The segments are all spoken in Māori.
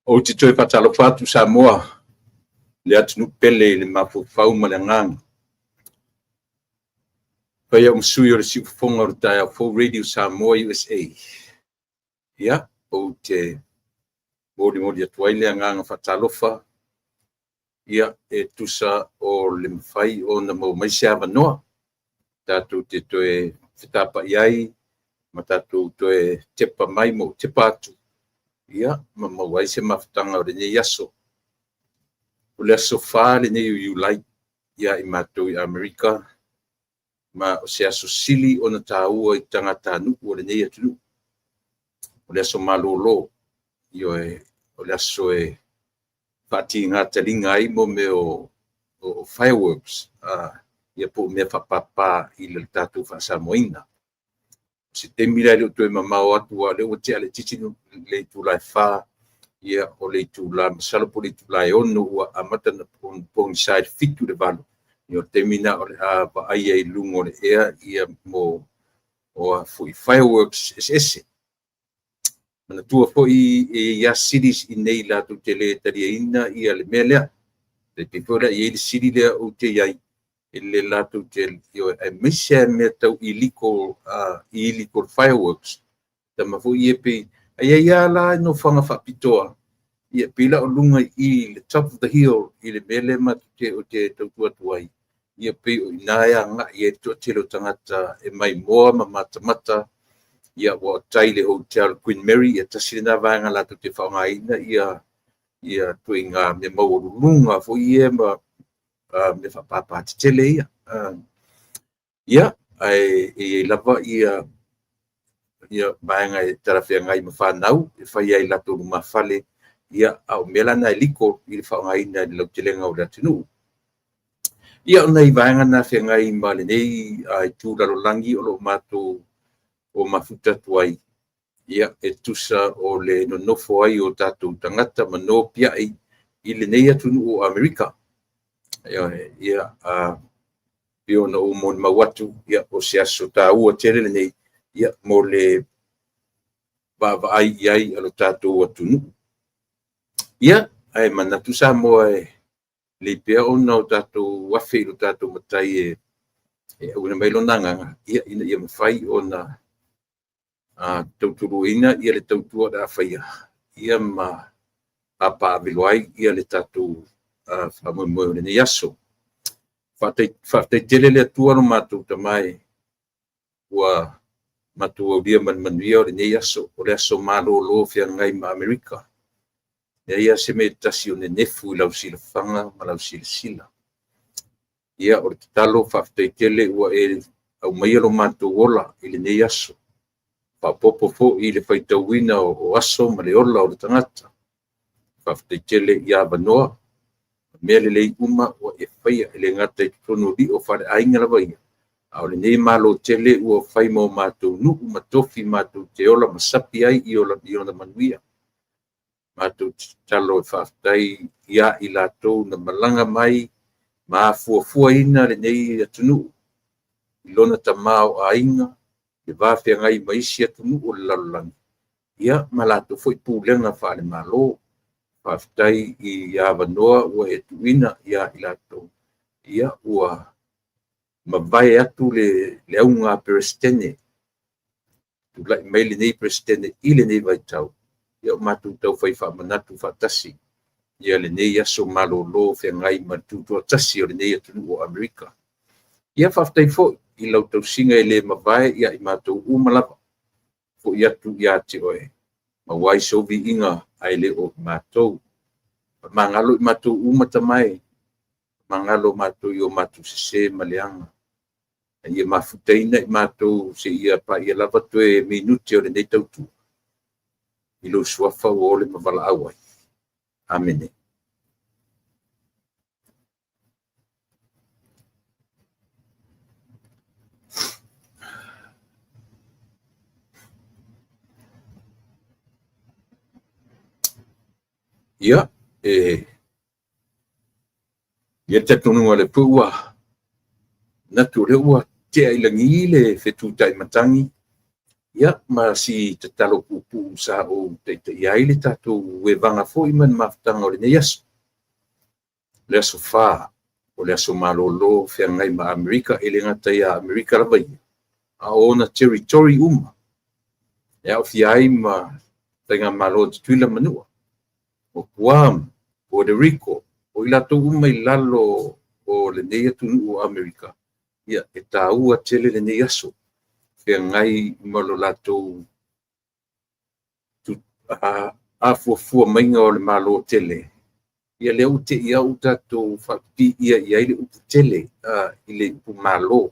O te toi patalo fatu Samoa, le atu nu pele le mafufau ma le ngang. Pai au msui o le siufonga o tai a Full Radio Samoa USA. Ia, o te mori atuai le nganga fatalofa. Ia, e tusa o le mwhai o na mau maise awanoa. Tatu te toe fitapa iai, ma tatu toe tepa mai mo tepa atu. Ia, ma mawai se mafutanga o le ne yaso. O le aso wha le ne iulai, ia i mātou i Amerika, ma o se aso sili o na tāua i tangata nuku o le nei atunu. O le aso malolo, o le aso e pati ngā talinga ai mo me o fireworks, ia po mea whapapa i le tātou whasamoina. Se te mira leo toe mamau atu a leo te ale titinu le tūlai wha, ia o le tūlai masalo po le tūlai ono ua amata na pongi side fitu le valo. Ia te mina o le wa aia i lungo le ea ia mo o fui fireworks ese. Mana tua fo i ia cities i nei la tu te le taria ina ia le melea. Te pipora i le city lea o te iai. Le la tu te e misia me tau illegal fireworks. Tama fo i e pe ia la no whanga whapitoa. Ia pila o lunga i le top of the hill i le mele ma o te tautua tuai. Ia pe o inaia nga i e tōtelo tangata e mai moa ma mata. Ia o taile Hotel Queen Mary ia tasirina vanga la tu te whaungaina ia tui ngā me maurunga fo i e ma me whapapa te tele ia. Ia e lava ia vaenga e tarawhia ngai ma whanau e whai ai lato ma whale ia au melana e liko i le whaungaina i lau telenga o le atinu. Ia o nei vaenga na whia ngai ma le nei ai tūraro langi o lo mātou o mafuta tuai. Ia e tusa o le nonofo ai o tātou tangata mano pia i le nei atunu o Amerika. Ia pio na o mon mawatu ia o se aso tā ua tere le nei ia mo le bava ai iai alo tātou atunu. Ia ai manatu sa moa le pia o na o tātou wafe ilo tātou matai e una mailo nanga ia mawhai o na tauturuina ia le tautua da whaia. Ia ma apa aviloai ia le tātou whamoe le nei aso. Whātai tele le atua no mātou tamai ua mātou au lia manuia o le nei aso o le aso mālolo whia ngai ma Amerika. Ia se me tasi o ne nefu i lau sila whanga ma lau sila sila. Ia o le talo whātai tele ua e au mai alo mātou ola i le nei aso. Whapopo fo i le whaitauina o aso ma le ola o le tangata. Whātai tele i avanoa. Mea le lei uma o e whaia e le ngata i tono li o whare ainga la waia. Ao le nei malo tele ua whai mo mātou nuku matofi mātou te ola masapi ai i ola manuia. Mātou talo e whaftai ia i lātou na malanga mai ma fuafua ina le nei atunu. I lona tamao a inga, le wāwhia ngai maisi atunu o le lalulangi. Ia ma lātou fwoi pūlenga whale malo. Whaftai i awanoa ua e tuina ia i lato. Ia ua mawai atu le aunga perestene. Tulai mai le nei perestene i le nei vaitau. ia o mātou tau whai whamanatu whatasi. Ia le nei aso malolo whiangai matutua tasi o le nei atunu o Amerika. Ia whaftai fo i lau tau singa le mawai ia i mātou umalapa. Fo ia tu ia te oe. Ma wai sovi inga ai le o mātou. Mangalo i mātou umatamai. Mangalo mātou i o mātou se maleanga. Ia mafutaina i mātou se ia pa ia lava toe minuti o le nei tautu. I lo suafa o le mawala awai. Amene. Ia, ia te tonunga le pua. Natu le ua te ailangi le whetutai matangi. Ia, ma si te talo pupu sa o te iai le tatou we vanga fo iman maftanga o le nei aso. Le aso wha, o le aso malolo whiangai ma Amerika, e le ngata ia Amerika rawai. A ona territory uma. Ia o fiai ma tainga malo te tuila manua. O Guam, Puerto Rico, o i lato uma i lalo o le nei atunu o Amerika. Ia, e tā ua tele le nei aso. Whia ngai malo lato a fuafua mainga o le malo tele. Ia le ute ia utato whapi ia le upu tele i le upu malo.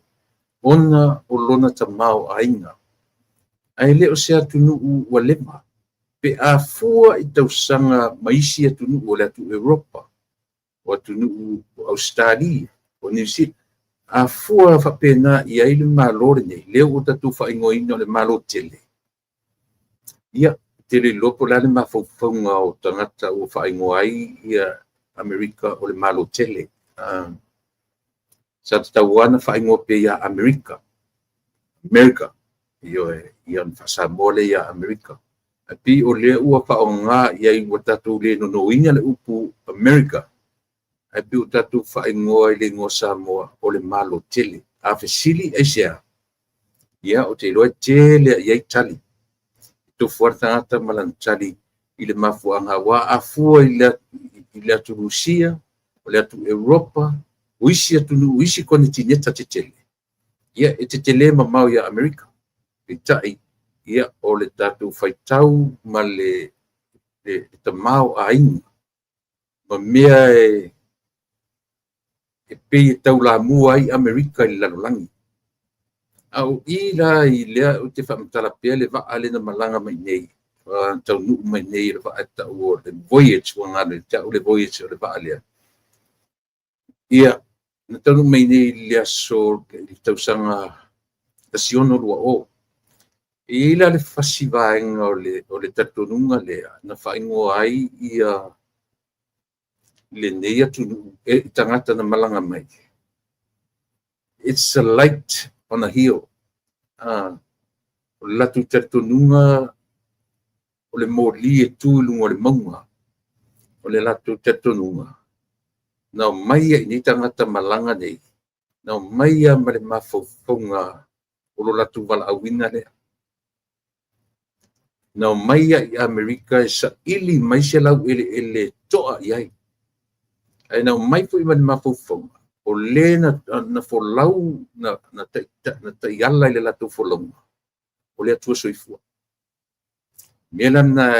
Ona o lona tamau ainga. Ai le o se atunu ua lema. Pe a fua i tausanga maisi atunu o le atu Europa. O atunu o Australia. O New Zealand. A fua whapena i aile malo nei, leo o tatu whaingoina o le malo tele. Ia, tele lopo lale mawhauwhaunga o tangata o whaingoai ia Amerika o le malo tele. Sa tatawana whaingoa pe ia Amerika. Ia whasamole ia Amerika. Api o lea ua whaonga ia i watatu le nonoina le upu Amerika. Api o tatu whaingoa i le ngoa Samoa o le malo tele. A fesili e sea. Ia o te loa tele ia i tali. To fuartangata malan tali i le mafuanga wa a fua i le atu Rusia, o le atu Europa, uisi kone tineta te tele. Ia e te tele mamau ia Amerika. E tai ia o le tatu whaitau ma le tamau a inga. Ma mea e pei tau la mua i Amerika i lalolangi. Au i la i lea o te whamatala pia le waa le na malanga mai nei. Tau nuu mai nei le waa eta ua le voyage wanga le tau le voyage o le waa lea. Ia, na tau nuu mai nei lea so i tau sanga tasiono lua o. I la le fasivaenga o le tatonunga lea na whaingoa ai ia le nei atu e tangata na malanga mai. It's a light on a hill. O latu tatonunga o le mōli e tūlunga o le maunga. O le latu tatonunga. Nau maia i ni tangata malanga nei. Nau maia ma le mawhauwhaunga o lo latu wala awina lea. Nau maia i Amerika e sa ili mai se lau ele toa iai. Ai nau mai fu i mani mawhauwhaunga. O le na folau na taiala i le latu folaunga. O le atua soifua. Mela na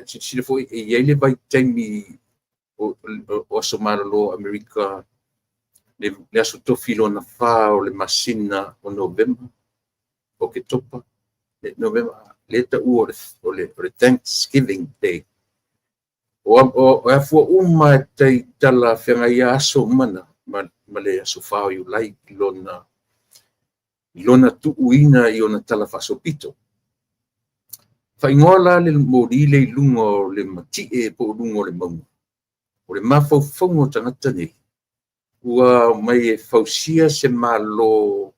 sile fo e iele vai taimi o aso maralo Amerika le aso tofilo na wha o le masina o November. O ke topa. November. Le ta o le Thanksgiving Day. O a fua uma te tala whenga ia aso mana. Ma le aso whao iu lai lona tuuina i ona tala whaso pito. Whaingoa la le mōri le lungo le matie po lungo le maunga. O le mawhauwhaungo tangata nei. Ua mai e whausia se malo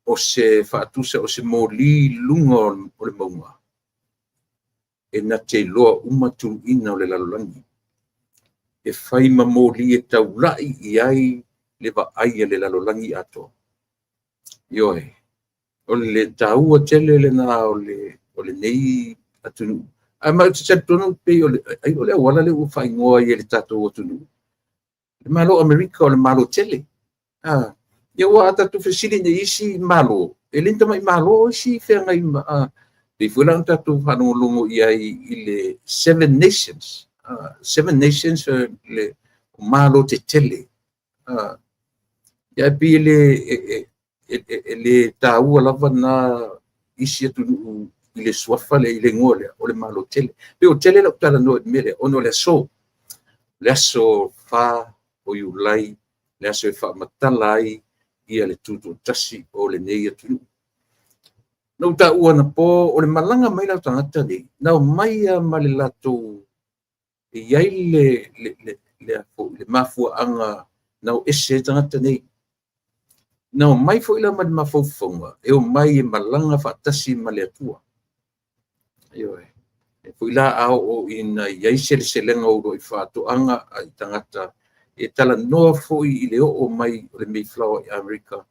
o se whaatusa o se mōri lungo o le maunga. E na te loa umatu ina o le lalolangi. E whai ma mōri e tau rai i ai le wa aia le lalolangi ato. Ioe, o le taua tele le nā o le nei atunu ma se tonu pe ai ole wala le u fai ngoa i le tatou tunu le malo America o le malo tele ia ua tatou fesili ne isi malo e linta mai malo isi feagai le fuela tatou fanogologo ia i le Seven Nations le malo te tele ia pi le tāua lava na isi atu i le suafa le i le ngoa lea o le malo tele pe o tele lau talanoa i mele ono le aso fā o iulai le aso e faamatala ai ia le tutu tasi o le nei atu nau taua na po o le malanga mai lau tangata nei nau mai ma le latou e iai le mafuaaga nau ese tangata nei nau mai foʻi la ma le mafaufaga e o mai e malanga faatasi ma le atua ioe e foʻi la ao o ina iai seleselega ou loi faatoʻaga ai tagata e talanoa foʻi i le oo mai o le Mayflower i Amerika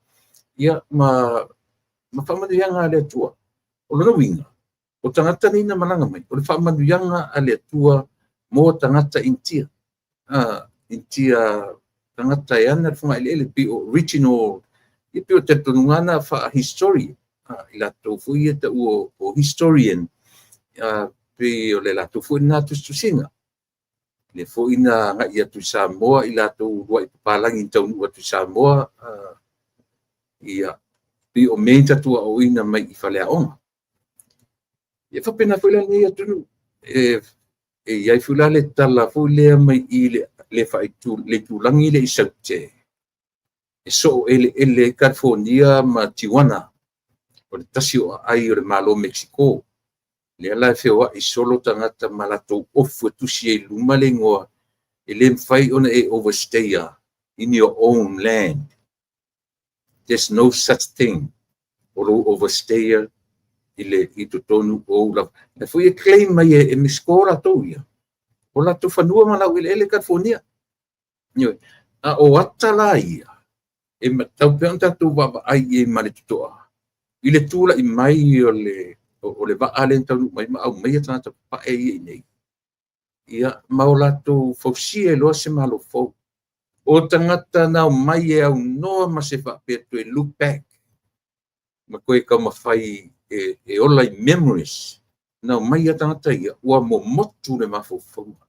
ia ma faamanuiaga a le atua o lona uiga o tagata nei na malaga mai o le faamanuiaga a le atua mo tagata intia tagata e ana le foga'aile'ele pi o original ia pe o tatonugana faahistoria i latou foʻi e taʻu o historian pe o le latou foʻi na tusitusiga le foʻi na gaʻi atu i Samoa i latou luaʻi papalagi i taunuu atu i Samoa ia pe o mei tatuaʻoina mai i faleaʻoga ia faapena foʻi lanei atunu e iai foʻi la le tala foʻi lea mai i le tulagi le isaute e so ele California ma Tijuana o le tasi o ai o le malo Mexico le ala e feoaʻi solo tagata ma latou ofu e tusi ai luma le igoa e lē mafai ona e overstayer in your own land. There's no such thing o lou overstayer i totonu ou lava le foi e claim mai e Mexico latou ia o latou fanua ma lau ele California ioe o ata la ia e matau pe ona tatou vaavaai e ma le toto'a i le tulaʻi mai o le va'a le taunu mai ma au mai tagata papa'e ia i nei ia ma o latou fausia e loa se malofou o tagata na o mai e aunoa ma se fa'apeatu e look back ma koe kaumafai e ola i memories na o mai a tagata ia ua momotu le mafaufauga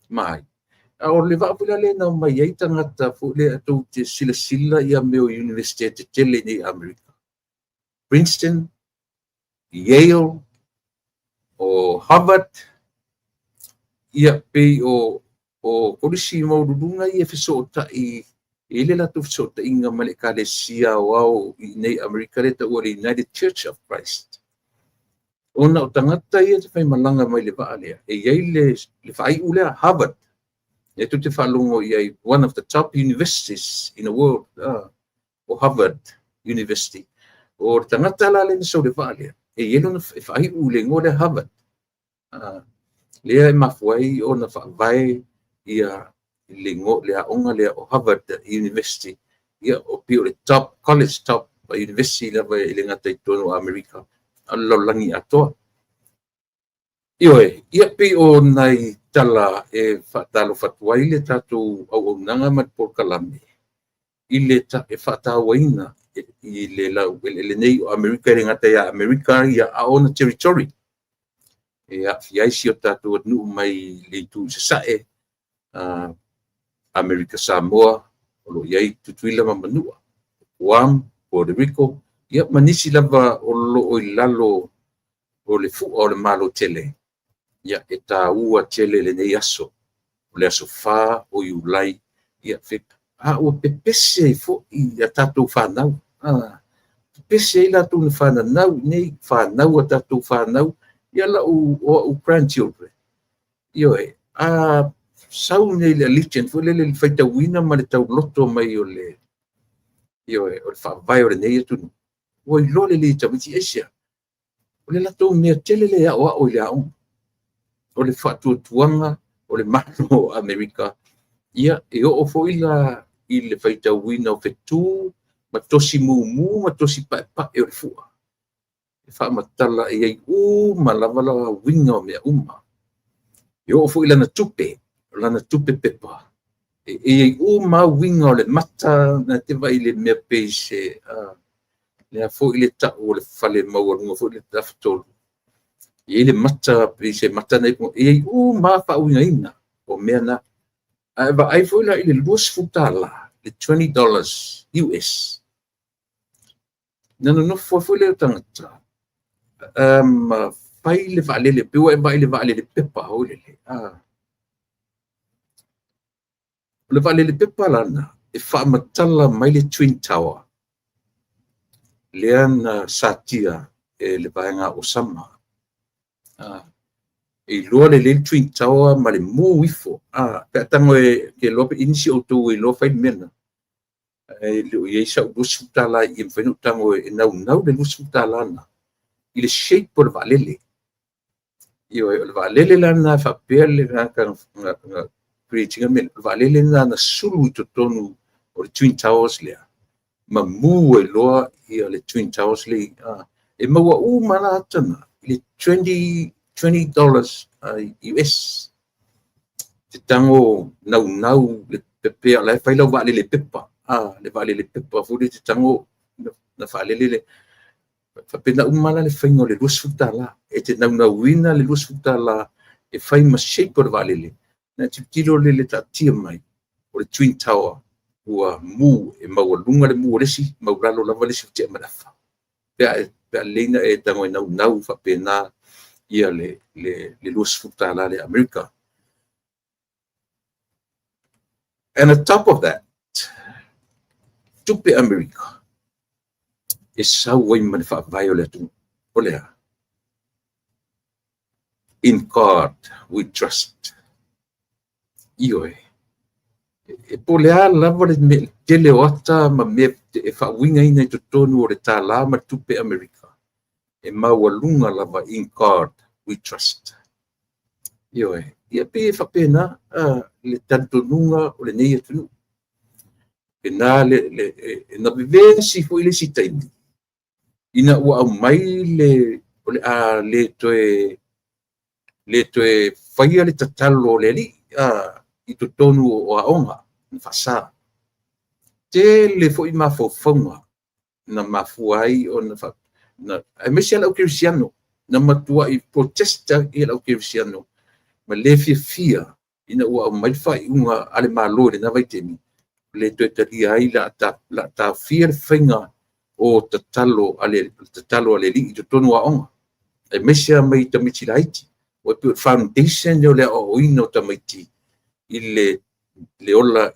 mai a o le va'apila le na o mai ai tagata foʻi le atou te silasila ia me o university te tele nei Amerika Princeton Yale o Harvard ia pei o kolisi maululuga ia fesootaʻi e le latou fesootaʻiga ma le ekalesia o ao i nei Amerika le taʻua le United Church of Christ ona o tagata ia te faimalaga mai le va'a lea e iai le fa'aiʻu lea Harvard e tu te whaalongo i one of the top universities in the world o Harvard University o tangata la le so le vale e yelo na fai u le ngore Harvard le mafuai o na vai ia le ngo le onga le o Harvard University ia o pio le top college top university la vai le ngata i tono America allo langi ato ioe ia pe o nai tala e fatalo fatuai le tatu au nanga mat por kalame ile ta e fatawaina i le la le nei o America le ngata ia America ia aona territory e a fiai si o tatu nu mai le tu sae America Samoa o lo iai tutuila mamanua Guam Puerto Rico ia manisi lava o lo o lalo o le fu o le malo tele ia e tāua tele le nei aso o le aso fā o iulai ia fe o pepese fo i a tatou whanau pepese i latou na whanau nei whanau a tatou whanau ia la o grandchildren ioe sau nei le allegiance fo le whaitauina ma le tau loto mai o le ioe o le whaavai o le nei atunu o i lo le tawiti esia o le latou mea tele le o le aonga o le whatuatuanga o le mano o Amerika ia e o foila i le whaitauina o whetū ma tosi mumu ma tosi pae o le fua whaamatala e ai uma lava winga o mea uma. E o fu lana tupe pepa. E ai uma winga o le mata na te vai le mea peise le a fu le ta o le fale maurunga fu le taftolu. E le mata peise mata nei e ai uma fa winga ina o mea na ai fu la ile luas futala le $20 US. Nano no fu le tangata. Fai le vale le piu e vai le vale le pepa o le le vale le pepa lana e fa matala mai le Twin Tower le ana satia e le vaenga o sama e loa le Twin Tower ma le mu ifo pe tango e ke lope inisi o tu e lo fai mena e le o yeisa o sutala i mfenu tango e nau le sutala na ile shape por valele io il valele lana fa pele na preaching men valele na sulu to tonu o Twin Towers le ma mu e loa i le Twin Towers le e maua mana tana ile $20 US te tango nau le pepe la fai lo valele pepa le valele pepa fu te tango na valele le fa pena umala le faingo le lus futala e te na wina le lus futala e fai ma shape por valele na tilo le tatia mai o le Twin Tower ua mu e maua le mu le si mauralo la vale si te manafa pe leina e tango nau fa pena ia le lus futala le America. And on top of that tupe America e sau wai man fa violate olea in God we trust io e polea lava le tele ota ma me e fa winga ina to tonu o le tala ma tupe America e mawalunga lava in God we trust io ia pe fa pena le tanto nunga o le nei tunu pena le na vivensi fu ile sitaini ina ua mai le toe faia le tatalo le li i to tonu o aonga na fasa te le foi mafofonga na mafuai o na ai mesia la cristiano na matua i protesta i la cristiano ma le fia ina ua mai fai unga ale malo le na vai temi le toe tali ai la ta fia finga o tatalo ale li to tonu aonga e mesia mai tamiti laiti o pe foundation le o ino tamiti le ola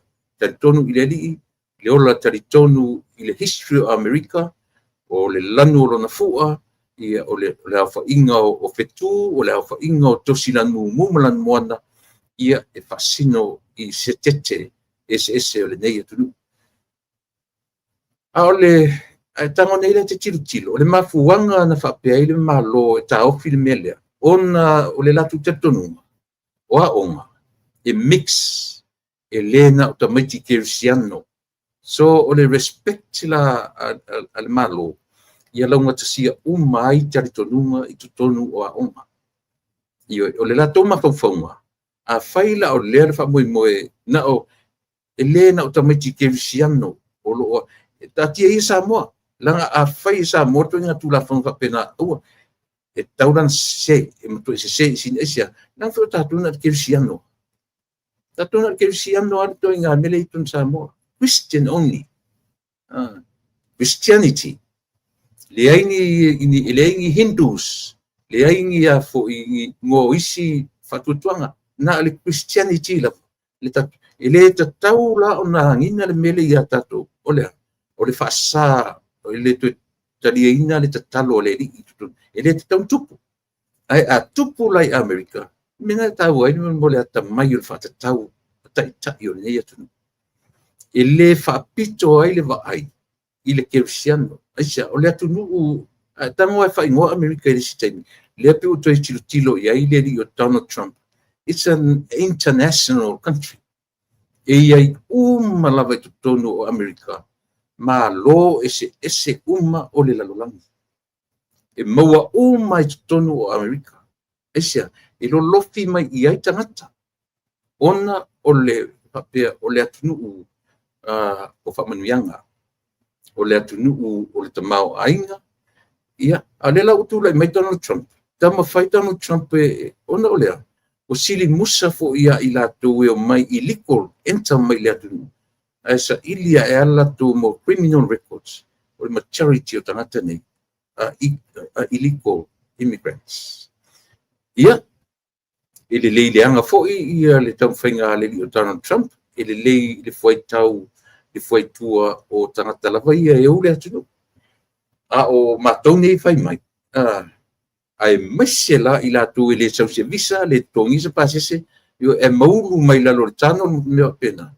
tonu ile li le ola tonu ile history of America o le lanu o na fua ia o le fa inga o fetu o le fa inga o tosilanu mumulan moana ia e fasino i setete ese o le nei tunu a ole tango nei le te tilo le mafuanga na fa pe ile malo e ta o filmele ona o le latu tetonu o aonga e mix e lena o tamiti kirsiano so o le respect la al malo ia launga tasia umai taritonunga i tutonu o aonga io o le latu mafuanga a faila o le fa moe na o e lena o tamiti kirsiano o lo tatia isa mo langa a fai sa moto nga tula fa pena o e tauran se e moto se sin esia nang fo tatuna kirsiano alto nga meletun sa mo Christian only Christianity le aingi Hindus le aingi a fo i ngo isi fatutuanga na le Christianity la le taula ona ngina le mele ya tato ole fasa le taliina le tatalo le ele tau tupu ai a tupu lai America mina tau ai mo le ata mai le fata tau ta io ne ya tunu ele fa pito ai le vai ile kirsiano aisa ole atunu tango fa ingo America le sistemi le pe to tilo ya ile io Donald Trump it's an international country e ai malava tu tonu o America ma lo ese uma o le lalolangi e maua o mai tonu o Amerika. Esia, e lo lofi mai i ai tangata. Ona o le papea, o le atunu o whamanuianga. O le atunu o le tamao ainga. Ia, a lela utula i mai Donald Trump. Tama whai Donald Trump ona o lea. O sili musa fo ia i la tō e o mai illegal enta mai le atunu. Aisa ilia e ala tō mo criminal records. O le majority o tangata nei. Illegal immigrants. Ia, ele lei leanga fo'i ia le tauwhainga leli o Donald Trump, ele lei le fuai tau, le fuai tua o tangata lava ia e ule atunu. A o mātou nei whai mai. Ai maise la i la tū le sausia visa, le tōngisa pasese, io e maulu mai lalo le tano mea pena.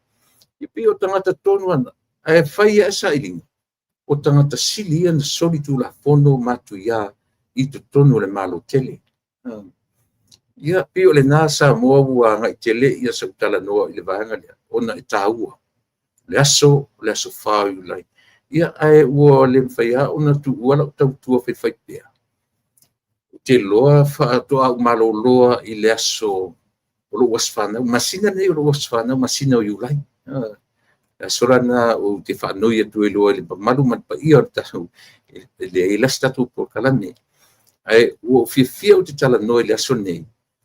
I pi o tangata tonu ana, ai whai e sa ilinga. O tangata sili ana soli tū la fono matu ia i tu tonu le malo tele. Ia pi o le nasa moa ua ngai tele ia sa utala noa i le vaanga lea. Ona e tāua. Le aso whau i lai. Ia ai ua le mwhaia ona tu uala o tau tua whai pia. Te loa whaatoa au malo loa i le aso o lo waswhanau. Masina nei o lo waswhanau, masina o iulai. Sorana o te whanoi atu e loa le pamalu man pa ia o tahu. Le eilas tatu por kalame. Ai ua fia o te tala noe le aso nei.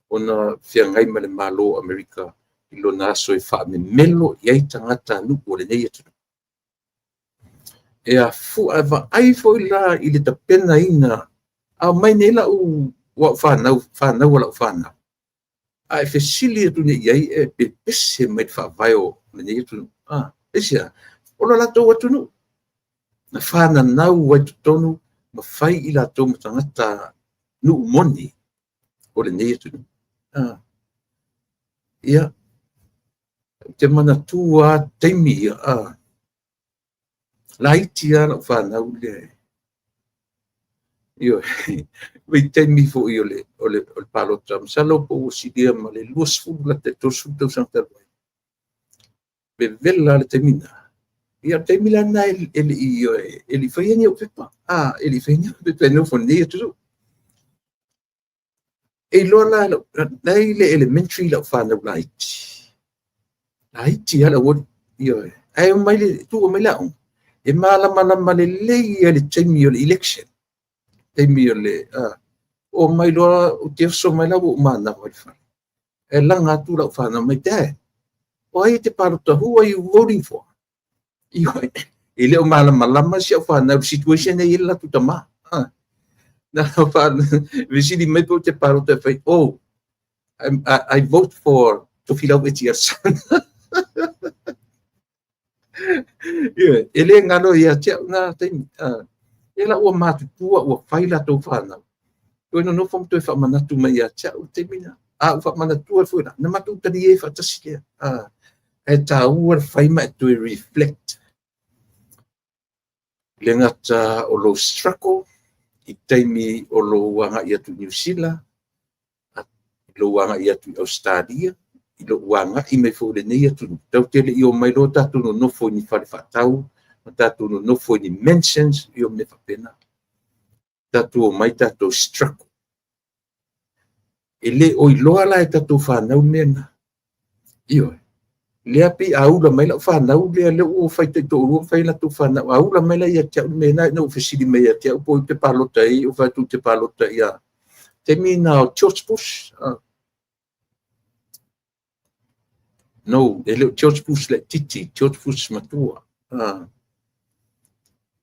Ona fia ngai ma le malo Amerika i lo naso e wha me melo i ai tangata nuku o le nei atu. E a fu a va ai fo i la i le tapena ina a mai nei la u wa whanau wala whanau. A e fesili atu nei iai e pese mai te whaavaio le nei atu. Esia, ola lato atu nu. Na whana nau wai tutonu ma whai i lato matangata nu moni o le nei atu nu. Ia, te mana tua teimi ia, laiti ana whanau le. Io, wei teimi fo i o le palota. Masalo po o sidia ma le luas fulu la te tosu tau santa roi. Be vela le temina. Ia temila na eli whaiani o pepa. Eli whaiani o pepa no fo nei atu. E loa la, nei le elementary la whanau laiti. Laiti ala wot, io e. Ai o mai le, tu o mai laong. E malama le lei le teimi o le election. Teimi o le, o mai loa, o te so mai la o mana o le whanau. E langa atu la whanau mai te. O ai te parota, who are you voting for? Io e. E leo malama si o whanau situation e ila tu tama. Na visidi mai po te parota fai, oh, I vote for Tofilau Etiarson. Ele ngalo ia tia na teimi. Ela ua matutua ua whaila tau whanau. Toi no fom toi whamanatu mai ia tia o teimi na. Ua whamanatua fuera. Na matu tani e whatasi lea. E ta ua whaima e toi reflect. Le ngata o lo struggle. I teimi o lo wanga i atu New Zealand, i lo wanga i atu Australia, i lo wanga i me fo le nei atu. Tau tele i o mai lo tatu no nofo ni whare whatau, tatu no nofo ni mentions i o me whapena. Tatu o mai tatu struggle. E le o i loa la e tatu whanau mena. Io e. Le api aula mai la whanau le o whai te tō rua whai la tu whanau. Aula mai la ia tia mena na o whesiri mai ia tia upo i te palota i o whai tu te palota ia. Te mina o George Bush. No, e leo George Bush le titi, George Bush matua.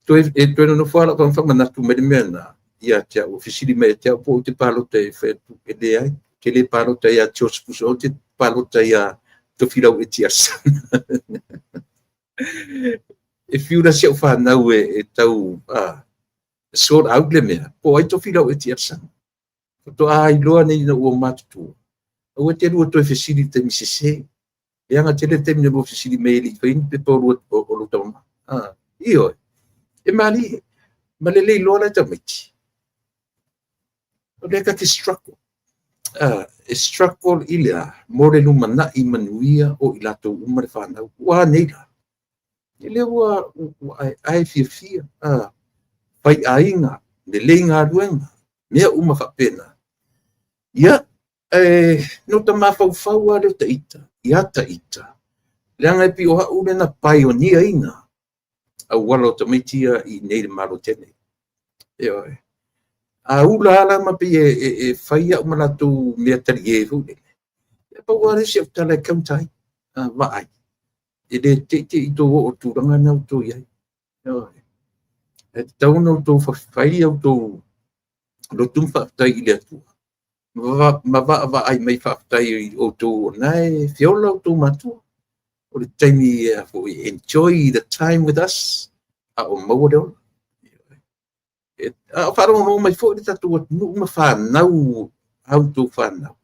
Toi no whala kwa whamanatu mai mena ia tia o whesiri mai tia upo i te palota i whai tu e le ai. Ke le palota ia George Bush o te palota ia Tofilau Etiarson. E fiura se o whanau e tau sort out le mea. Po ai Tofilau Etiarson. To ai loa nei na ua matutua. O te lua toi whesiri te misese. E anga tele te mina lua whesiri meili. Whaini pe pō lua o lo tauma. Io e. E mali, malelei loa la tamaiti. O leka te struggle. E struggle ila more lumana i manuia o ilato umare whanau. Ua neila. Ele ua ai fia. Pai ainga le lenga ruenga mea uma whapena ia no ta mawhauwhau le ta ita ia ta ita leanga pi o hau le na pioneer ina au wala o ta maitia i nei le maro tene ia a ula ala ma pe e whaia umalatu mea tari e hule e pa wale si au tala kauntai vai e le te i tō o tūranga nau tō iai e tau nau tō whawhai au tō lo tumfa tai i le atua ma va ai mai whawhai o tō nai whiola o tō matua o le taimi for enjoy the time with us a o maua leo a wharo no mai fo le tatu o nu ma whanau au tō whanau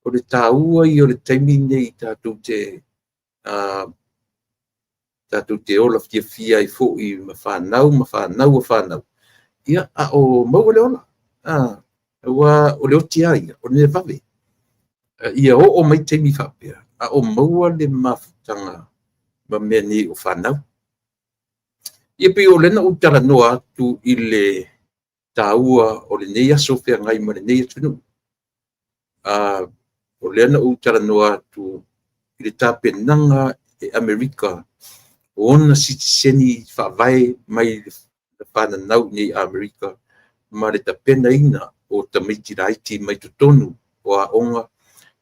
o le tāua i o le taimi nei tatu te olaf tia fia i fo i ma whanau ia a o maua leo ua o leo tia ia o ne vave ia o mai taimi whapea a o maua le mafutanga ma mea ni o whanau ia pe o lena utala noa atu i le tāua o le nei aso whea ngai ma le nei atunu o lena utala noa atu i le tāpenanga e Amerika o ona sitiseni whawai mai le whananau nei Amerika ma le tapena ina o tamaiti raiti mai tutonu o a onga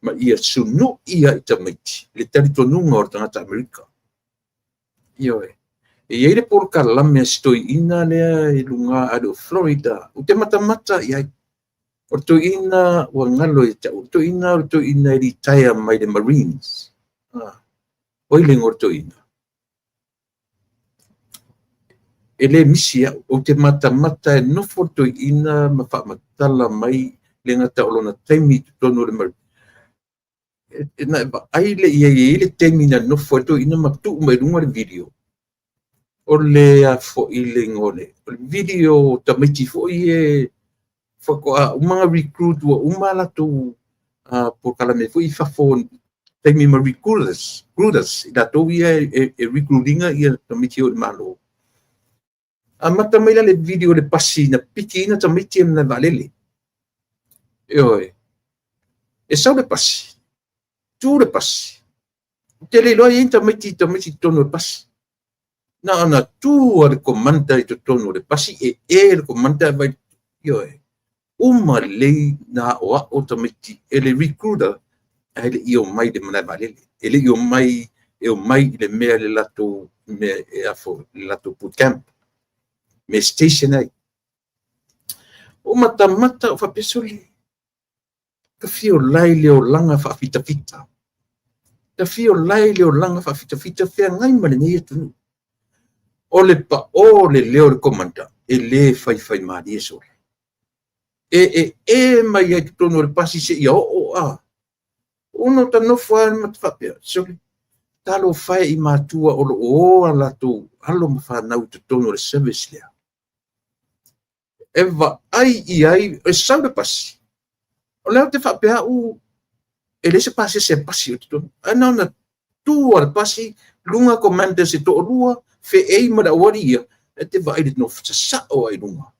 ma ia sunu ia i tamaiti le tari tonunga o tangata Amerika ioe e iei le porka lame stoi ina lea i lunga ado Florida o te matamata iai o to ina o ngalo i o to ina i retire mai le Marines oiling o to ina ele misia o te matamata e nofo to ina ma whaamatala mai le ngata olona taimi tonu le Marines ai le iei le taimi na nofo to ina ma tu mai runga le video o le a fo i le ngole o le video tamaiti fo i e whakoa umanga recruit wa umala tu po kalame fo i whafon taimi ma recruiters i da tau ia e recruitinga ia tamaiti o le malo a mata maila le video le pasi na piki ina tamaiti e mna valele ioe e sau le pasi tu le pasi te le loa i tamaiti tono le pasi na ana tu al comanda i tono le pasi e le comanda vai ioe uma le na o tamaiti e le recruiter ele io mai de mana valele ele io mai le mea le lato me e afo le lato bootcamp me station ai o mata fa pesoli ka fio lai leo langa fa fita ka fio lai leo langa fa fita fe ngai male nei tu o le leo le comanda e le fai mari eso e mai ai tono le pasi se ia uno ta no fa matfapia so talo fai i matua o ala tu alo ma na tono le service lea eva ai e sa le pasi o le te fapia e le se pasi o tono ana na tu al pasi lunga commander se to rua fe e ma da waria e te vai no sa o ai lunga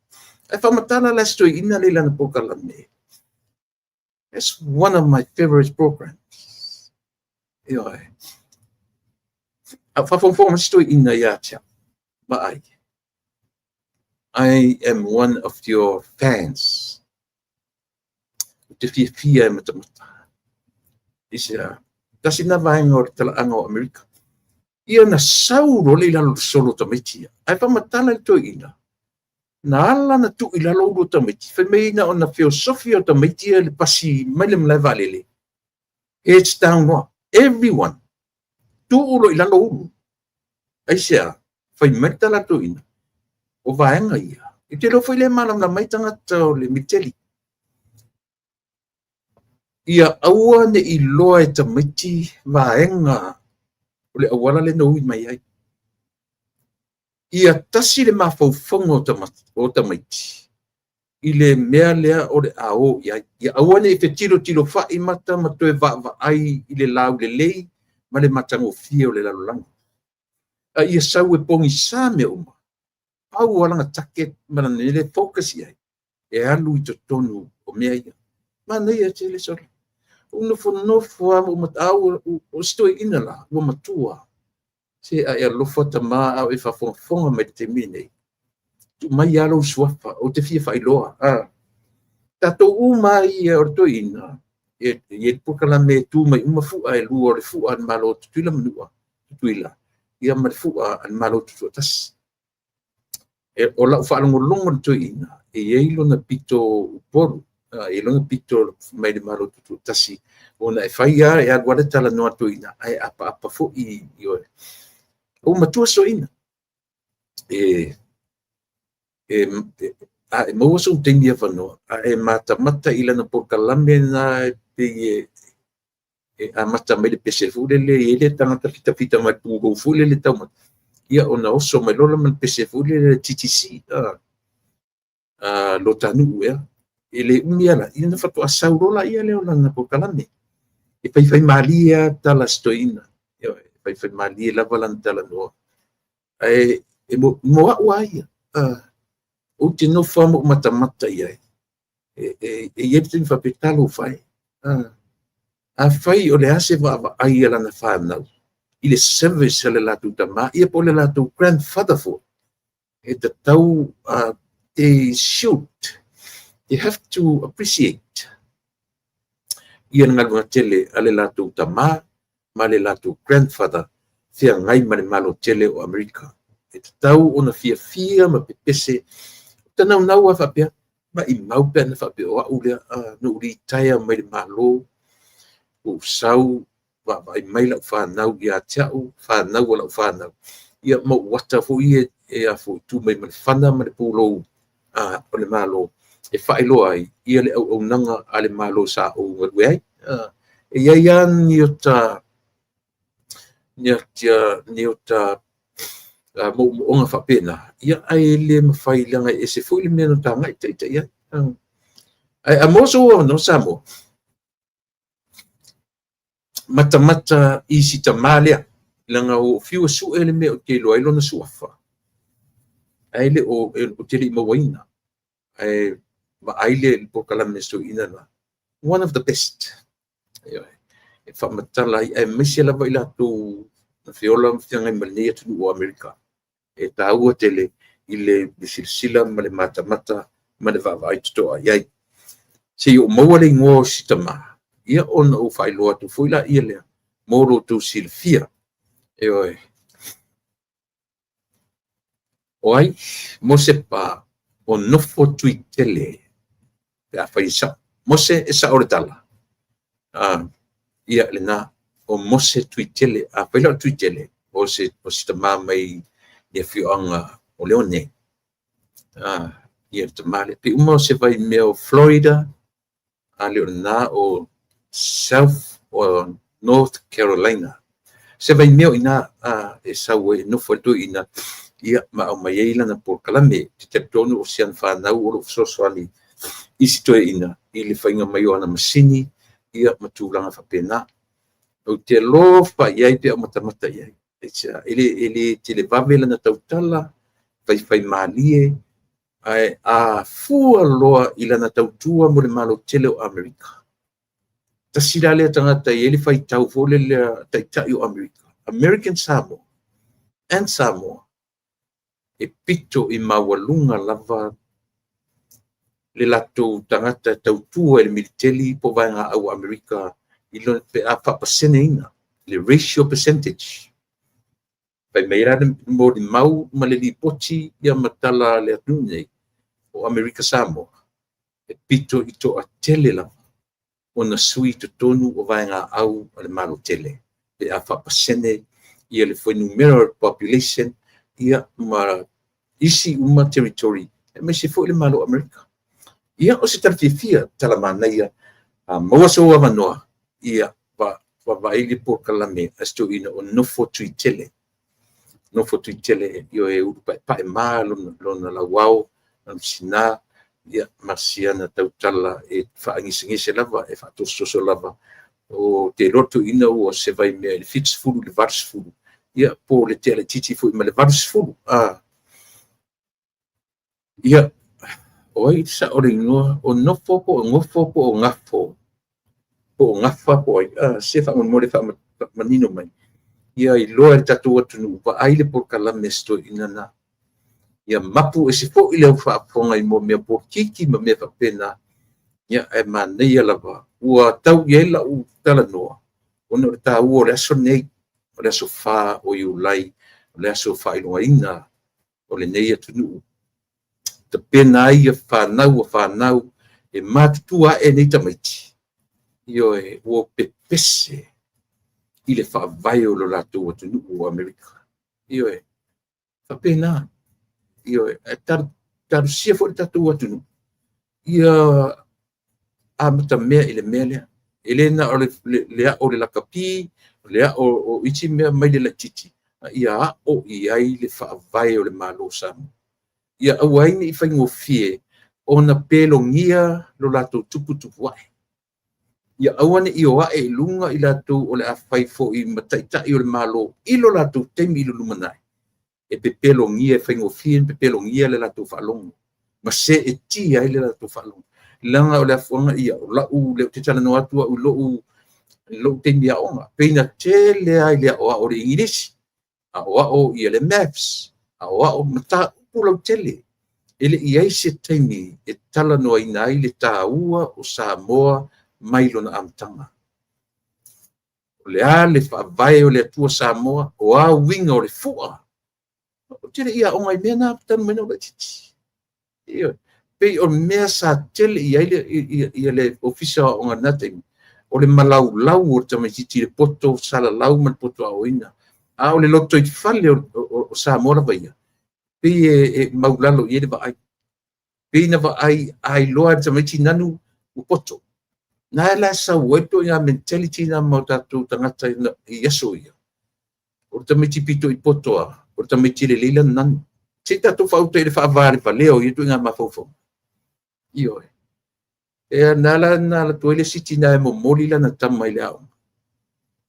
e fa matala la sto ina le lana pokala me. It's one of my favorite programs. Yeah. Fa form sto ina ya cha. Ba I am one of your fans. Te fia matamata. Isa tasina vai ngor tala ango Amerika. Ia na sauro le lalo solo tamaiti. Ai fa matala to ina. Na ala na tu ila lo tamaiti. Fa me ina ona filosofia tamaiti le pasi mai le mla valele. It's down what everyone. Tu ulo ila lo. Ai sia fa matala to ina. O vaenga ia. I te lo foi le malam na mai tangata o le miteli. Ia aua ne i loa e tamaiti vaenga o le awala le no mai ai. Ia tasi le mafaufonga o tamaiti. I le mea lea o le ao ia. Ia aua ne i te tilo fai mata matoe va ai i le lau le lei ma le matango fia o le lalolanga. Ia sau e pongi sa me uma. au alanga jacket mana nele focus ia e alu I tonu o mea ia mana ia tele sore uno fonofo o matau o stoi ina la o matua se a lofa tama au e fafonga mai te mine tu mai alo suafa o te fia failoa tato uma ia o to ina e pokala me tu mai uma fu ai lu o fu an malo tuila manua tuila ia ma fu an malo tu tas e o la fa longo to ina e ilo na pito por e lo na pito mai de malo tu tasi ona e faia e agora tala no to ina ai apa fu I yo o matua so ina e mo so tengia fano e mata ila na por kalame na pe a mata mai pese fule le ele tanga fita mai pu fule le tama ia ona oso mai lola man pese fule le TTC lo tanu ia ele umiala ina fatu asaurola ia le ona na por kalame e fai malia tala stoina ia fai malia la valantala no e mo wa ia o te no famo mata ia e yete fa petalo fai a fai o le ase va ai ala na fa na ile service le la tuta ma ia po le la tu grandfather for e te tau they have to appreciate ia ngalunga tele ale la tuta ma le la tu grandfather fia ngai mane malo tele o America e te tau ona fia ma pepese tana nau a fapia ma I mau pe na fapia o ule no ri taia mai malo o sau va mai la fa nau ia tau fa nau la fa nau ia mo wata fo ia e a fo tu mai fana ma pulo o le malo e fa ilo ai ia le o nanga ale malo sa o we e ia niota mo onga fa pena ia ai le mafai langa e se foi le meno tanga te ia ai amoso no samo mata isi tamalia langa o fiu su ele me o te lo ilo na suafa ai le o te li mawaina ai ma ai le pokala meso ina na one of the best e fa matala ai misia la vai la tu na fiola fianga mania tu o America e tau tele ile bisilsila male mata ma le va vai to ai se o mawale ngo sitama ia ona o fai loa tu foi la ia le moro tu silfia e oi mo se pa o nofo tuitele a fai sa mo se esa ortala ia le na o mo se tuitele a fai la tuitele o sitama mai ia fioanga o leone ia tamale pe uma se vai meo Florida a leona o South o North Carolina se vai meo ina e sawe no foto ina ia ma o mai ila na por kalame te tonu o sian fa na o so swali isi to ina ile fainga mai ona masini ia matulanga fa pena o te lofa ia te mata ia ele te le vavela na tautala fai malie ai a fua loa ila na tautua mo le malo tele o Amerika tasira le tangata ele fai tau fole le taitai o Amerika American Samoa and Samoa e pito I mawalunga lava le lato tangata tautua ele militeli po vanga au Amerika ilo pe a papasene ina le ratio percentage pai meira mo di mau maleli poti ia matala le atune o Amerika Samoa e pito ito a tele la ona sui to tonu o vaenga au le malo tele e a whapasene ia le foi numerical population ia ma isi uma territory e me se foi le malo Amerika ia o se tarfifia tala mana ia maua soa manoa ia pa vaili por kalame asto ina o nofo tuitele io e upa pa e malo lona la wao na sina ia masiana tautala e faangisi lava e fatososo lava o te roto ina o se vai me le fitsfulu le varsfulu ia po le tele titi fu me le varsfulu Ia, oi sa o ringoa, o nofo po o ngofo po o ngafo. Po o ngafa po se fa mon mole fa manino mai. Ia I loa tatu atunu pa aile por kalame sto inana. Ia mapu e se fo I leo whaaponga I mo mea po kiki ma mea whapena. Ia e manei alava. Ua tau I eila u tala noa. Ona o ta ua o le aso nei. O le aso wha o Iulai. O le aso wha ilunga ina. O le nei atunu. Ta pena ai a whanau. E matutua e nei tamaiti. Io e ua pepese. I le whaavai o lo lato atunu o Amerika. Io e. Whapena. Io e taru sia fo tatu atunu. Ia amata mea I le mea lea. Elena o lea o le lakapi, lea o ichi mea mai le titi. Ia a o I ai le whaavai o le malo samu. Ia au aini I whaingofie o na pelongia lo lato tupu wae. Ia au ane I o ae lunga I lato o le awhai fo I mataitai o le malo. I lo lato temi I lo lumanai. E pepelongia e whaingofie, pepelongia le lato whalongo. Ma se e tia I le lato whalongo. Langa o le afuanga ia o lau le te tala no atua o lo te mia onga. Peina tele ai le o le ingilisi. A o ia le maps. A o mata upulau tele. Ele iai se taimi e tala no aina ai le tāua o Samoa mai lona amtanga. O le a le whaavai o le atua Samoa o a winga o le fua. O tele ia onga I mea nā tanu mena o le titi. Ia. Pei o mea sa tele I le ofisa o ngā nating. O le malau o tamaititi le poto sala lau man poto a oina. A o le loto I fale o Samoa vaia. Pei e maulalo I le vaai. Pei na vaai ai loa tamaiti nanu o poto. Na e la sa weto I a mentality na mautatu tangata I yaso ia. O tamaiti pito I poto a. O tamaiti le leila nanu. Se tatu whauta I le whaavare pa leo I tu ngā mawhauwhau. Io e nala tuele siti na mo molila na tama ile au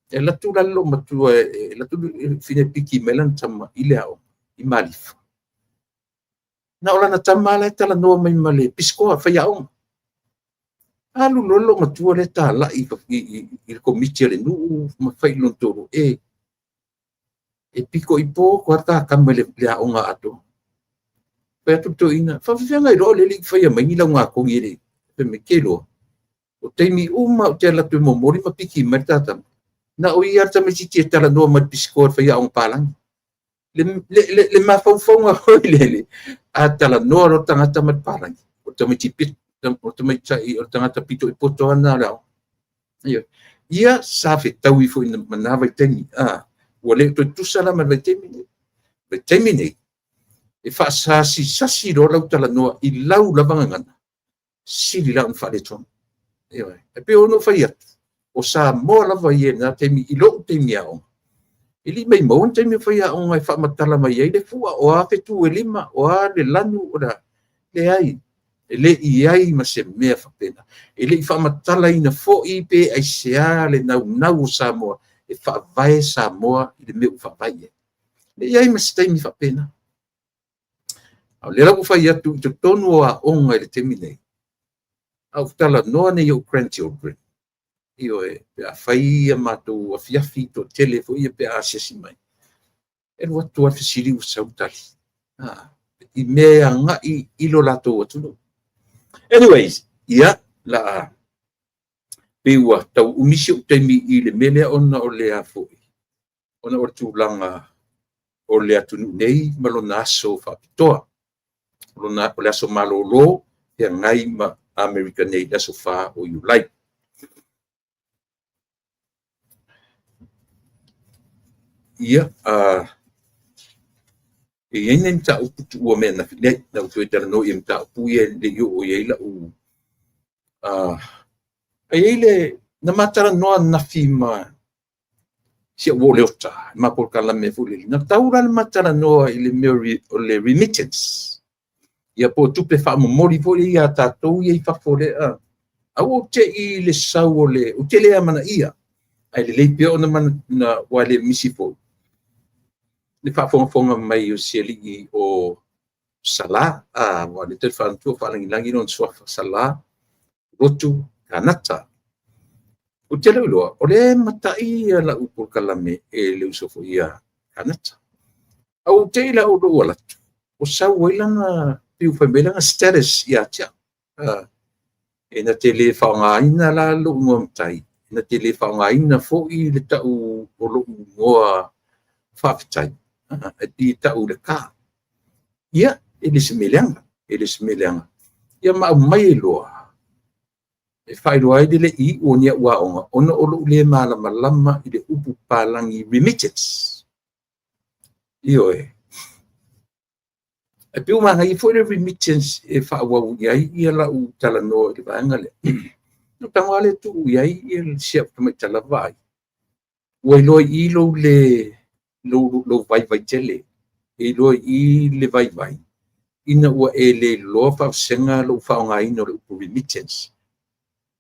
e la tu lalo matua e la tu fine piki melan tama ile au I malif na ola na tama la tala no mai male pisko fa ya au alu lolo matua le tala I komiti le nu ma fai lon toro e piko I po kwarta kamele le au nga ato pe tu ina fa fianga I ro le li fa ya mai la nga ko ngire pe me kelo o teimi uma o te la tu momori ma piki mertata na o ia ta me ti tala no ma piskor fa ya on palang le ma fa fonga le a tala no ro tanga ta mat palang o te me ti pit o te me tai o tanga ta pito I poto ana la ia sa fe tawi fo ina manava teni o le tu sala ma ve temi e fa sasi ro lau tala no I lau lavanga ngana sili la fa le ton e pe ono fa ia o sa mo la va ia na temi I lo temi ao ili mai mo temi fa ia o ngai fa matala mai ai le fu o a fe tu lima o a le lanu o da le ai le ai ma se me fa pena ele fa matala ina fo I pe ai sia le nau sa mo e fa vai sa mo I le me fa vai le ai ma se temi fa pena le la fa ia tu tonu a onga le temi nei au tala noa ne yo grandchildren io e a fai a mato a fiafi to tele fo ia pe a sesi mai e what to afisiri u sautali I mea nga I lo lato atu anyways ia la peua tau umisi o taimi I le mele ona o le afo ona o tu langa o le atu nei malona aso fa pitoa lona o le aso malolo e ngai ma American nei aso fa o Iulai ia e ina ta upu o me na na tu tala no im ta pu ye le yo o ye la u ele na matara no na fima si o le ota ma por kala me fuli na taura na matara no ile me o le remittance ia po tu pe fa mo mori po ia ta to ye fa fole a o te I le sau le o te le amana ia ai le pe ona man na wale misi po le fa fonga mai o seli o sala wa le te fantu fa langi non so sala rotu kanata o te lo o le matai la upo kalame e le uso fo ia kanata au te la o do la o sa wela piu fa bela status ia tia e na te le fa nga ina la lo ngom tai na te le fa nga ina fo i le ta o lo ngoa fa tai e ti ta o le ka ia ele semelhanga ia ma mai loa e fai loa de le I o nia wa onga ona o lo le malama i le upu palangi remittance io e piu ma ngai foi le remittance e fa wa ia la u tala no le vanga le no tangale tu ia il sia me tala vai o lo I lo le lo vai tele e lo I le vai ina ua e le loa fa'afesenga lo fa'aogāina o le upu remittance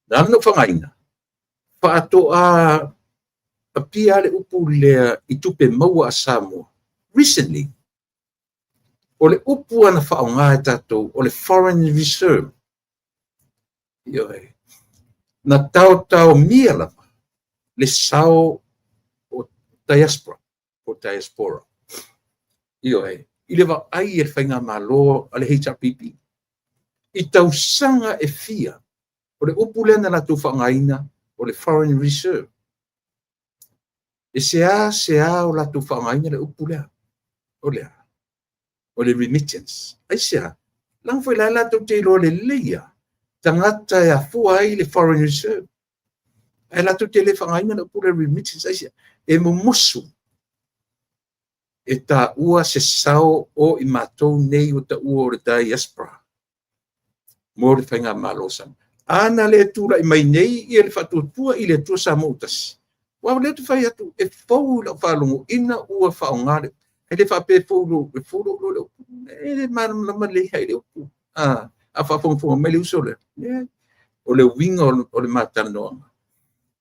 na no fa'aiga fa'ato'a apia le upu lea I tupe maua a Samoa recently o le upu ana fa'aogā e tatou o le foreign reserve io e na tao mia lava le sao o diaspora io e I le ai e whainga malo a le HRPP. I tausanga e fia o le upule na la tu whangaina o le Foreign Reserve. E sea o la tu whangaina le upule o le remittance. Ai sea, lang foi la tu te lo le leia. Tangata e a fua ai le Foreign Reserve. Ai la tu te le whangaina le upule remittance. Ai sea, e musu. E ta ua se sao o I mātou nei o ta ua o le diaspora. Mo le whainga malosan. Ana le tura I mai nei I le whatuatua I le tua sa mautas. Wa le tu whai atu e fau la whalungu ina ua whaongare. E le whape fau lo e le manam lama le hai le upu. A whafonga mai le uso le. O le winga o le mātana noanga.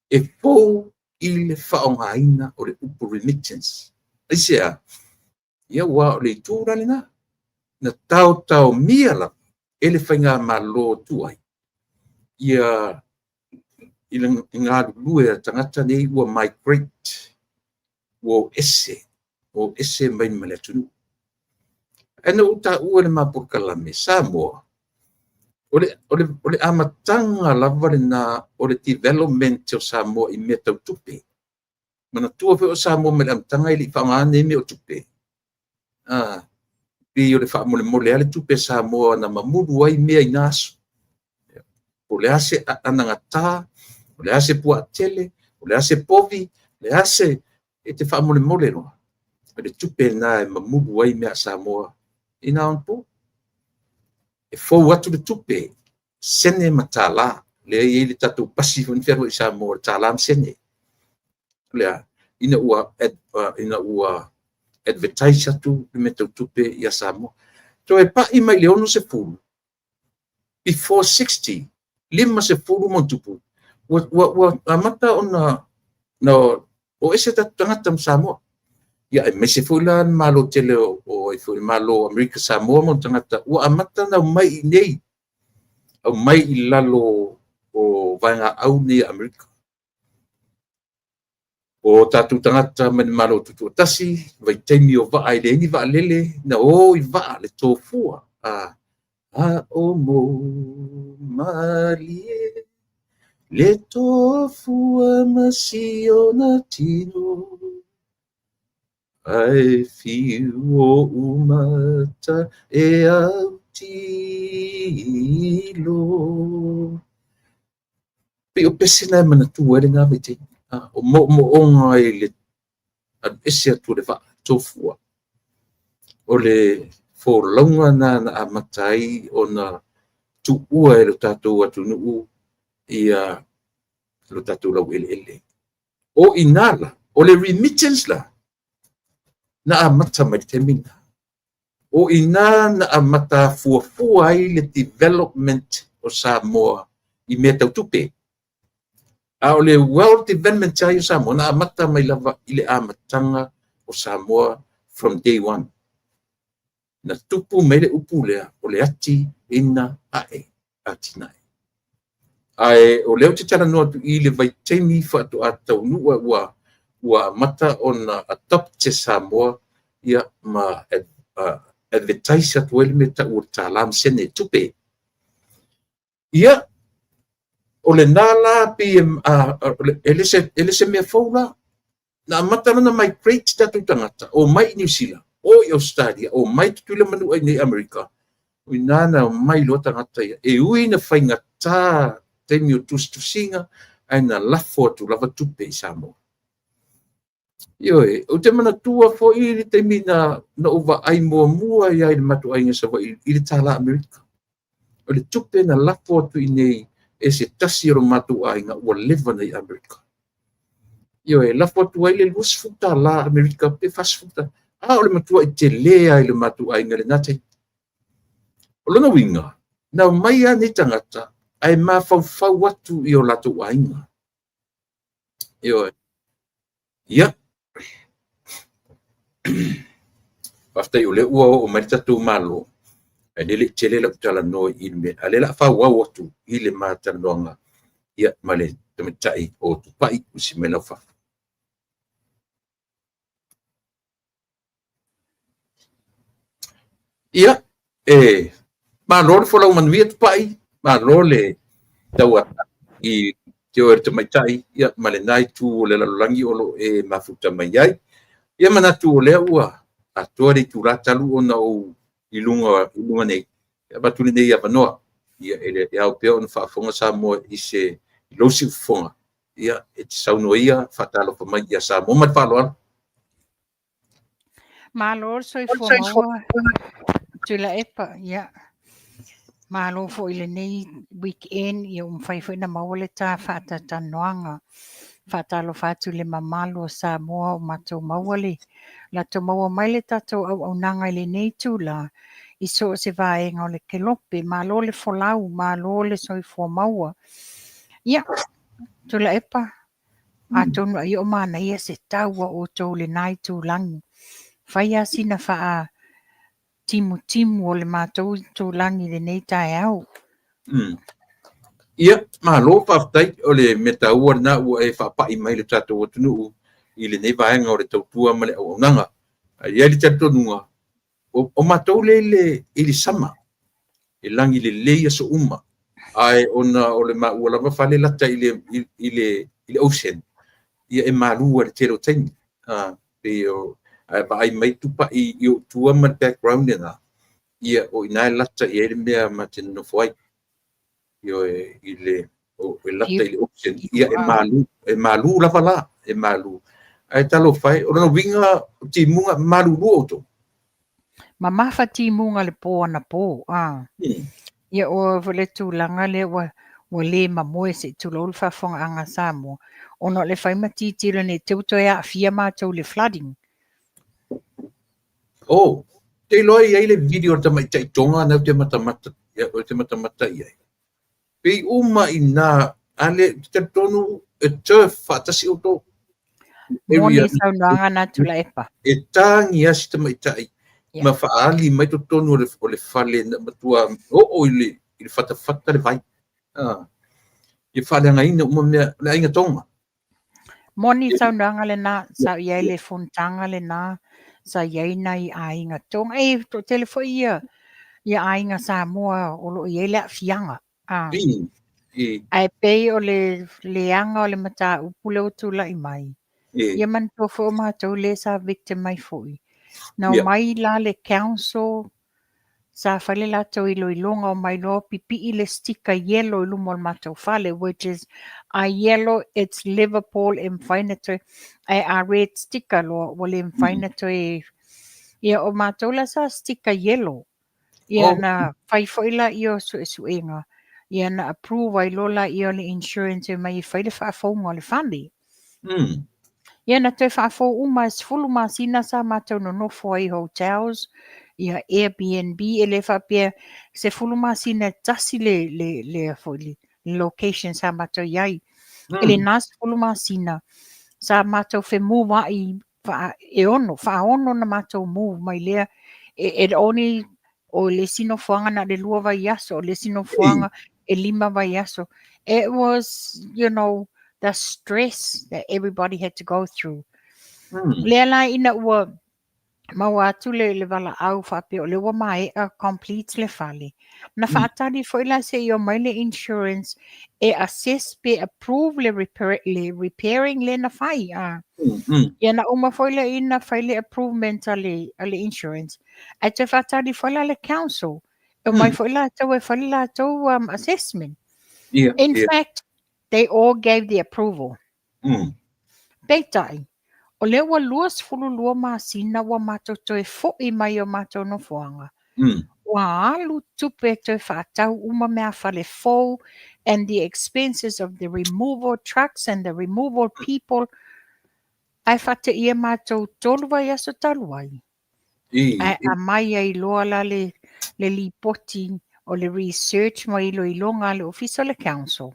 E fau I le whaongaina o le upu remittance. Isia, ia wa le tura ni na tau mia la ele whainga malo tuai. Ia ngā lue tangata nei ua migrate o ese mai mele tunu. Ena uta ua le mapukalame Samoa. O le amatanga lava na o le development o Samoa I mea tau tupe. Mana tua fe o Samoa me le amatanga I li whaongane me o tupe. Pi o le whaamole ale tupe Samoa na mamuru ai mea I naso. O le ase anangata, o le ase puatele, o le ase povi, le ase e te whaamole roa. O le tupe na e mamuru ai mea Samoa. Ina on po. E fau atu le tupe, sene matala, le e le tatu pasi whanwhero I Samoa, tala sene. Lea, ina ua advertise atu le me tau tupe I a Samoa. So e pa I mai leono se fulu. Before 60, lima se fulu mo tupu. Wa amata ona o ese tangata mo Samoa. Ia e me se fulan malo tele o e fulu malo Amerika Samoa mo tangata. Wa amata na mai nei. Au mai I lalo o vainga au nei Amerika. O tatu tangata man malo tutu tasi vai taimi o va ai ni va lele na o I va le tofua o mo malie le tofua masiona tino ai fiu o umata e au tilo pe o pesina mana tu ele nga vete o mo onga ele ese atu le va tofua o le for longa na amatai ona tu ua e lo tatou atu nuu ia lo tatou lau ele o inala o le remittance la na amata mai te mina o ina na amata fuafua ai le development o Samoa I mea tau tupe a o le world development ai o Samoa na amata mai lava I le amatanga o Samoa from day one na tupu mai le upu lea o le ati ina ae atinai. Ae o leo te tala noa tu I le vai teimi whatu a tau nua ua mata o na atap te Samoa ia ma advertise atu ele me ta ua talam sene tupe. Ia o le nala pi ele se mea faula na mata na migrate tatu tangata o mai New Zealand o Australia o mai tutule manu ai nei Amerika o inana mai lo tangata ia e ui na whaingata te mi o tustusinga ai na lafo atu lava tupe I Samoa. Ioe, o te mana tua fo I te mi na uva ai mua ia I le matu ai ngasa wa I le tala Amerika. O le tupe na lafo atu I nei e se tasi o matu ai nga ua leva nei Amerika. Ioe, lafo atu ai le luas futa la Amerika pe fast futa. O le matua I te lea I le matu ai nga le natai. O lona winga, na mai a ni tangata ai ma fau atu I o latu ai nga. Ioe, ia. Paftai o le ua o mai tatu malo. E le tele la tala no I me ale la fa wa watu I le mata longa. Ia male tamatai o tupai usi mena fa. Ia malo le fola man viet pai malo le tawa I teo tamatai ia male nai tu le langi o lo e mafuta mai ai. Ia manatu o le ua atua de tu ratalu ona o ilunga nei ba tu nei ia vanoa ia ele ia o peo na fa Samoa I se losi fonga ia e sauno ia fatalo fa mai ia Samoa ma falo malo so fonga tula epa ia malo fo ile nei weekend ia fai na mawale ta fata tanoanga fatalo fatu le mamalo Samoa o mato mawale la to maua mai le tatou au nanga le nei tula I so se vaenga o le kelope malo le folau malo le soifua maua ia tula epa atonu ai o mana ia se taua o tau le nai tulangi faia sina faa timu o le matou tulangi le nei tae au ia malo faftai o le metaua na ua e fapai mai le tatou atunu I le nei vaenga o le tautua ma le au nanga ia le tatonunga o matou le ili sama e langi le leia so uma ai ona o le maua lava fale lata I le ocean ia e malua le tero taimi pe o ai mai tupa I o tua ma background na ia o ina lata I le mea ma te no foi io I le o lata I le ocean ia e malu lava la e malu ai talo fai o no winga ti munga malu luoto Mama fati munga le po na po ia o vole tulanga le wa le mamoe se tulol fa fonga anga Samoa ono le fai mati tira ne teuto ia fia ma tau le flooding te loi ai le video ta mai tai tonga na te matamata ia o te matamata ia pe uma ina ale te tonu e te fatasi o to moni saunanga na tula epa e tangi asi te mai tai ma faali mai to tonu o le fale na matua o ile fata le vai I fale nga ina uma mea le ainga tonga moni saunanga le na sa ia le fontanga le na sa ia nai ainga tonga to telefo ia ainga Samoa o lo ia le fianga ai pei o le anga o le mata upule o tula I mai ia man to fo ma to le sa victim mai foi na mai la le council sa fale la to I longa o mai lo pipi I le sticker yellow I lumo mato fale which is a yellow it's Liverpool inflammatory a red sticker lo wale inflammatory ia o mato la sa sticker yellow ia na fai foi la io suenga ia na approve ai lola ia le insurance mai fai le fa fonga le fandi ia na te fa fo uma sfulu masina sa mato no foi hotels ia Airbnb ele fa pe se fulu masina tasi le foi location sa mato yai ele nas fulu masina sa mato fe move ai fa ono na mato move mai le it only o le sino fuanga na le lua vai aso, o le sino fuanga e lima vai aso. It was, the stress that everybody had to go through. Lea la ina ua mau atu le wala au whape o le ua mai a complete le whale. Na whaatari fo ila se i o mai le insurance e assess pe approve le repairing le na whai. Ia na uma fo ila ina whai le approvement a le insurance. A te whaatari fo ila le council. O mai fo ila tau e whale la tau assessment. In fact, they all gave the approval. Peitai. O le ua luas fulu lua masina wa mato to e fo'i mai o mato no fuanga. Wa alu tupe to e whaatau uma mea whale fou and the expenses of the removal trucks and the removal people. Ai whate ia mato tolu vai aso taluai. A mai ai loa la le lipoti o le research mo ilo ilonga le office o le council.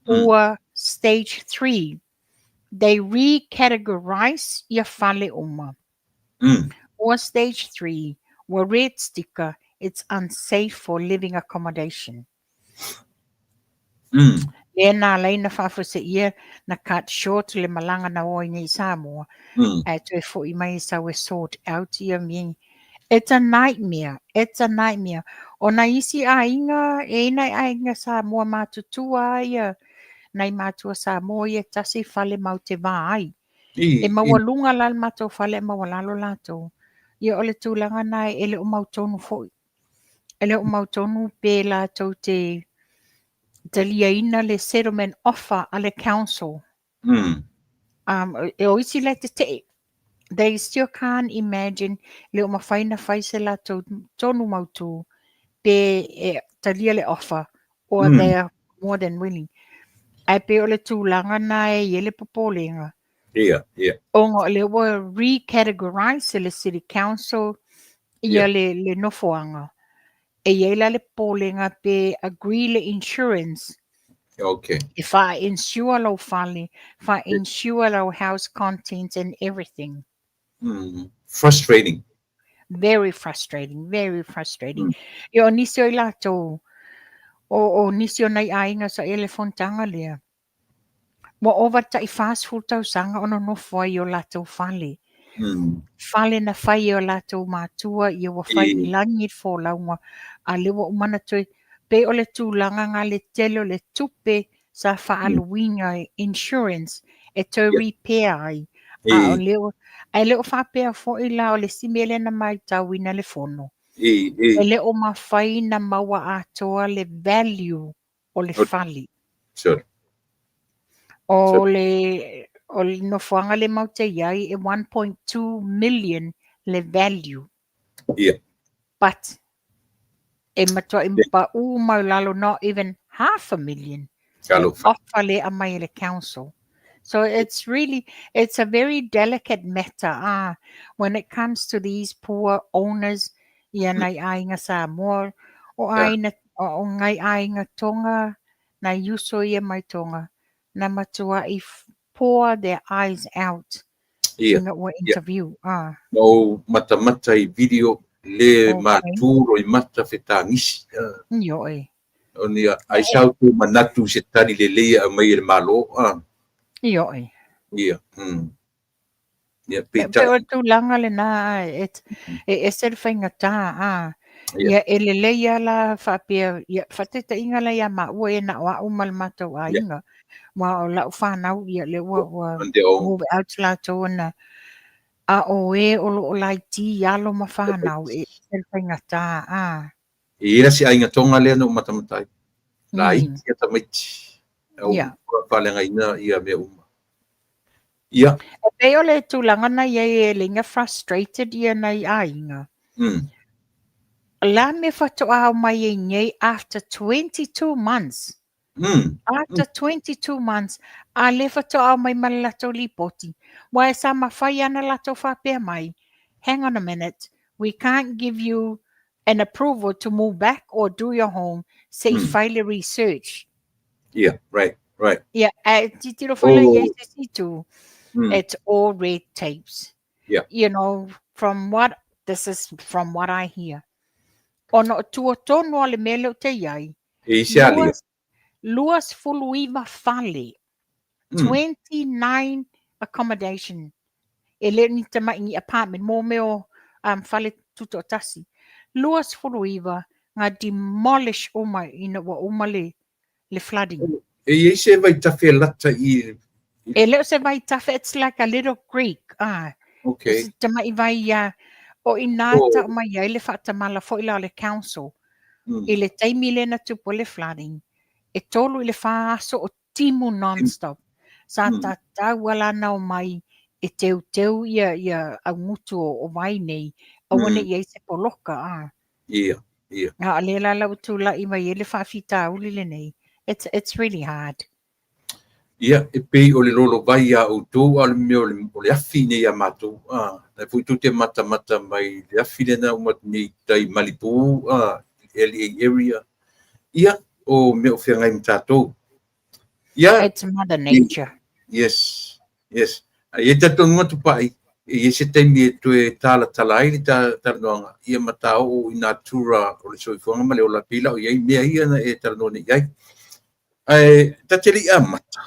Ua stage 3. They recategorize ia whale uma. Or stage 3, were red sticker, it's unsafe for living accommodation. E nā leina whawha se ia na cut short le malanga na o i Samoa. E tue fo i mai sa we sort out ia mi. It's a nightmare. It's a nightmare. O na isi a inga, e nai a inga Samoa matutua ia. Nai matua Samoa ia tasi whale mau te vai. E mawalunga lal mato whale mawalalo lato. Ia ole tūlanga nai ele o mautonu foi. Ele o mautonu pe lato te liaina le settlement offer a le council. E o isi le te they still can't imagine le o mawhaina whaise lato tonu mautu pe talia le offer or they are more than willing. Ai pe ole tūlanga nai ele popolenga. Ongo le wa recategorize le city council ia le nofoanga. E iela le polenga pe agree le insurance. If I insure lo fale, if I insure lo house contents and everything. Frustrating. Very frustrating, very frustrating. Yo nisio ilato o nisio nai ainga sa elefontanga lea. Wa over ta I fast food tau sanga ono no foi o lato fale. Fale na fai o lato matua I o fai I langi fo launga a lewa umana toi pe o le tūlanga ngā le telo le tupe sa whaaluinga insurance e toi repair ai. A o leo ai leo whapea fo I la o le simele na mai tau ina le fono. E leo mawhai na maua atoa le value o le fali. Sure. O le nofuanga le maute iai e 1.2 million le value. But e matua impa maulalo not even 500,000. Offer le amai le council. So it's a very delicate matter when it comes to these poor owners. Ia nai ainga Samoa o aina o ngai ainga tonga na yuso ia mai tonga. Na matua I pour their eyes out. Inga ua interview. No mata I video le maturo I mata whetangisi. Yo e. O nia ai sau tu manatu se tari le lea mai le malo. Yo e. Pero tu langa le na e ser whaingata ia e le leia la whapea ia whateta inga la ia ma ua e na wa umal matou a inga wa o la whanau ia le ua move out la tōna a o e o lo lai ti alo ma whanau e ser whaingata Ira si ainga tonga lea no matamatai. La iti ata maiti. Au whalenga ina ia mea uma. Ia. E peo le tūlanga na ia e linga frustrated ia nei a inga. La me whatoa mai e nei after 22 months. After 22 months, a le whatoa mai malato lipoti. Wa e sa mawhai ana lato whapea mai. Hang on a minute. We can't give you an approval to move back or do your home. Say file research. Yeah, right. Yeah, titiro file yes too. It's all red tapes. Yeah. You know, from what This is from what I hear. Ono tua tono ale mele te iai. E isi ali. Luas fuluiva fale. 29 accommodation. E le ni te mai apartment mo meo fale tuto tasi. Luas fuluiva nga demolish oma ina wa oma le flooding. E isi vai tafe lata I. E leo se vai tafe, it's like a little creek. Okay. Te mai vai o inata o mai ia le whaatamala fo ila le council. I le taimi le na tupo le flooding. E tolu I le whaaso o timu non-stop. Sa ta wala na o mai e teu ia a ngutu o vai nei. A wane ia se poloka. Yeah. A le la utula I mai le whaafita uli le nei. It's really hard. Ia, e pei o le lolo vai a outou al meo o le afi nei a mātou. Na fui tu te mata mai le afi le na umat nei tai Malibu, LA area. Ia, o meo whiangai mtātou. Ia. It's Mother Nature. Yes. Ia tato ngatu pai. Ia se taimi e tue tala ai li tala noanga. Ia matao o ina tura o le soifuanga ma le o la pila o iai mea ia na e tala noa ni iai. Tateli a mata.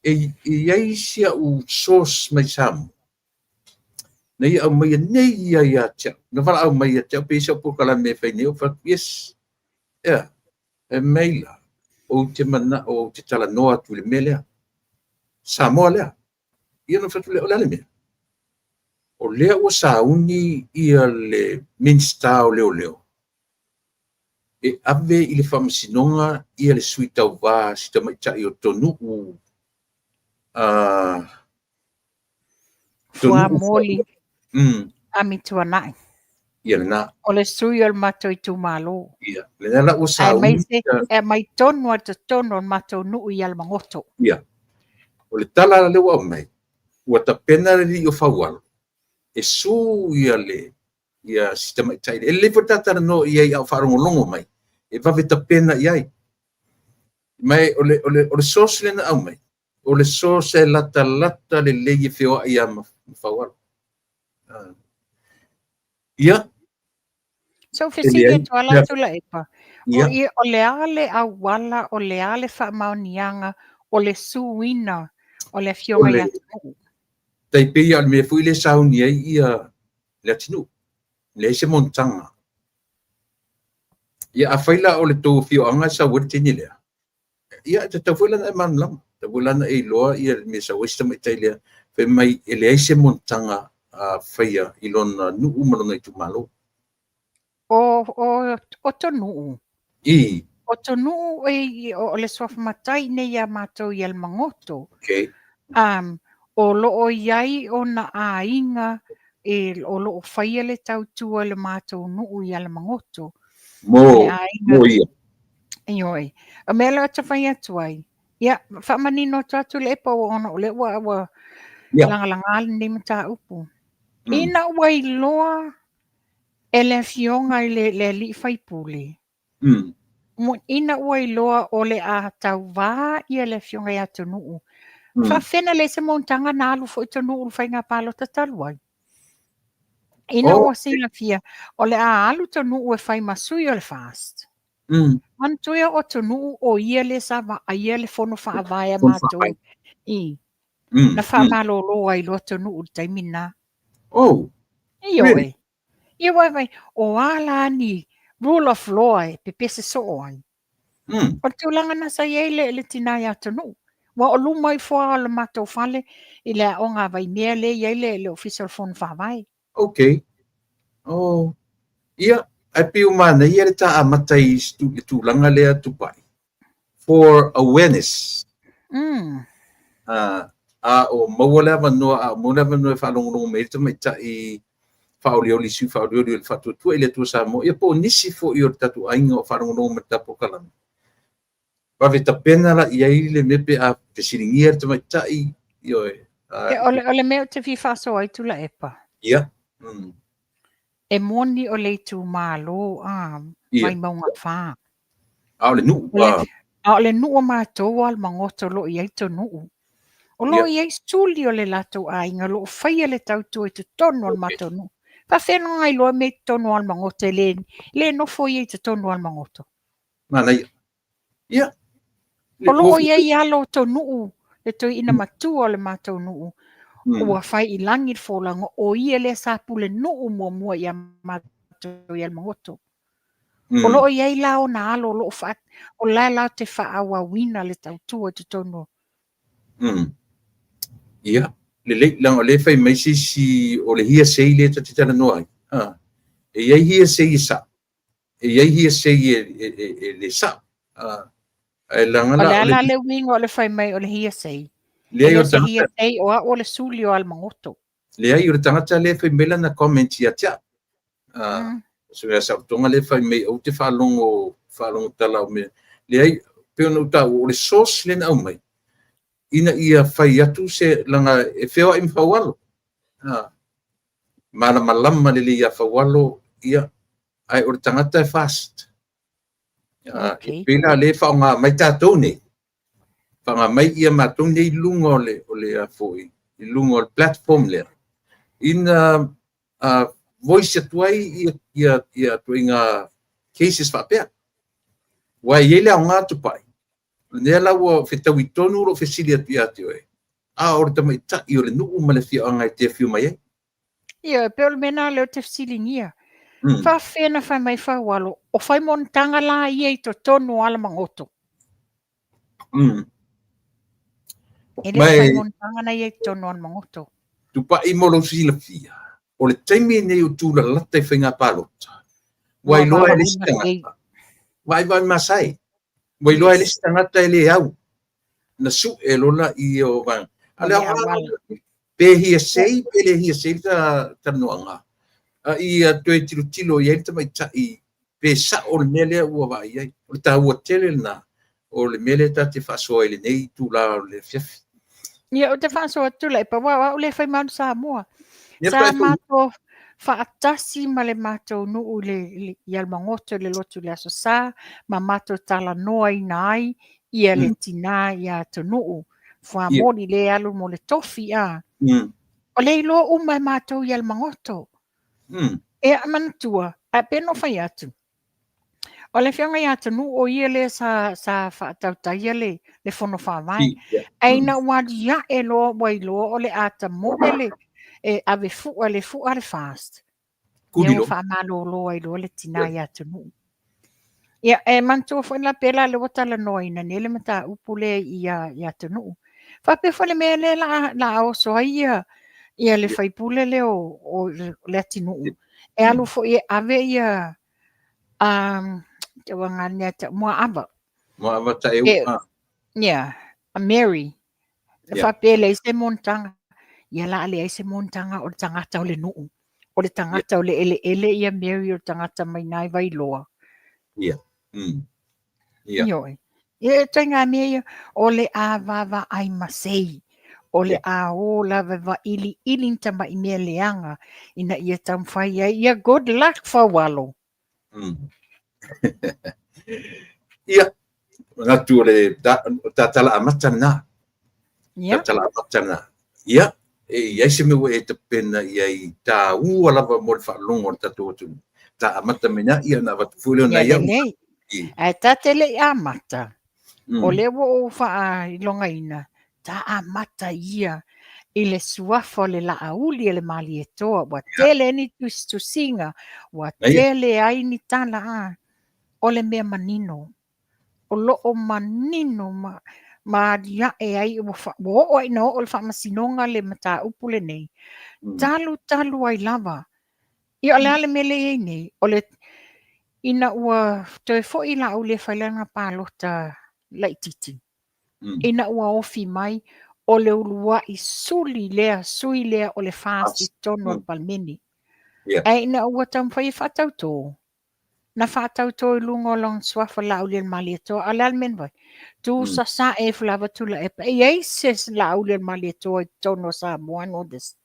E iai sia u sos mai samu. Nei au mai nei ia tia. Na wala au mai tia pesa po kala me fai neo fa yes. Yeah. E meila o te mana o te tala noa tu le melea. Samoa lea. Ia no fatu le o le mea. O lea o sauni ia le minsta o leo. E ave I le whamasinonga ia le suitau wā si ta mai tai o tonu u Fua moli ami tuanai. Ia na. O le sui o le mato I tu malo. Ia. Le nala o sauni. E mai tonu ata tonu o mato nuu I almangoto. Ia. O le tala le wa mai. Ua ta pena li o whaualo. E su ia le. Ia si ta mai tai. E lewa tatara no iai au whaarongolongo mai. E wawe ta pena iai. Mai o le sos le na au mai. O le sos e lata le legi whioa ia ma whaualo. Ia. So fisike tuala tula epa. O le ale a wala o le ale whaamaunianga o le suina o le fionga ia tunu. Taipei al me fui le sauni ai ia le atinu. Le se montanga. Ia a whaila o le tō whioanga sa wurtini lea. Ia te tawhulana e manlam. Tawhulana e loa ia me sa westa mai tai lea. Whai mai e le se montanga whaia I lona nuu malona I tu malo. O tonu. I. O tonu o le sofa matai nei a mātou I almangoto. Okay. O loo iai o na ainga o loo whaia le tautua le mātou nuu I almangoto. Mo ia. Ioi. A mele o te whai atu ai. Ia, whamanino tatu le epa o ono o le ua langa ale ni mata upu. Ina wai loa e le fionga I le li whaipule. Ina wai loa o le a tau wā I le fionga I atu nuu. Whawhena le se montanga na alu fo I tu nuu whai ngā palo tatalu ai. Ina o sila fia o le a alu tu nuu e whai masui o le fast. Mantuia o tu nuu o ia le sawa a ia le fono whaavaya mātou. Na whaamalo loa I loa tu nuu taimina. Ioi. Ioi vai o ala ni rule of law e pepese so ai. O tūlanga na sa iei le tina ia tu nuu. Wa o luma I fua o le mātou whale I le o ngā vai mea le iei le official phone whaavai. Okay. Ia. Ai piu mana ia le ta amatai le tūlanga lea tupai. For awareness. O maua lea manoa, a maua lea manoa whalongonongo me te mai tai whaolioli siu whaolioli le whatuatua I le tua sa mo. Ia po nisi fo I o tatu ainga o whalongonongo me tapo kalami. Wawe ta pena la iai le mepe a te siringia te mai tai. O le mea te whiwhaso ai tula epa. Ia. E moni o le tu malo mai maunga wha. O le nuu. O le nuu o mātou al mangoto lo I to nuu. O lo I stuli o le lato a inga lo whaia le tautu e te tono al mātou nuu. Whawhenua ngai loa me tonu al mangoto le no fo i te tonu al mangoto. Mana ia. O loo ia alo tonu le toi ina matua le mātou nuu. Ua whai I langi fōlanga o ia le sāpule nuu mua ia mātou ia mangoto. O loo ia la o na alo loo wha o la te whaawa wina le tautua te tonu. Ia. Le lang o le fai mai si o le hia sei le te tana noai. E iai hia sei sa. E iai hia sei le sa. E langa la. O le wingo o le fai mai o le hia sei. Le se hia sei o le suli o al mangoto. Le ai o le tangata le fai mela na comment ia tia. So ya sa tonga le fai mai o te whalongo tala o me. Le ai peo no ta o le sauce le na mai. Ina ia fai atu se langa e whewa im whawalo. Mana malama le ia whawalo ia ai o le tangata e fast. Pena le whaonga mai tātou ne. Whaonga mai ia mātou nei lunga o le a foi. I lunga o le platform le. Ina voice atuai ia tuinga cases whapea. Wai ele au ngā tupai. Nea lau whetau I tonu ro whesili atu ia te oe. Ora tamai ta I o le nuu ma le whia o ngai te whiu mai e. Ia, peo le mena leo te whesili ngia. Whawhena whai mai whawalo. O whai montanga la ia I to tonu ala mangoto. Ele whai montanga na ia I tonu ala mangoto. Tupa I molo sila fia. O le taimi nei o tūla lata I whainga pālota. Wai loa ele stangata. Wai masai. Wai loa ele stangata ele au. Na su e lona I o wang. Ale au pe hia sei, pe le hia sei ta noanga. I toe tilo I enta mai tai. Pe sa o le mele ua vai ai. O le ta ua tele na. O le mele ta te whasoa ele nei tūla o le fiafi. Ia, o te whasoa tula. Pa wa o le whai manu sa mua. Sa mātou whaatasi ma le mātou nuu le ial mangoto le lotu le aso sa, ma mātou tala noa I nai, ia le tina ia to nuu. Wha mori le alu mo le tofi a. O le ilo umai mātou ial mangoto. E a manatua, a peno whai atu. O le whianga ia to nuu o ia le sa whaatautai le whono whawai. Aina wadi ia e loa wai loa o le ata modele. E ave le fua le fast. Ia fa malo lo ai lo le tina ia tunu. Ia e manto fo la pela le wata la noina nele mata upule ia tunu. Fa pe fo le mele la o so ia le fai pule le o le tinu. E alu fo ia ave ia te wanga neta mo ava. Mo ava ta e Ia a Mary. Fa pe le se montanga. Ia la ale ai se montanga o le tangata o le nuu. O le tangata o le ele ia Mary o le tangata mai nai vai loa. Ia. Ioi. Ia tainga mea o le a vava ai masei. O le a o la vava ili tama I mea leanga. Ina ia tamwhai ai. Ia good luck whawalo. Ia. Ngatu o le tatala amata na. Tatala amata na. Ia. Ia se me e te pena I ta ua lava mo le whaalongo ta tōtunu. Ta amata mena ia na watu fuileo na ia. Ai ta tele amata. O le wo wha ilonga ina. Ta amata ia. I le suafo le la auli le mali e toa. Wa tele ni tu singa. Wa tele ai ni tala a. O le mea manino. O lo o manino ma dia e ai o ai no o le whamasinonga le mata upule nei. Talu ai lava. I o le ale mele e nei. O le ina ua toe fo I la au le whailanga pālota laititi. Ina ua ofi mai o le ulua I sui lea o le fast tono o palmeni. E ina ua tamwhai whatau tō. Na whatau tō I lungo long swafa la au le mali e tō. A le almen vai. Tu sa e flava tula e pa. E se la au le mali e tō I tono sa moano des.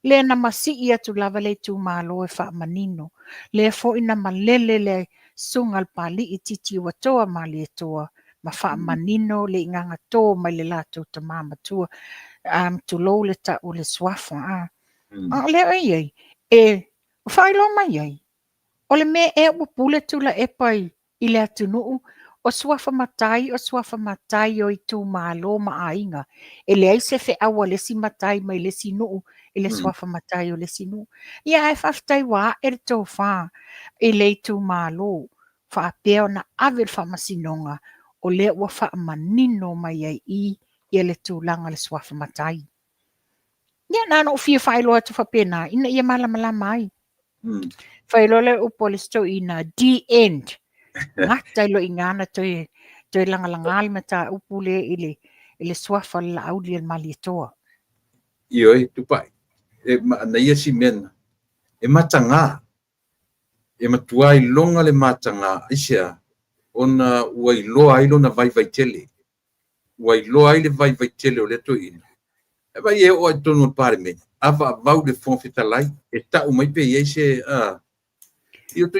Le na masi ia tu lava le tu malo e wha manino. Le fo ina malele le sungal pali I titi wa toa mali e toa. Ma wha manino le inganga tō mai le lato ta mama tua. Tu lo le ta o le swafa. Le ai. E whaelo mai ai. O le mea e ua pule tula e pai I le atunuu o suafa matai o I tū mālo ma ainga. E le aise fe awa lesi matai mai lesi nuu I le suafa matai o lesi nuu. Ia e whaftai wā e le tō whā I le tū mālo. Whaapea na ave wha masinonga o le ua wha manino mai ai I le tūlanga le suafa matai. Ia nā no fia whaeloa tu whapena ina ia malamala mai. Whaelole upo le sto ina the end. Ngata ilo ingana toi langalangali mata upule ile swafa la auli el malitoa. Io e tupai. E na ia si mena. E matanga. E matua I longa le matanga. Isia. Ona ua iloa ilo na vai tele. Ua iloa ile vai tele o le to ina. E vai e o tonu pare me. Ava vau de fon fitalai. E ta umai pe ye se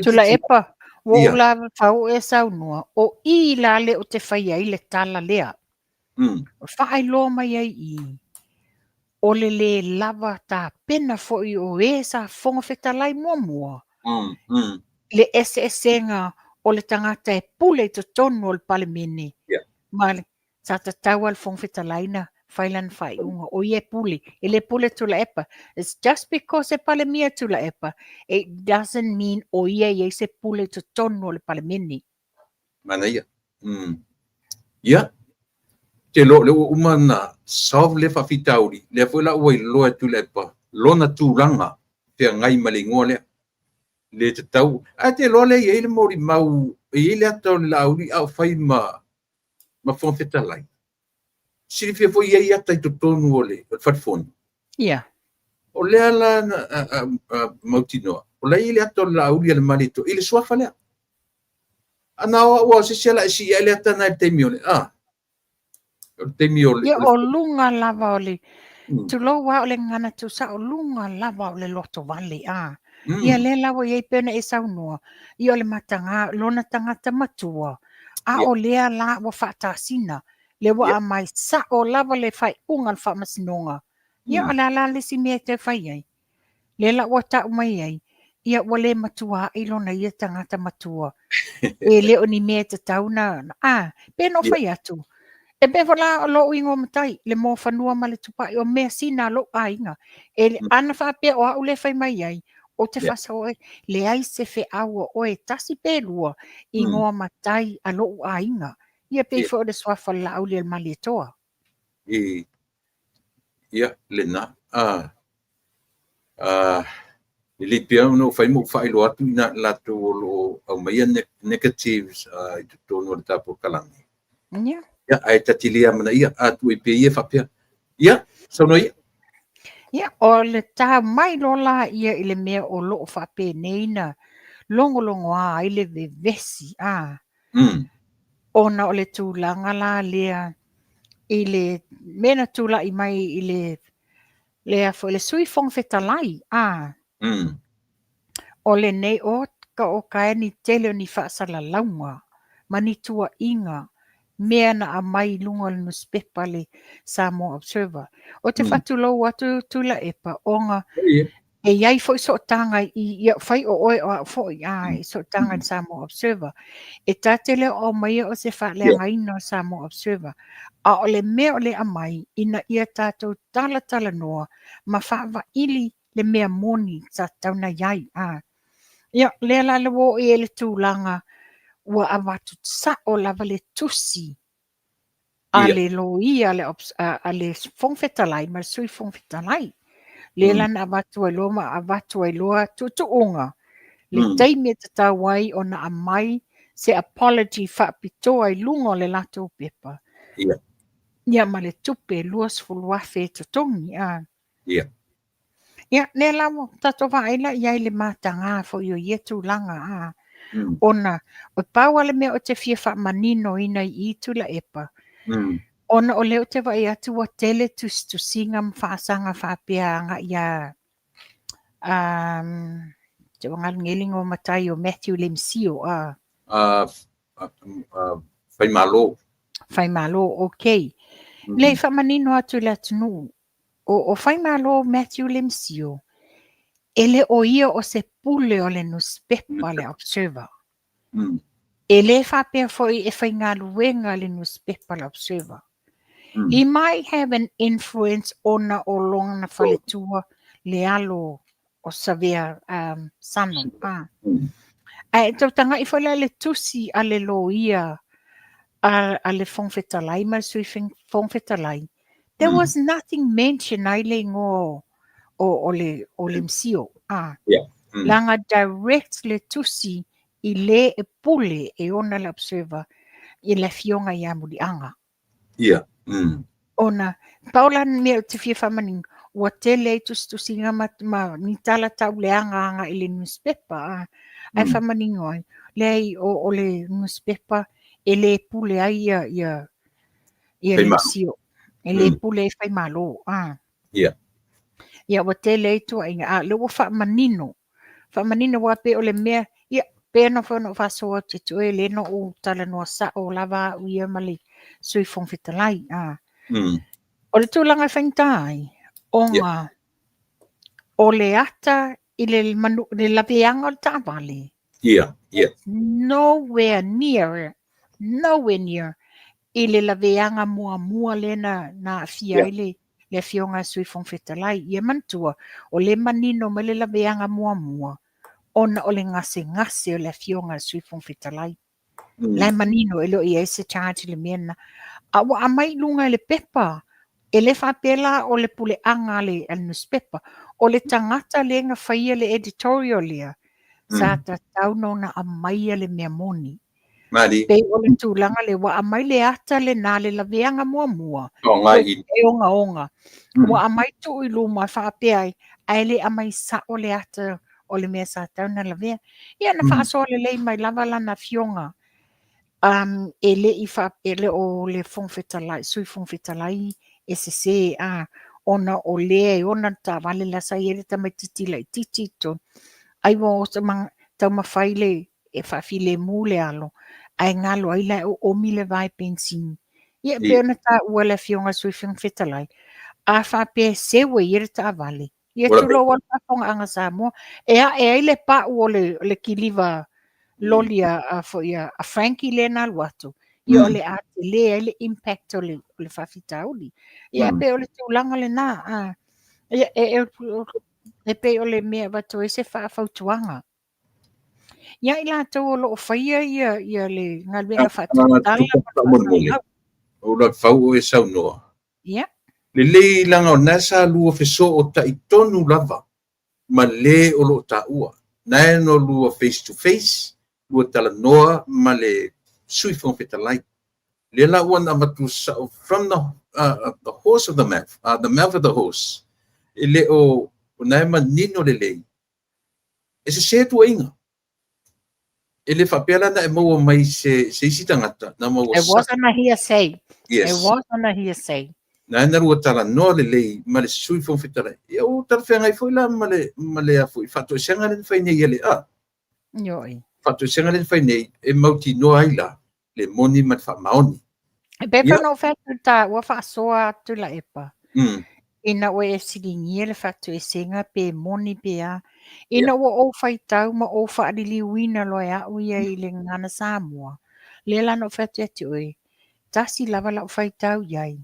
Tula epa. Wo ula fau e saunua. O I la le o te whaia I le tala lea. Whaai lo mai ai I. O le lava ta pena foi o e sa fonga fetalai mua. Le esenga o le tangata e pule to tonu o le palemene. Ma sa tataua le fonga fetalai na whailan whai unga o I e pule. E le pule tula epa. It's just because e palemia tula epa. It doesn't mean o ia e se pule to tonu o le palemene. Mana ia. Ia. Te lo le umana salve le fafitauri. Le foi la ua iloa tula epa. Lona tūranga. Te ngai malingoa lea. Le te tau. A te lo le i le mori mau. I le atau le lauri au whai ma whonwhetalai. Siri fia foi iei atai to tonu o le whatfonu. Ia. O lea la mautinoa. O le i le atau le lauri le malito. I le suafa lea. Ana o se sela si i le atana e teimi o le. O teimi o le. Ia o lunga lava o le. Tu lo wa o le ngana tu sa o lunga lava o le loto vale Ia le lawa iei pena e saunua. Ia o le matanga, lona tangata matua. O lea la wa whaatasina. Le wa mai sa o lava le whai unga le whaamasinonga. Ia o la le si mea te whai ai. Le la wa ta umai ai. Ia wa le matua i lona ia tangata matua. E le o ni mea te tauna. Pena o whai atu. E be wala o lo ingo matai. Le mo whanua ma le tupai o mea sina lo ainga. E le ana whaapea o au le whai mai ai. O te whasa oe, le ai se fe aua oe tasi pēlua I ngoa matai a lo ainga. Ia pei fo de swafa la au le mali toa. Ia, le na. Li pia no fai mo fai lo atu ina la to lo au mai negatives I to tono le tapo kalangi. Ia. Ia, ai tatilia mana ia atu I pe ia whapea. Ia, sono ia. Ia, o le tā mai lola ia I le mea o loo whape neina. Longo I le vevesi, Ona o le tūlanga la lea I le mena tūla I mai I le afo le sui fong fetalai, O le nei o ka o kae ni tele o ni whaasala launga. Mani tua inga. Mea na a mai lunga le newspaper le Samoa Observer. O te whatulo watu tula epa onga e iai fo so tanga I whai o oe o fo I so tanga Samoa Observer. E tatele o mai o se whaaleanga ino Samoa Observer. A o le mea o le amai ina ia tātou tala noa ma whaava ili le mea moni sa tauna iai. Ia, le la le wo I le tūlanga ua awatu sa o lava le tusi a le loia a le fongfetalai ma sui fongfetalai le lana awatu ai loa tutuunga le taimi te tawai o na amai se apology whaapitoa I lunga le lato pepa ia ma le tupe luas fuluafe tutongi ia le lawa tato vaila ia le matanga fo yo yetu langa ona o paua le mea o te fia whaamanino ina I tula epa. Ona o leo te vai atu wa tele tu singa mwhaasanga whaapea nga ia te wangal ngelingo matai o Matthew Lemsio. Whai malo, okay. Le whaamanino atu le atunu. O whai malo Matthew Lemsio. Ele o ia o se pule o le newspaper le observer. Mm. Ele whapea foi e whai ngā luenga le newspaper le observer. Mm. He might have an influence ona o longa na whaletua le alo o savea sano. Mm. Ai, tau tanga I whale le tusi a le lo ia a le whongwhetalai, ma sui whongwhetalai. There was nothing mentioned ai le ngō o le msio. Yeah. Mm. Langa direct le tusi I le e pule e ona le observer I le fionga I amulianga. Yeah. Mm. Ona, paula mea te fia whamaning, ua tele tusi ma ni tala tau le anga I le newspaper. Ai whamaning oi, le o le newspaper e le pule ai ia le msio. E le pule e whai malo. Yeah. Ia ua tele tu inga, le ua whamanino. Whamanino wa pe o le mea, ia, pe no whano whasoa te tu e le no o tala noa sa o lava uia mali sui whongwhitalai. O le tūlanga whaintai, o ngā, o le ata I le laweanga o le tāwale. Yeah. Yeah. Nowhere near I le laweanga mua lena na fia ile le fionga sui whongwhitalai. Ia mantua, o le manino ma le laweanga mua. Ona o le ngase o le fionga sui whongwhitalai. Le manino e lo I ese charge le mena. Awa amai lunga le pepa. E le whapela o le pule anga le newspaper. O le tangata le nga whaia le editorial lea. Sa ta tau no na amai le mea moni. Mari. Pe o le tūlanga le wa amai le ata le nā le laweanga mua. O ngai. E onga. Wa amai tu I luma whapea ai le amai sa o le ata o le mea sa tau na lawea. Ia na whaasoa le lei mai lava lana fionga. E le I whapele o le whongwhetalai, sui whongwhetalai e se ona o lea ona ta wale la sa ere ta mai titi lai titi to. Ai wo tau mawhaile e whawhile mule alo. Ai ngalo ai lai o omile vai pensin. Ia pe ona ta ua le fionga sui whongwhetalai. A whape sewe ere ta wale. Ia tulo wala whaponga anga sa mo. E ai le pa o le kiliva lolia a Frankie lena watu. Ia ole ate le ele impact o le whawhitauli. Ia pe ole tūlanga le nā. Ia e pe ole mea watu e se whawhautuanga. Ia I lātou o loo whaia ia le ngalwenga whātutala. O la whau e sau noa. Ia. Le lei langa o nasa lua wheso o ta I tonu lava. Ma le o loo ta ua. Nae no lua face to face. Lua tala noa ma le sui whongwhetalai. Le la ua na matu from the horse of the mouth of the horse. E le o nae ma nino le lei. E se tua inga. E le whapela na e maua mai se isi tangata. It wasn't a hearsay. Yes. It wasn't a hearsay. Na ena rua tala noa le lei ma le sui whongwhetalai. E o tala whenga I fwila ma le a fwy. Whato senga le whainei ele Yoi. Whato senga le whainei e mauti noa aila le moni ma le whamaoni. E bepa no whatu ta ua whaasoa atu la epa. Ina ua e siringia le whatu e senga pe moni pe a. Ina ua o whaitau ma o whaarili wina loe a uia I le ngana Samoa. Lela no whatu e te oi. Tasi lava la o whaitau iai.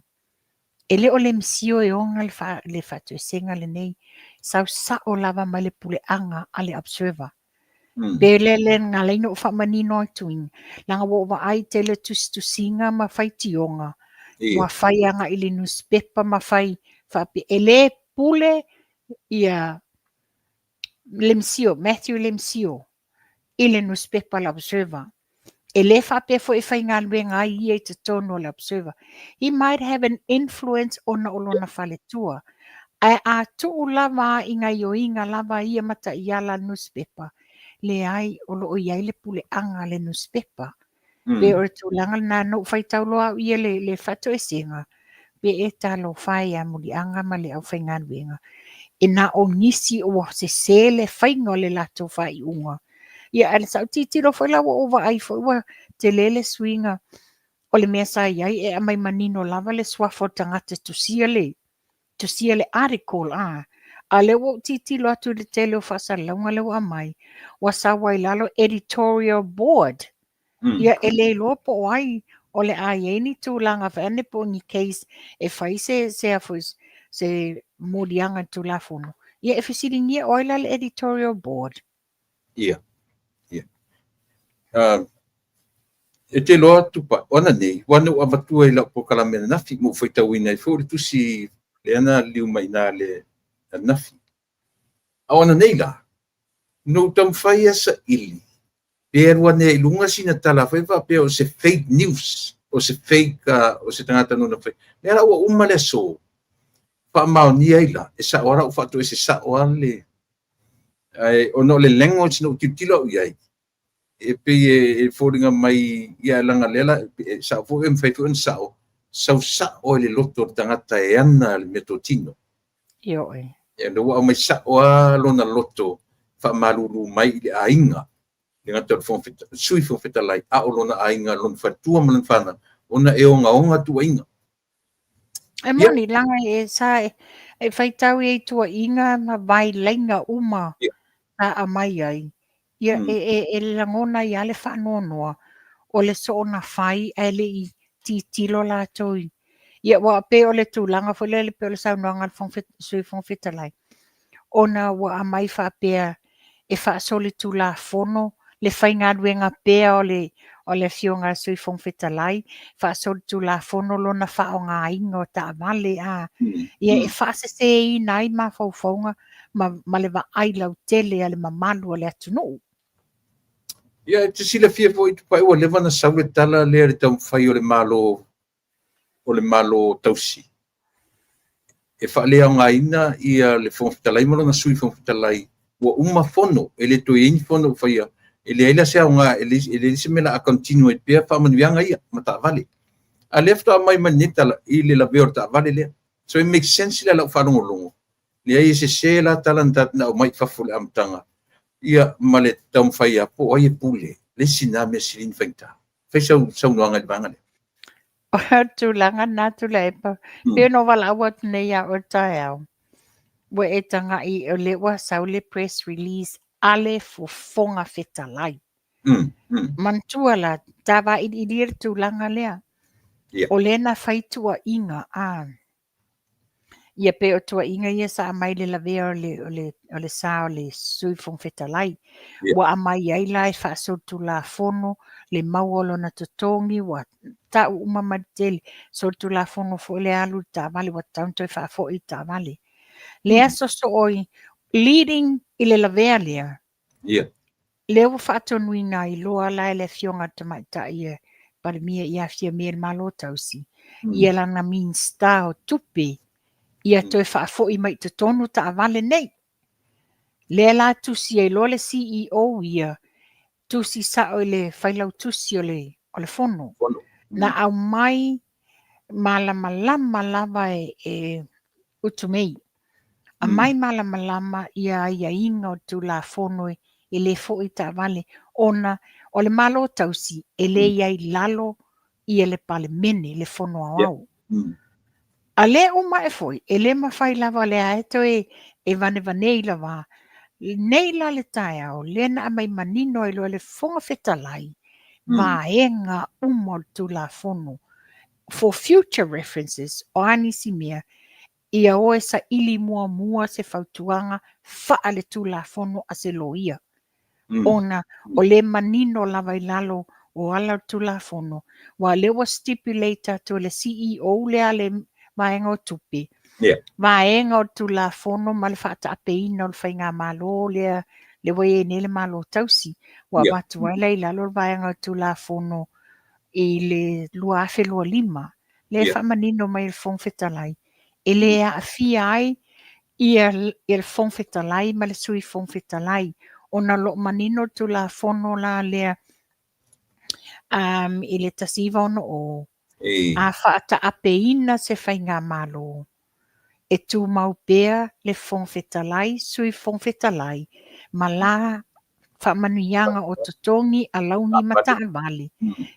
E le o le msio e onga le whatu e senga le nei. Sau sa o lava ma le pule anga a le observer. Pele le ngā leino o whamanino I tuing. Langa wa ai tele tusinga ma whaitionga. Wa whaianga I le newspaper ma whai whape. E le pule ia Lemsio, Matthew Lemsio. I le newspaper la observer. E le whape fo e whai ngā luenga I e te tono la observer. He might have an influence ona olona whaletua. Ai a tuu lava I ngā ioinga lava ia mata I ala newspaper. Le ai o loo iai le pule anga le newspaper. Pe o tūlanga na no whai tauloa ia le whato e singa. Pe e talo whai a muli anga ma le au whai ngā luenga. E na o nisi o se le whainga le lato whai unga. Ia ala sau titiro whai lawa ova ai whai te lele swinga. O le mea sa iai e amai manino lava le swafo tangata tu sia le article A le o titilo atu le tele o whasalonga le o mai. Wa sawa i lalo editorial board. Ia ele loa po ai o le aieni tūlanga whane po ni case e whai se afus se modianga tūlafono. Ia e whisiri ngia oila le editorial board. Ia. E te loa tupa, ona nei, wana o avatua i lau po kalamena nafi, mo whaitau ina i fōre tusi le ana liu mai nā le nafi. A ona nei la, no tam whai asa ili. Pea rua ne ilunga sina tala whaiva, pea o se fake news, o se fake, o se tangata nuna whai. Nea la ua umale so, pa mao ni aila, e sa ora u whatu e se sa oa le, ono le lengo sino utitila u iai. E pe e fōringa mai ia langa lela, sa fō e mwhaifu en sao, sau sa o le loto tangata e ana le meto tino. Io e. E no au mai sa oa lona loto, wha maruru mai le ainga. Le ngata sui fō feta lai, a o lona ainga lona whatua malan whana, ona e onga tua inga. E moni langa e sa e whaitau e tua inga ma vai lenga uma ta a mai ai. Ia e langona i ale whanonoa o le soona whai e le i titilo la toi. Ia wa pe o le tūlanga fo le pe o le saunoanga sui whongwhita lai. Ona wa a mai whapea e whaasole tū la fono le whainga ruenga pea o le fionga sui whongwhita lai. Whaasole tū la fono lona whaonga ingo ta vale a. Ia e whaasese i nai ma whauwhaunga ma le wa ailau tele ale ma malu ale atunu. Ia, te sila fia fo i tupai ua lewa na sawe tala lea re tau whai o le malo tausi. E whaalea o ngā ina ia le whongwhitalai malo na sui whongwhitalai ua uma fono, e le toi eini fono whaia, e le aila sea o ngā, e le se mela a continue pia whaamanuianga ia, ma ta vale. A lefta a mai manita i le la veo ta vale lea. So it makes sense la lau whanongo longo. Le ai se la talanta na o mai whafule amtanga. Ia male tau whaia po ai e pule, le sina me sirin whaita. Whai sau noanga i vangale. O tūlanga nā tūla e pa. Pio no wala awa nei a o tae au. Wa e tanga i o le wa sau le press release ale fonga wheta lai. Mantua la, tawa i dir tūlanga lea. O lena whaitua inga a. Ia pe o tua inga ia sa amai le lavea o le sa o le sui wheta lai. Wa amai ai lai whaasotu la fono, le mauolo na totongi, wa ta umamatele, sotu la fono fo le alu ta vale, wa taunto e whaafo i ta vale. Le aso so oi, leading i le lavea lea. Leo whaatonui nga i loa lai le fionga tamai ta ia, pare mia ia fia mea malo tausi. Ia lana min sta o tupe, ia toi whaafo i mai te tonu ta vale nei. Le la tusi e lo le CEO ia, tusi sa o le whailau tusi o le fono. Na au mai malama lava e utumei. A mai malama ia inga o tu la fono e le fo i ta vale. Ona o le malo tausi e le iai lalo i le pale mene le fono au. A le uma e foi, e le mawhai lava le aeto e vanei lava. Nei la le tae au, le na amai manino e lo le fonga whetalai. Ma enga umol tu la fono. For future references, o anisi mea, ia oe sa ili mua se fautuanga faa le tu la fono a se loia. Ona, o le manino lava i lalo o ala tu la fono. Wa le wa stipulator to le CEO le ale maenga o tupi. Maenga o tu la fono ma le fata apeina o le whainga malo le wae ne le malo tausi. Wa watu wale i lalo le maenga o tu la fono i le lua afe lua lima. Le whamanino mai le fong whetalai. E le a fia ai i le fong whetalai ma le sui fong whetalai. Ona lo manino tu la fono la lea i le tasiva ono o. A whaata apeina se whainga malo. E tu mau pea le fong whetalai, sui fong whetalai. Ma la whamanuianga o totongi a launi mata vale.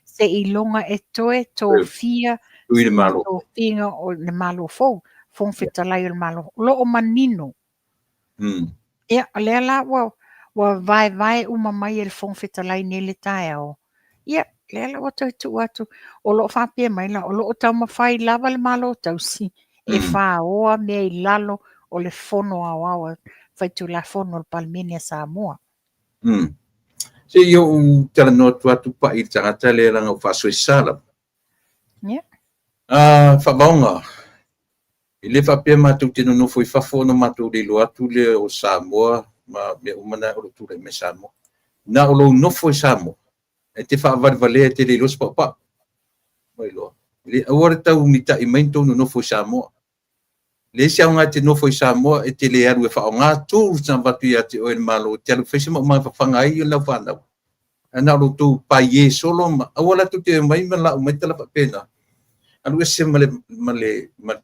Se ilonga e toe tō fia tō finga o le malo fau. Fong whetalai o le malo. Lo o manino. Ia, o lea la ua vai uma mai e le fongafetalai nei le taeao. Ia, lea la ua tautu atu. O loo whapea mai la, o loo tau mawhai lava le malo tausi. E whaoa mea I lalo o le fono au awa. Whaitu la fono le Palmenia Samoa. Se yo tala no atu pa I tangata le langa whasoi sala. Ia. Whabaonga. I le whapea mātou tino no foi whafo no mātou le lo atu le o Samoa. Ma me umana o ture me Samoa. Na o lo no foi Samoa. E te whaavale te le los pa. Mai loa. Le awara tau mita I mainto no foi Samoa. Le sia nga te no foi Samoa e te le aru e whaonga tū sa watu ia te oe malo. Te alu whaise ma whafangai I lau whanau. Ana lo tu pa ye solo ma awala tu te mai ma la mai tala pena. Alu e se male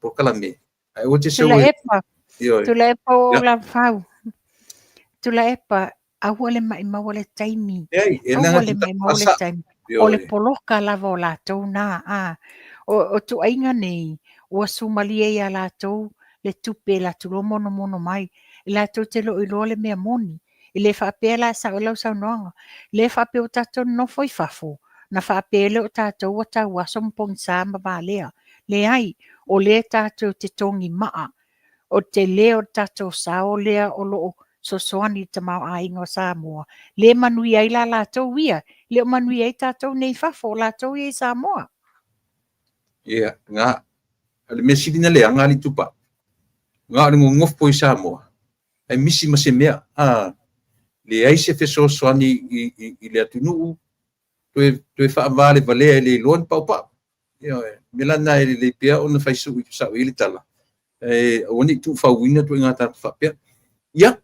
pokala me. Ai o te so Tula epa o la whau. Tula epa awale mai mawale taimi. Awale mai mawale taimi. O le poloka lava o lātou nā. O tu ainga nei. O sumalia ia lātou le tupe la tulo mono mai. I lātou te lo ilo le mea moni. I le whapea la sa o lau sau noanga. Le whapea o tātou no foi fafo. Na whapea le o tātou o tau asom pong sa mawalea. Le ai, o le tātou te tongi maa. O te leo tātou sa o lea o loo sosoani te mau aingo Samoa. Le manui ai la lātou ia. Le o manui ai tātou nei fafo lātou ia Samoa. Ia, ngā. Ale me sirina le anga li tupa. Ngā ringo ngofpo I Samoa. Ai misi ma se mea. Le ai se feso soani I le atunu. Toe whaavale valea le loan paupa. Ia, me lana le pia o na whaisu I sa ili tala. Oni tu whauina tu ngā tātu whapea. Ia,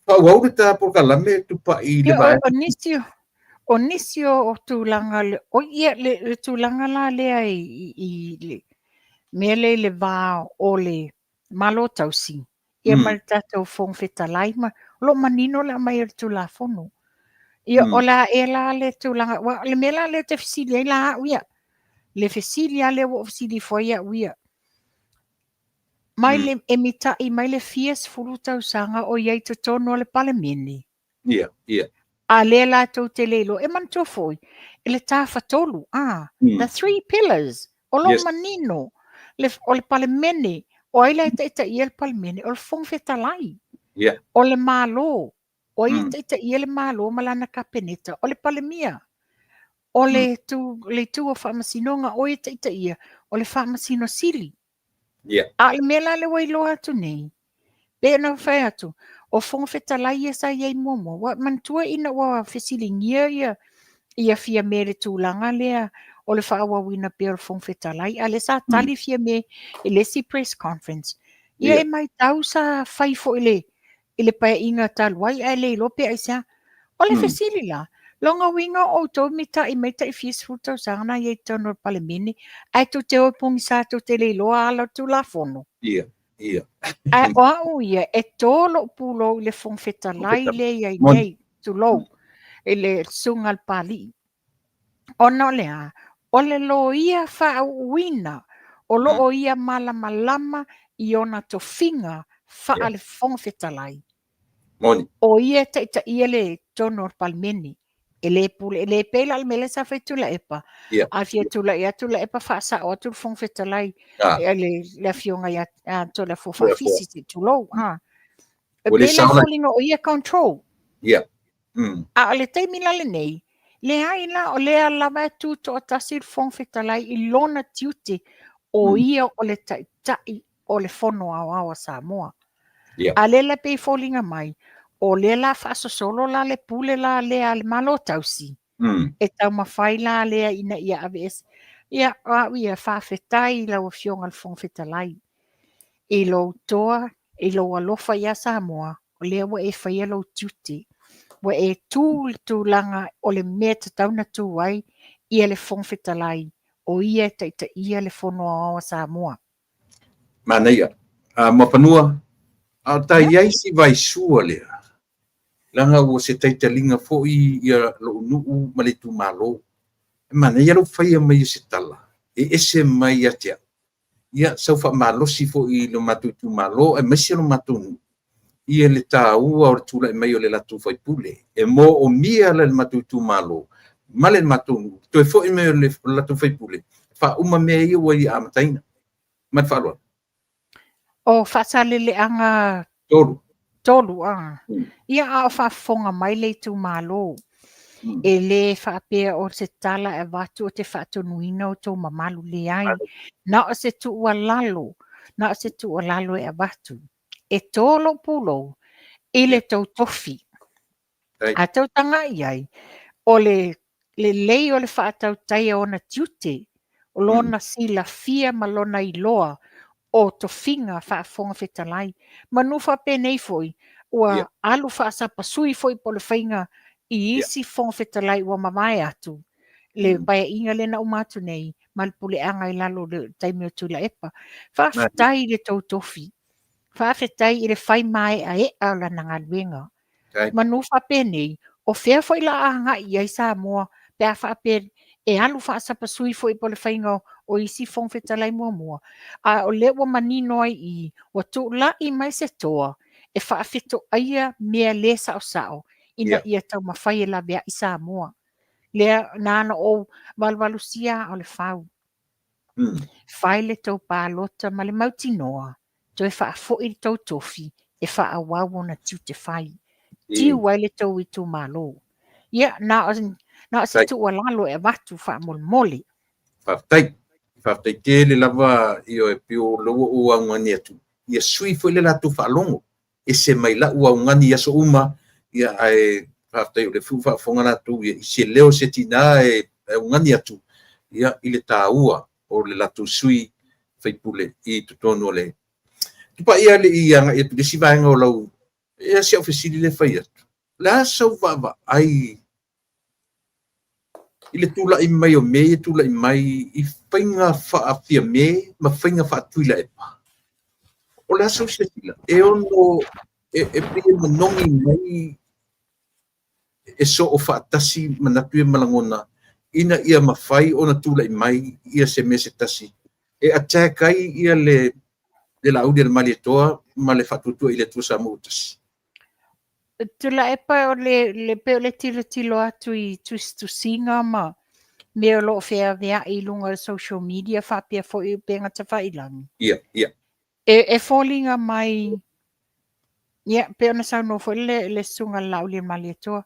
whauaure tā pokalame tupa I le vai. O nisio o tūlanga le, o ia le tūlanga la lea I le, mea le vā o le malo tausi. Ia mai tātou fongfetalai ma, lo manino la mai le tūla fono. Ia o la e la le tūlanga, le mea la le te fisili ai la uia. Le fisili a le o fisili foia uia. Mai le emita I mai le fies furu tausanga o iai te tono le palemeni. Ia. A le la tau te leilo, e man tō foi, e le tāwha tolu, the 3 pillars, o lo manino, o le palemene, o ai lai te ia le palemene, o le fongfetalai, o le malo, o ai te ia le malo, malana kapeneta, o le palemia, o le tu o whamasinonga, o ai te ia, o le whamasino sili. A le mela le wailoa atu nei, pe na whai atu, o fongfetalai e sa iei momo, wa mantua ina wa fesilingia ia fia me le tūlanga lea, o le whaawawina pe o fongfetalai, a le sa tali fia me I le si press conference. Ia e mai tau sa whaifo I le pae inga taluai, a le lope ai sa, o le fesili la, longa winga o tō mita I meita I fies futau sangana iei tono palemene, ai tu te opungi sa tu te le loa ala tu la fono. Ia. Ai o ia e tolo pulo le fongfetalai le ia nei tu lo ele sunga al pali ona lea o le lo ia fa wina o lo o ia malama I ona to finga fa al fongfetalai Moni o ia te ia le tono palmeni ele pela al mele sa fetula epa a fietula ia tula epa fa sa o tu fongfetalai le fionga ia to la fo fa fisi tu lo le falling o ia control a le te mina le nei le aina o le lava tu to tasir fongfetalai I lona tiute o ia o le tai o le fono a Samoa a le la pe falling mai o le la fa solo la le pule la le al malo tausi e tau mawhai la lea ina ia aves ia a ia fa fetai la o fionga al fongfetalai I lo toa I lo alofa ia Samoa o lea wa e whaia lo tuti wa e tu langa o le mea te tauna tu ai ia le fongfetalai o ia te ia le fono a Samoa mana ia mapanua a ta iai si vai sua lea langa o se taitalinga fo'i ia lo nuu ma le tumalo mana ia lo faia mai se tala e ese mai atia ia saufa malosi fo'i lo matu tumalo e mesi lo matu ia le tāua o le tula mai o le latu faipule e mo o mia le matutu malo ma le matu to fo i me le latu faipule fa uma me ia wa ia amataina ma fa lo O whaasaleleanga tolu tolu a. Ia a whaafonga mai le tu malo. E le whaapea o se tala e watu o te whaatonuina o tō mamalu le ai. Na o se tu ua lalo. Na o se tu ua lalo e watu. E tōlo pulo. I le tau tofi. A tau tanga iai. O le lei o le whaatau taia o na tiute. O lona sila fia ma lona iloa. O to finga whaafonga whetalai. Manu whape nei foi. Ua alu whaasapa sui foi po le whainga. I isi fonga whetalai ua mawai atu. Le pai inga le na umatu nei. Malpule anga i lalo le taimi o tula epa. Whaafetai le tau tofi. Whaafetai i le whai mai a e a la nangaluenga. Manu whape nei. O whea foi la anga i ai sa moa. Pea whape e alu whaasapa sui foi po le whainga o isi fonga whetalai mua mua. A o le ua manino ai i. Wa tu la i mai se toa. E whaafeto aia mea le sao sao. Ina ia tau mawhai e la bea i sa moa. Lea nana o walwalusia o le whau. Whai le tau pālota ma le mauti noa. To e whaafo i tau tofi. E whaawau na tiu te whai. Tiu wai le tau i tu malo. Ia, na o se tu walalo e watu wha mole. Whaftai ke le lava i o e pio loa ua ngani atu. Ia sui foi le latu whaalongo. E se mai la ua ngani aso uma. Ia ai whaftai o le fuwa whonga natu. Ia i se leo se tina e ngani atu. Ia i le tāua o le latu sui whaipule i tutonu o le. Tupa ia le i anga i atu le sivaenga o lau. Ia se ofisili le whai atu. Le asau wava ai i le tula i mai o me, i tula i mai i whainga whaapia me, ma whainga whaatuila e pa. O le asau se tila, e ono, e pia manongi mai, e so o whaatasi manatu e malangona, ina ia mawhai o na tula i mai, ia se me se tasi. E atakai ia le laudi le mali toa, ma le whaatutua i le tuasa mautasi. Tula epa o le peo le tilo atu i tusinga ma me o loo whea vea i lunga social media whapea fo i penga ta whailangi. Ia. E fōlinga mai, ia, peo na sau no fo le sunga lau le mali toa.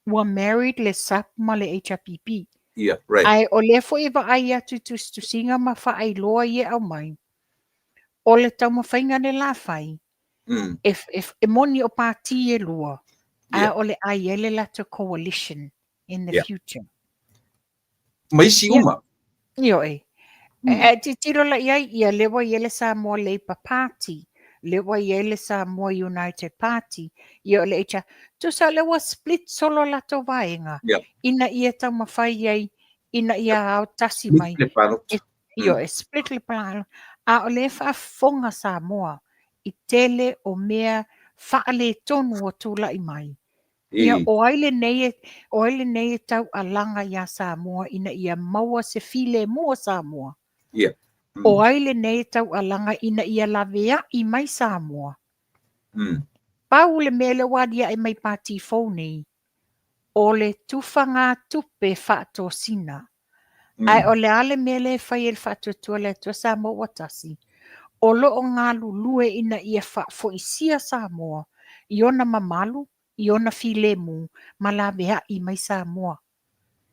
Were married le sap ma le HRPP. Ia, right. Ai o le fo i wa ai atu tusinga ma wha ai loa i au mai. O le tau ma whainga ne la whai. E moni o pāti e lua. A o le ai ele lato coalition in the future. Mai si uma. Io e. E ti tiro la iai ia lewa i ele sa mua Labour Party. Lewa i ele sa mua United Party. Ia o le echa. Tu sa lewa split solo lato vaenga. Ina ia tau mawhai iai. Ina ia au tasi mai. Io e split le plano. A o le whaafonga sa mua. I tele o mea whaale tonu o tūla i mai. Ia o aile nei e tau alanga ia Samoa ina ia maua se file mua Samoa. O aile nei e tau alanga ina ia lavea i mai Samoa. Pau le mele wadia e mai pati nei. O le tufanga tupe whaato sina. Ai o le ale mele whai el whaato tua le tua Samoa watasi. O loo ngā lulue ina ia fo isia Samoa. I ona mamalu, i ona filemu, ma la vea i mai Samoa.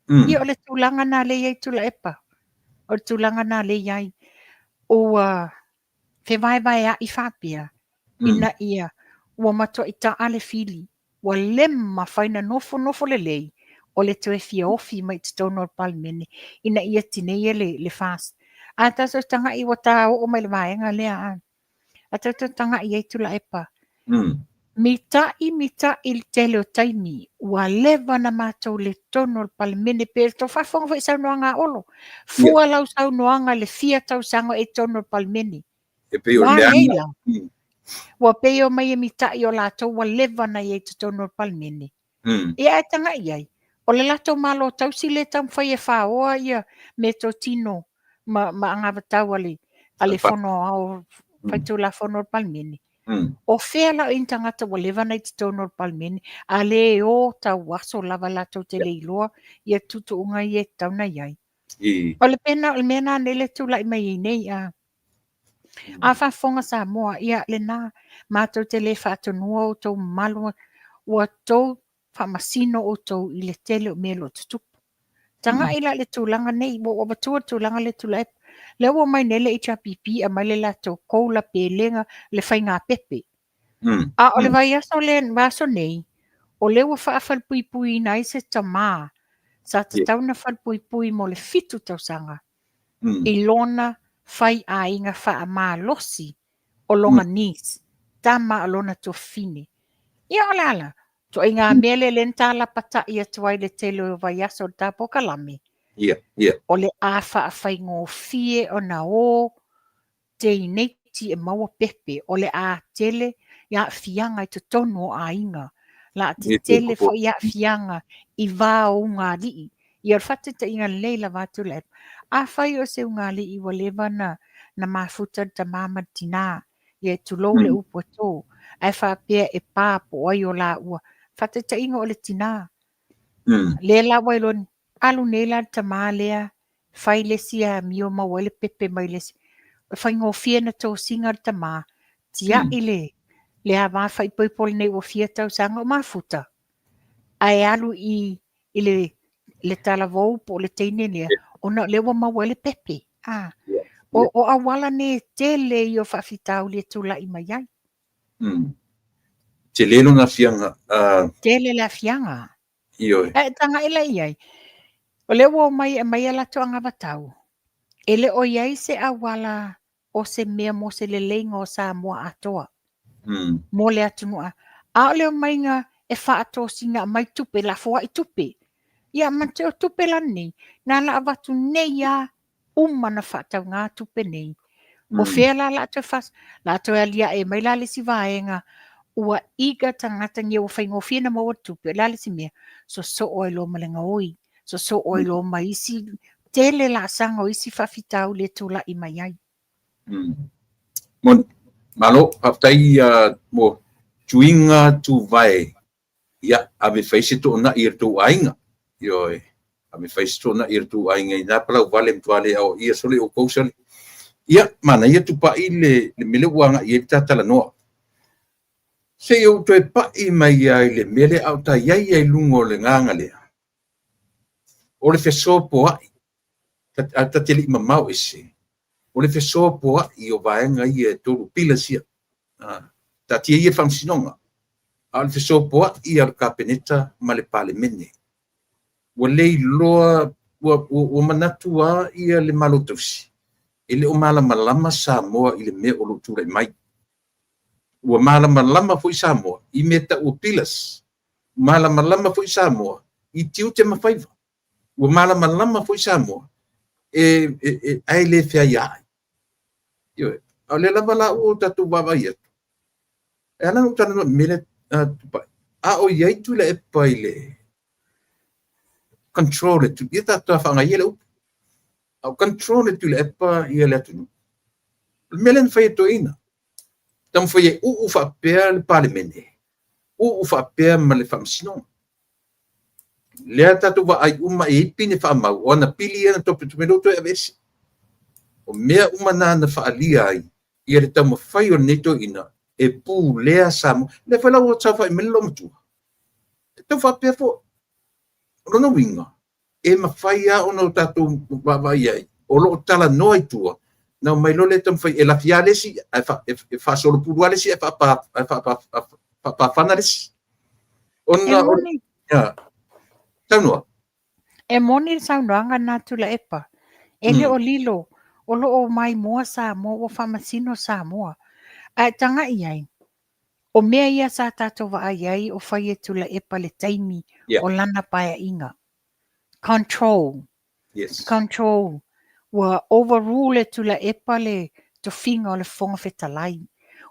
I o le tūlanga nā le iai tula epa. O le tūlanga nā le iai. O whewai a i whapia. Ina ia, ua mato i ta ale fili. Ua lemma whaina nofo le lei. O le tue fia ofi mai te tono palmene. Ina ia tinei le fast. A tau tanga i wata o mai le vaenga lea an. A tau tanga i eitula epa. Mita i tele o taimi. Ua lewa na mātou le tono palmene pe to whafonga fai sau noanga olo. Fua lau sau noanga le fia tau sanga e tono palmene. Wa leila. Ua peo mai e mita i o lātou ua lewa na i te tono palmene. Ia e tanga i ai. O le lato malo tau si le tam whai e whaoa ia me to tino. Ma anga watau ale fono au whaitu la fono palmene. O fea la in tangata wa lewa nei te tono o palemene, a le o tau aso lava latou te leiloa, ia tutu unga i e tauna iai. O le pena, o le mena nele tu lai mai i nei a whafonga sa moa, ia le nā, mātou te le whātonua o tau malu, ua tau whamasino o tau i le tele o melo tutupu. Tanga ila le tūlanga nei, o batua tūlanga le tūla epa. Le ua mai nele i pipi a mai le lato koula pelenga le whainga pepe. A o le vai aso le vaso nei, o le ua whaafal pui pui na i se tamā, sa te tau na whal pui pui mo le fitu tau sanga. I lona whai a inga wha mā losi o longa nis, tama a lona to fine. Ia o le ala, to inga mele lenta la pata ia tuai le telo vai aso ta pokalame. O le a wha a whai ngō fie o na o te ineiti e maua pepe, o le a tele ia fianga i te tono a inga. La te tele fo ia fianga i vā o ngā lii. Ia whate te inga leila vātu le. A whai o se ngā lii wa lewa na mafuta ta mama tina. Ia tulou le upo tō. Ai whapea e pāpo ai o la ua. Whate te inga o le tina. Le la wailoni. Alu nela ta mā lea. Whai lesi a mio maua le pepe mai lesi. Whai ngō fia na tō singa ta mā. Tia ile. Le a wā whai poipole nei o fia tau sanga o mafuta. Ai alu i le tala vau po le teine lea. Ona le wa maua le pepe. O awala ne tele i o whawhitau le tula i mai ai. Te lelo na fianga. Tele la fianga. Ioi. Tanga ila iai. O le wa mai ala to anga batau. Ele o iai se awala o se mea mo se le leinga o sa mua atoa. Mo le atunua. A leo mai nga e whaato singa mai tupe la fua i tupe. Ia mate o tupe la nei. Nā la avatu nei a umana whaatau ngā tupe nei. O whea la to fas. La to alia e mai la lesi vaenga. Ua iga tangata nge o whaingo whina maua tupe. La lesi mea. So oi lo malenga oi. So oi lo mai isi. Tele la sanga o isi whawhitau le tula i mai ai. Malo, haftai mo tuinga tu vai. Ia, ave whaise to na ir tu ainga. Ioi, ave whaise to na ir tu ainga. Nā palau vale mtuale au ia sole o kousale. Ia, mana ia tu pa i le mele uanga i e tatala noa. Se iau to e pa i mai ai le mele au ta iai ai lungo le nganga lea. O le wheso po ai. Ta te li mamau ese. O le wheso po ai o vaenga i e toru pila sia. Ta tia i e whamsinonga. A le wheso po ai al kapeneta ma le pale mene. Wa lei loa, wa manatua i le malotausi. Ele o malama sa moa i le mea o lo tura i mai. Wa malama fo i sa moa i meta o pilas. Malama fo i sa moa i tiu te mawhaiva. Wa malama fo i sa moa ai le fea iai. Yo, a le lava la o tatu baba ia. E ana no tana mele a o iai tu le e pai le control it. Ia tatu a whanga ia le upu. Au control it tu le e pa ia le atu. Mele na whai to ina. Tam whai u whapea le pale mene. U whapea ma le whamsino. Lea tatu wa ai uma e ipine whamau. O ana pili ana tope tumeroto e vesi. O mea umana na whaalia ai. Ia le tau mawhai o neto ina. E pū lea samu. Le whalau o tau whai mele lomatua. E tau whapea fo. Rona winga. E mawhai a ono tatu wawai ai. O lo tala noai tua. Nau mai lo le tam whai e la fia lesi. E whasolo purua lesi. E whapawhana lesi. Ona o... Ya. Taunua. E moni saunoanga nā tula epa. Ele o lilo. O lo o mai moa sa moa. O whamasino sa moa. A tanga iai. O mea ia sa tātou wa ai o whai e tula epa le taimi. O lana paia inga. Control. Yes. Control. Wa overrule tula epa le to finga o le fonga whetalai.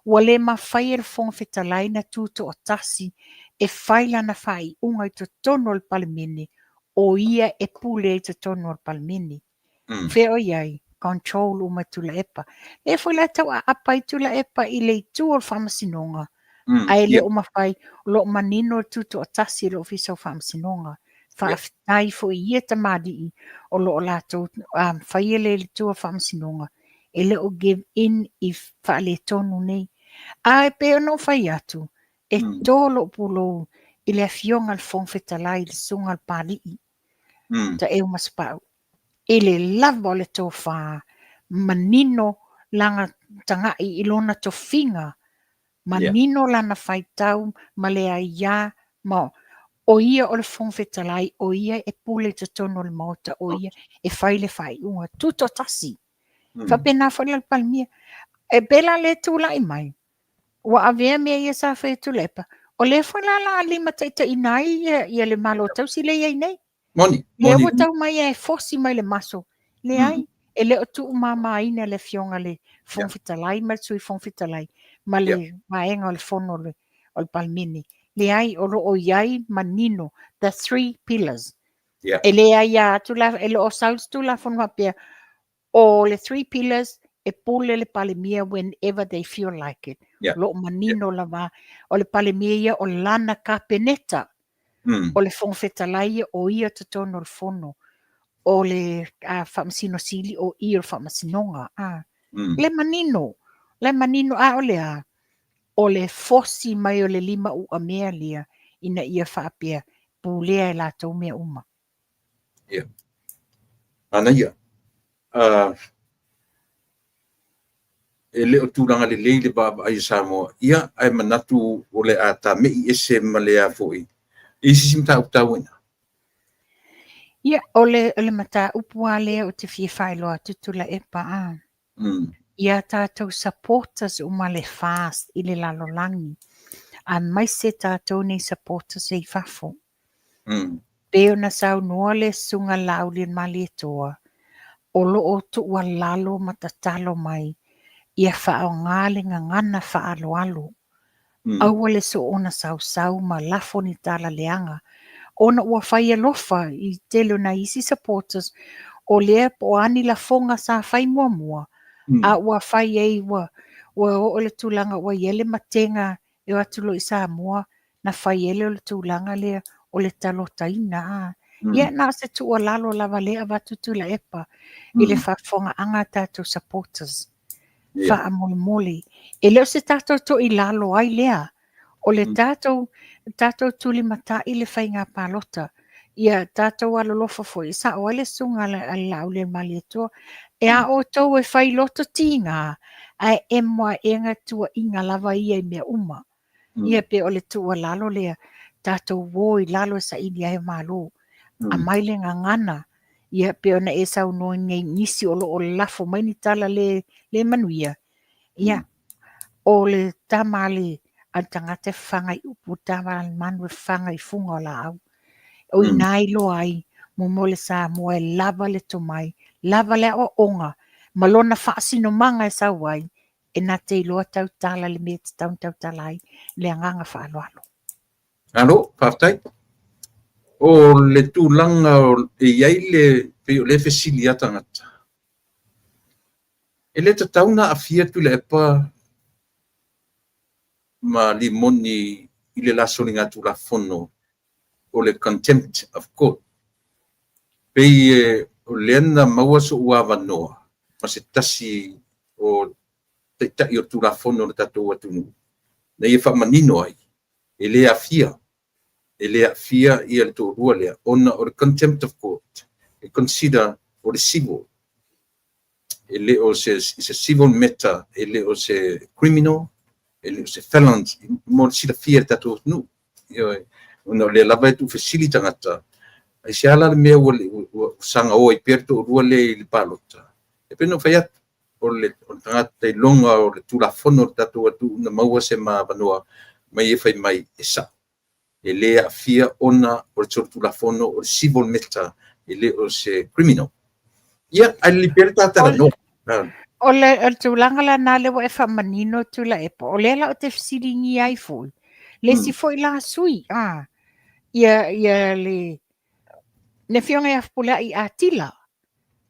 Wa le ma whai e le fonga whetalai na tūto o tasi. E whaila na whai unga i to tono o palemene. O ia e pule i to tono o palemene. Whea o iai. control uma tula epa. E foi la tau a apa i tula epa i le tu o whamasinonga. Ai le o mawhai, lo manino tuto o tasi lo fiso whamasinonga. Whaafitai fo i ia tamadi i o lo o lato whai le tu o whamasinonga. E le o give in i whaale tonu nei. Ai pe o no whai atu. E tolo pulo i le fionga al whongwhetalai le sunga al pali i. Ta e o maspau. E le lava o le tō wha manino langa tangai i lona tō whinga. Manino lana whaitau ma le aia ma o ia o le whongwhetalai, o ia e pule te tono le mauta, o ia e whaile whai unga. Tuto tasi. Whapena whale al palmia. E bela le tūla i mai. Wa avea mea ia sa whai tulepa. O le whala la lima taita i nai ia le malo tau si le iei nei. Moni. Le o tau mai e fosi mai le maso. Le ai. E le o tu umama ina le fionga le whongwhitalai, ma tui whongwhitalai. Ma le maenga o le whono o le palmini. Le ai o ro o iai manino. The 3 pillars. E le ai a tula, e le o sauts tula whanwapia. O le 3 pillars e pule le palemia whenever they feel like it. Lo manino lava. O le palemia o lana kapeneta. O le whongwhetalai o ia te tono le whono. O le whamasino sili o ia whamasinonga. Le manino. Le manino o le a. O le fosi mai o le 5 ua mea lia. Ina ia whaapea. Pulea e la tau mea uma. Ana ia. E leo tūranga le leile baba ai Samoa. Ia ai manatu o le ata mei ese malea foi. Isi simta utau ina. Ia, o le mata upua lea o te whiwhailoa tutula e pa Ia tātou supporters o ma le fast i le lalolangi. A mai se tātou nei supporters e whafo. Peo na sau noa le sunga lau le mali e toa. O lo o tu ua lalo matatalo mai. Ia whao ngāle ngana whaalo alo. Aua le so ona sau ma lafo ni tala leanga. Ona ua whai alofa i telo na isi supporters o lea po ani la fonga sa whai mua. A ua whai ei ua o le tūlanga ua iele matenga e atulo i Samoa na whai ele o le tūlanga lea o le talotaina. Ia na se tu ua lalo lava lea watutula epa i le whafonga anga tātou supporters. Wha moli. E leo se tātou to i lalo ai lea. O le tātou tuli mata i le whainga pālota. Ia tātou alolofa foi. Sa o ele sunga le lau le mali atua. E a o tau e whai loto tinga. Ai e moa enga tua inga lava ia i mea uma. Ia pe o le tua lalo lea. Tātou woi lalo sa ini ai malo. A maile ngana. Ia pe ona e sau no ngai nisi o lo o lafo mai ni tala le manuia. Ia o le tamale a tangata whangai upu tamale manu e whangai funga o la au. O inai lo ai mo mole sa mo e lava le tomai. Lava le o onga. Malona whaasino manga e sa wai. E na te iloa tau tala le mea tau talai. Le anganga whaaloalo. Alo, whaftai. O le tūlanga e iai le fesili atangata. E le tatauna a fia tu le epa ma limoni i le lasolinga tu la fono o le contempt of God. Pei o leana maua so ua wanoa. Ma se tasi o teitai o tu la fono le tatou atunu. Nei e whamanino ai. E le a fia. E le a fia i le tō rua lea. Ona o le contempt of God. E consider o le civil. E le o se civil matter. E le o se criminal. E le o se felons. Mo sila fia le tatou atunu. Ona le lava e tu fesili tangata. Ai se ala le mea ua sanga o i perto o rua le i le palota. E peno whai atu. O le tangata i longa o le tulafono o tatou atu na maua se ma wanoa mai e whai mai e sa. E le a fia ona o le tulafono o le civil matter e le o se criminal. Ia, ai li perta tala no. O le tūlanga la nā le wa e whamanino tula epa. O le la o te fisiringi ai fui. Le si foi la sui. Ia le... Ne fionga e afpula i atila.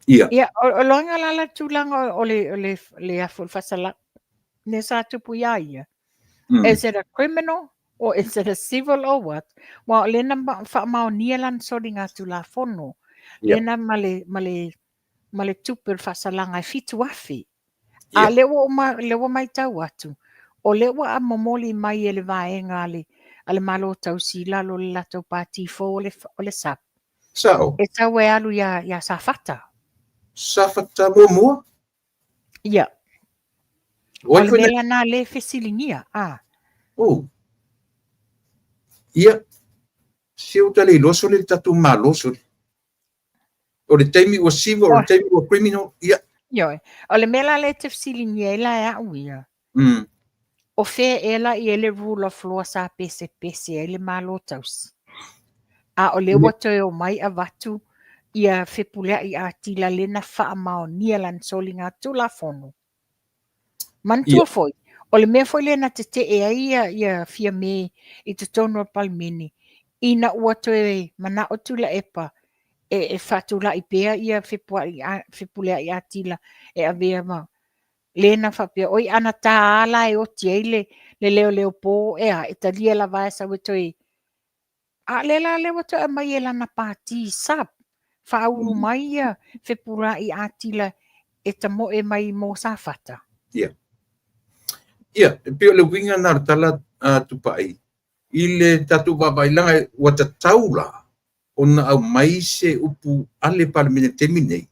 Ia. Ia, o loanga lala tūlanga o le afu fasala. Ne sa tupu ia ia. Is it a criminal or is it a civil or what? Well, lena whaamao nialan sori ngā tula fono. Lena male tupu fasalanga fitu afi. A lewa mai tau atu. O lewa a momoli mai ele vaenga ale malo tau sila lo le lato pati fo o le sap. Sao? E tau e alu ya safata. Safata mua? Ia. O le mela na le fesilingia. Ia. Siu tali loso le tatu maloso. O le taimi o civil, o le taimi o criminal. Ia. Ia. O le mela le te fesilingia ela e au ia. O fe ela I ele rule of law sa pese ele malo taus. A o le wato o mai a watu ia fepulea I a tila lena wha mao nialan soli ngā tula fono. Mantua foi. O le mea foi lena te ia fia me I te tono palmini. Ina wato mana o tula epa e fatula I pea ia fepulea I a tila e avea ma. Lena whapea, oi ana tā ala e o tiele le leo pō e talia la vai sa weto a le wato e mai e lana pāti sap. Whauru mai ia whipura I atila e tamo e mai mō sa whata. Ia. Ia, pio le winga nā tala tupai. I le tatu wawailanga wata taula o na au mai se upu ale palamine teminei.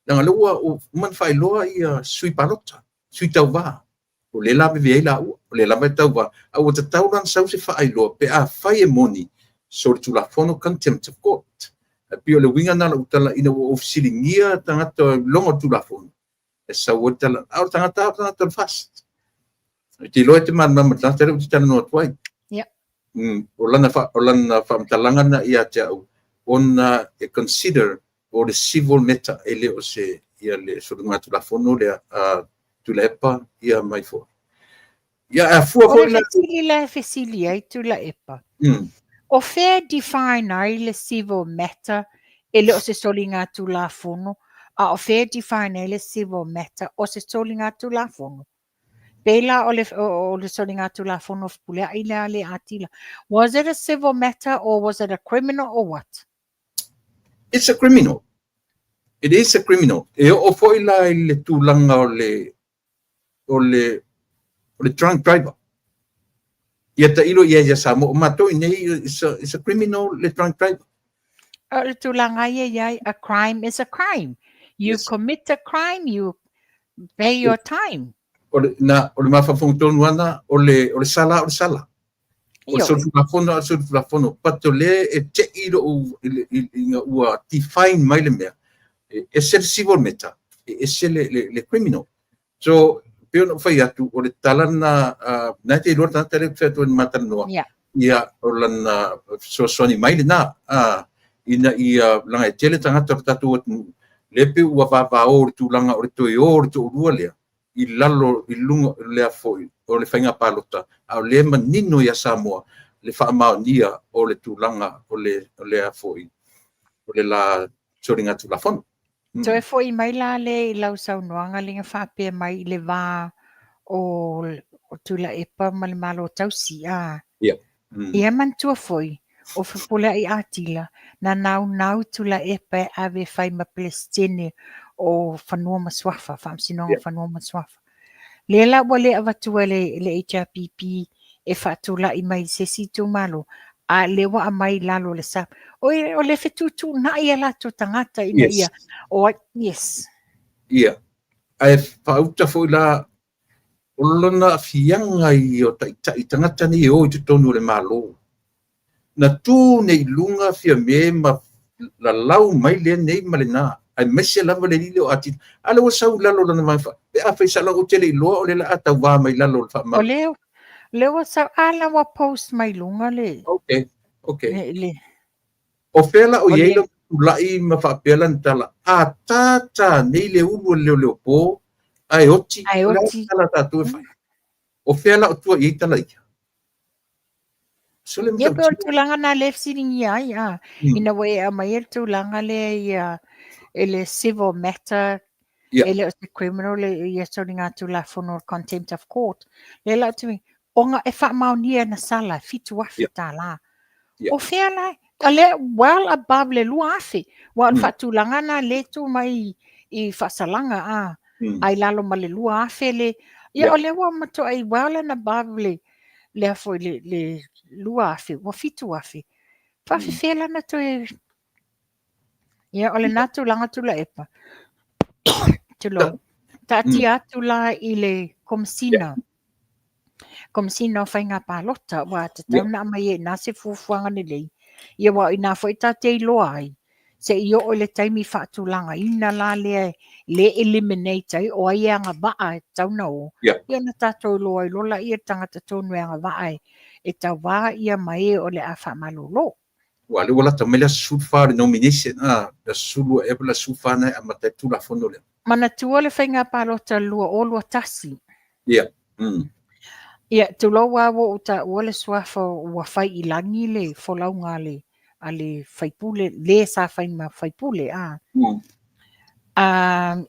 Nanga lewa o man whai loa I sui palota, sui tau wā. O le lawe vei la ua, o le lawe tau wā. A o ta tauran sau se whai loa, pe a whai e moni, so le tula whono contempt of court. Pio le winga nana utala ina o ofisilingia tangata longo tula whono. E sa o tala, au tangata le fast. Ti loa te man mamatala, tere uti tana noa tuai. Ia. O lana whamtalanga na ia te au, ona e consider o le civil matter ele o se ia le surunga tula fono le tula epa ia mai fo. Ia a fua fo le fesili ai tula epa. O fair define ai le civil matter ele o se solinga tula fono. A o fair define ai le civil matter o se solinga tula fono. Bela o le solinga tula fono pule ai le atila. Was it a civil matter or was it a criminal or what? It's a criminal. It is a criminal. E o foi la le tūlanga o le drunk driver. Ia ta ilo ia sa mo mato nei is a criminal le drunk driver. Le tūlanga ia a crime is a crime. You commit a crime, you pay your time. O le mawhawhong tonu ana o le sala. O so tula fono pato le e te iro inga ua define mai le mea. E se le civil matter, e se le criminal. So, pio no whai atu, o le talana, nai te ilo tana tele whetu ni matana noa. Ia, o lana, so soni mai le nā, ina ia langa e tele tangata o tatu atu, lepe ua wāwā o le tūlanga o le toi o le tō urua lea, I lalo, I lunga lea foi, o le whainga pālota, au le manino ia Samoa, le whaamao nia o le tūlanga o lea foi, o le la soringa tūla fono. So e foi mai la le lau sau noanga linga whapea mai le wā o tula epa ma le malo tausi Ia. Ia mantua foi o whipula I atila na nau tula epa ave whai ma Palestine o whanua maswafa, whamsinonga whanua maswafa. Le la wale avatua le HRPP e whatula I mai se situ malo a lewa a mai lalo le sap. O le whetutu na ia lato tangata ina ia. Yes. Ia. Ai whauta fo la o lona fianga I o tai tangata ni o I te tonu le malo. Na tū nei lunga fia me ma la lau mai le nei malena. Ai mese lava le lile o ati. Ale o sau lalo lana mai wha. Pe a whaisa la o tele I loa o le la ata wā mai lalo le wha ma. O leo sau ala wa post mai lunga le. Okay. Le. O whela o yeila lai ma whapela ntala. A tata nei le ulu leo pō. Ai oti. Tala tātua whai. O whela o tua i tala ia. Ia pe o tūlanga na lef siringi ai. Ina wei a mai e tūlanga le ia ele civil matter, Yeah. ele o te criminal, ia sori ngā tula whono contempt of court. Le lau te mi, onga e wha maunia na sala, fitu afi tā la. Yeah. O whea lai, a le well above le lua afi. Wa Mm. whatulanga na le tu mai I whasalanga a. Ai lalo ma le lua afi le, ia o le wa mato ai well and above le afo le lua afi, wa fitu afi. Whawhi whea lana to e, ia o le natu langa tula epa. Tulo. Tati atu la I le komsina. Komsina o whainga pālota. Wa te tauna mai e nase fufuanga ni lei. Ia wa ina fo ita te loa ai. Se I o le taimi whaatulanga. Ina la le eliminate ai. O ai anga waa e tauna o. Ia na tātou loa I lola ia tangata tonu anga waa ai. E tau waa ia mai o le a whamalolo. Wa le wala tamela sulfa nomination da sulu e bla sulfa na amata tula fono le. Mana tua le whainga pālota lua o lua tasi. Yeah. Ia, te loa wo uta uale suafa ua whai I langi le wholaunga le a le whaipule, le sa whaima whaipule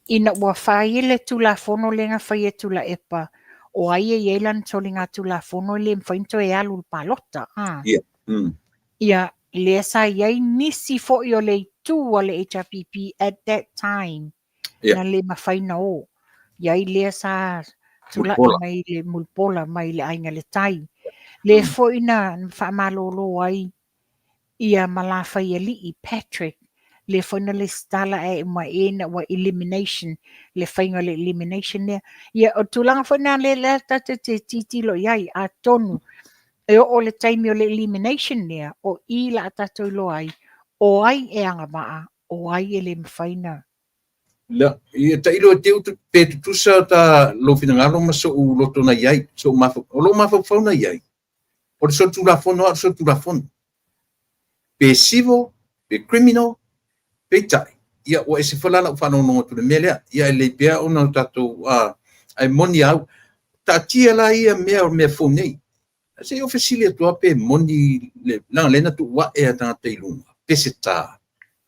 ina ua whai le tula fono le ngā whai e tula epa o ai e elan toli ngā tula fono le mwhainto e alu pālota Ia, le sa iai nisi fo I o le tu o le HRPP at that time na le mawhaina o. Iai le sa tula I mai le mulpola mai le ainga le tai. Le fo ina whamalolo ai ia malafa I li I Patrick. Le fo ina le stala e ma ena wa elimination. Le whainga le elimination nea. Ia o tulanga fo ina le tata te titilo iai a tonu. E o le taimi o le elimination nea. O I la tato ilo ai. O ai e anga maa. O ai e le mwhaina. La, ia ta ilo te utu pe tutusa ta lo finangalo ma so u loto na iai, so mafo, o lo mafo fauna iai. O le so tula fono, o so tula fono. Pe civil, pe criminal, pe tai. Ia o e se falala u whanau nonga tu le melea, ia e le pea o na tato ai moni au, ta tia la ia mea fonei. Se o fesilia tua pe moni le langa lena tu wa e atanga te ilunga, pe se tā,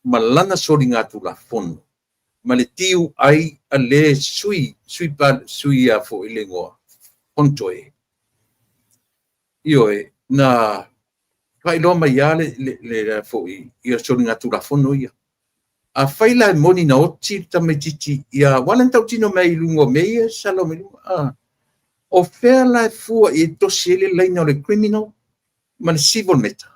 malana sori ngā tula fono. Ma le tiu ai a le sui a fo I le ngoa. Honto e. Io e, na kai loa mai a le fo I a sori ngā tula fono ia. A whaila e moni na oti tamai titi ia walan tau tino mai lungo meia salo me lungo. O whea lai fua I tosi ele leina o le criminal ma le civil meta.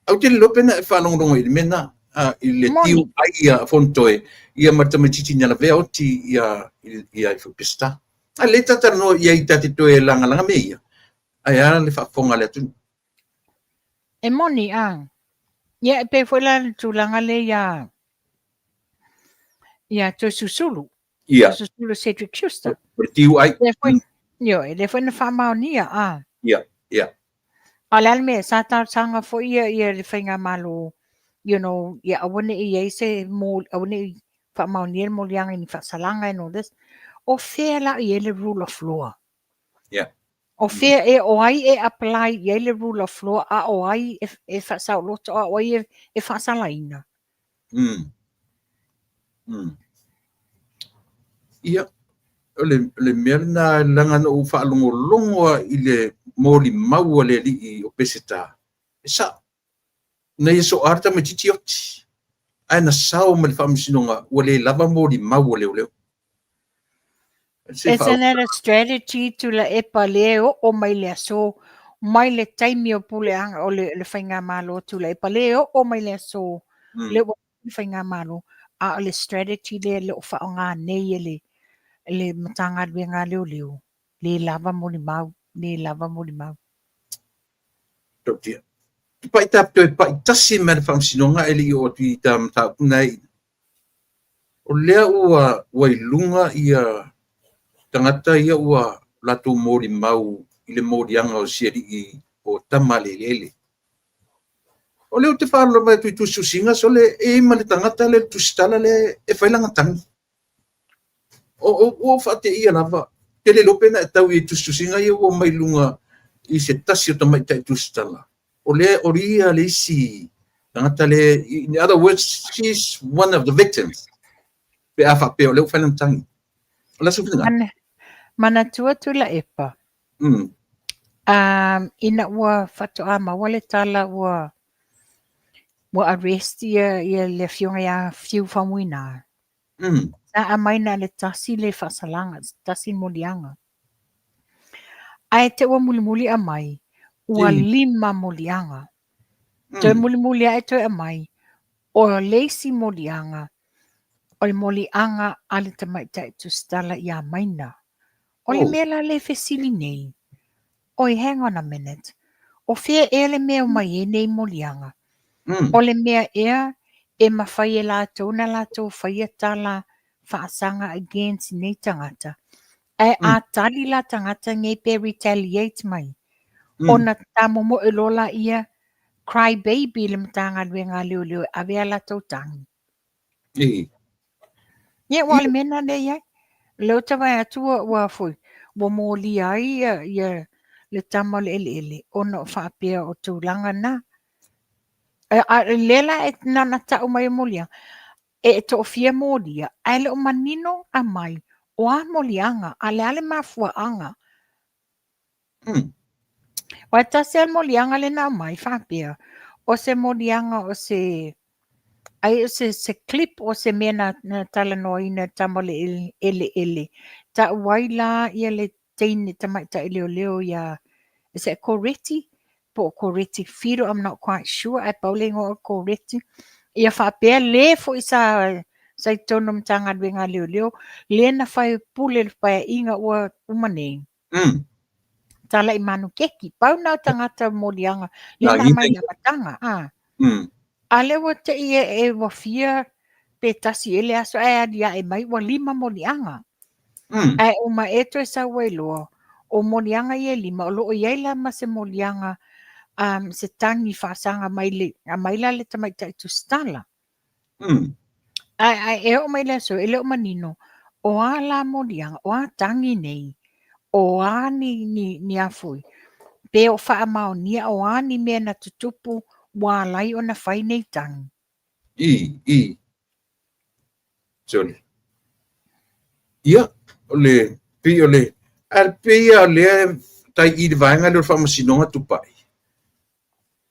Au te le lopena e whanongongo I le mena. I le tiu ai ia fontoe ia matamatiti nyala vea oti ia I fupista. A le tata no ia I tate toe langa me ia. Ai ara le whafonga le atu. E moni ia e pe foi la tulanga le ia to susulu. Ia. Susulu Cedric Schuster. Le tiu ai. Le foi na whamaunia Ia. Alal me sa sanga fo ia le whainga malo. You know, yeah, I wouldn't say more, I wouldn't put my near more young in Fasalanga and all this. O fair la yellow rule of law. Yeah. O fair o I apply yellow rule of law o I if it's out lot o if Fasalaina. Ia. Le merna langa no whaalongo longoa I le mori maua le li o peseta. Sa. Na yeso arta me titi oti. Ai na sao me le whamisinonga ua le lava mori mau leo leo. Isn't that a strategy to la epa leo o mai le so mai le taimi o puleanga o le whainga malo to la epa leo o mai le so le whainga malo a le strategy le o whaonga nei le matanga luenga leo le lava mori mau Tokia. Pai tap to pai tasi me whamsinonga eli o tui tam tap nei. O lea ua wailunga ia tangata ia ua latu mori mau I le mori anga o siari o tamalelele. O leo te whaalo mai tui tususinga so le ma le tangata le tusitala le e whailanga tangi. O whate ia lava. Te le lopena e tau I tususinga ia ua mailunga I se tasi o tamai tai tusitala. O le oria le isi In other words, she's one of the victims. Pe a whapea o leo whanam tangi. O la suwhina ngā. Mana tuatula epa. Ina ua whatoa mawale tala ua arrest ia le fionga ia fiu whamuina. Na amaina le tasi le whasalanga, tasi molianga. Ai te ua mulimuli a mai, ua 5 molianga. Te mulimuli a e toi a mai, o leisi molianga, o le molianga ale te maita tu stala ia maina. O le mela le fesili nei. Oi, hang on a minute. O fea ele mea o mai e nei molianga. O le mea ea e mawhai e lātou na lātou whaia tala whaasanga against nei tangata. E a tali la tangata ngai pe retaliate mai. O na tamomo e lola ia cry baby le matanga luenga leo a vea lātou tangi. Ia wale mena le ia. Leo tawai atua ua fui. Wa mōli ai ia le tama le ele. Ona o whaapea o tūlanga na. Lela e nana tau mai molia. E to fia molia. Aile o manino a mai. O a molianga. Ale mafua anga. Wa tase al molianga le na mai whaapea. O se molianga o se... Ai o se clip o se mena na tala noina tama le ele. Ta waila ia le teine tamaita i leo ia... Is it Corretti? Po Corretti Firo, I'm not quite sure. I pauling o Corretti. Ia whapea le fo i sa tonum tanga wenga leo. Le na whai pule whai inga ua umane. Tala i manu keki. Pau nau tangata molianga. Le na mai apatanga. A le wa te ia e wafia pe tasi ele aso e adia e mai wa 5 molianga. Ai uma eto e sa wailoa. O molianga ia 5 o loo iai la ma se molianga se tangi whaasanga maila le tamaita i tu stala. Ai e o maila so, ele o manino, o a la molianga, o a tangi nei, o a ni afui. Pe o wha amao nia, o a ni mea na tutupu, wa lai o na whai nei tangi. Sorry. Ia, ole, pi ole, al pia le tai I vanga le whamasinonga tupai.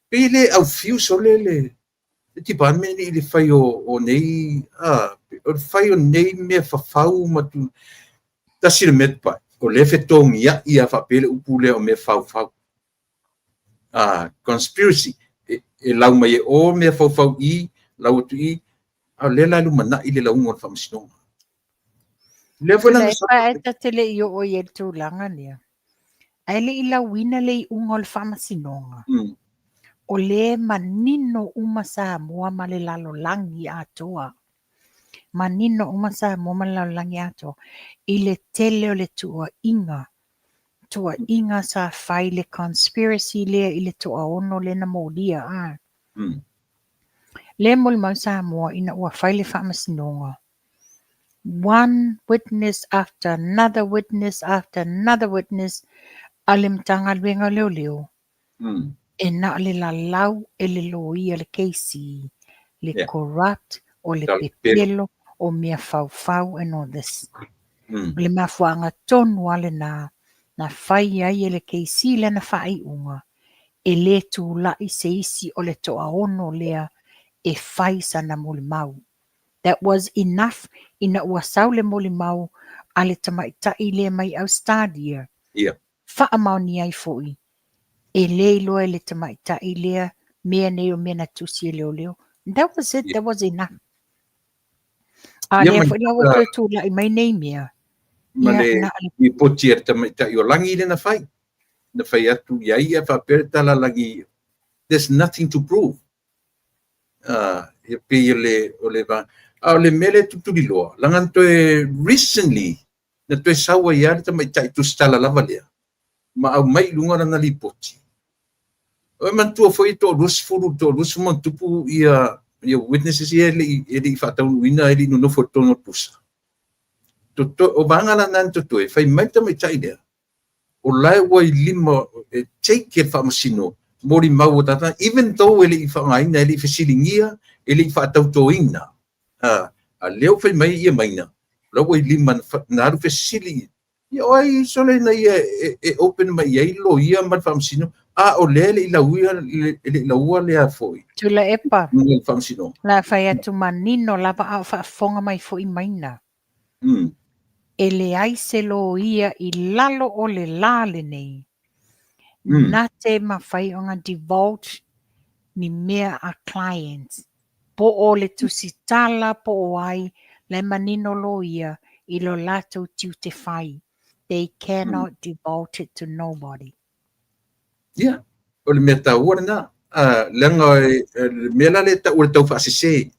Pele au fiu so le ti ban me ni le fai o nei o fai o nei me fafau matu tasi le met pai o le fetongia ia fa pele upule o me fau conspiracy e lau mai o me fau I lau tu I a le la lumana I le lau ngon whamasinonga. Le fona sa ta tele yo o ye tu langa nia. Ai le ila wina le ungol whamasinonga. O le manino uma sa mua male lalo langi atoa. Manino uma sa mua male lalo langi atoa. I le tele o le tua inga sa fai le conspiracy le I le tua ono le na molia. Le mol mau sa mua ina ua fai le whamasinonga. One witness after another witness after another witness alim tangal wenga leo. E na le lau e le loia le keisi, le corrupt o le pepelo o mea fau and all this. Le mafuanga tonu ale na whai ai e le keisi le na whai unga. E le tu lai se isi o le toa ono lea e whai sana molimau. That was enough ina ua sau le molimau ale tamaitai le mai au stadia. Wha mauni ai foi. E leilo e le tamaita I lea mea nei o mea na tusi e leo. That was it. That was enough. Lea fo ina wato e tūla I mai nei mea. Male I poti e tamaita I o langi le na whai. Na whai atu ia ia whapere tala langi. There's nothing to prove. E pe o le va. O le mele tuturi loa. Langan toe recently na toe sawa ia le tamaita I tu stala lava lea. Ma au mai lunga na li poti. O man tu foi to rus man tupu ia witnesses ia ele fatau wina ele no foto no pusa. To o bangala nan to fai mai tai dia. O lai wai lima take fa masino mori mau tata, even though ele i whangaina, ele i whesilingia, ele i whaatautoina. A leo whai mai ia maina. Lau i lima na aru whesili. Ia oi, sole na ia open mai ia ilo ia mat whamsino. O lele i laua lea foi. Tula epa. Ngal whamsino. La whai atu manino lava a whaafonga mai fo i maina. E le ai se lo ia i lalo o le lale nei. Na te mawhai o ngā devote ni mea a clients. Po o le tusitala po o ai le manino lo ia i lo lato tiu te whai. They cannot devote it to nobody. Yeah. O le mea tau ora na. Lenga mea la le tau ora tau whaasese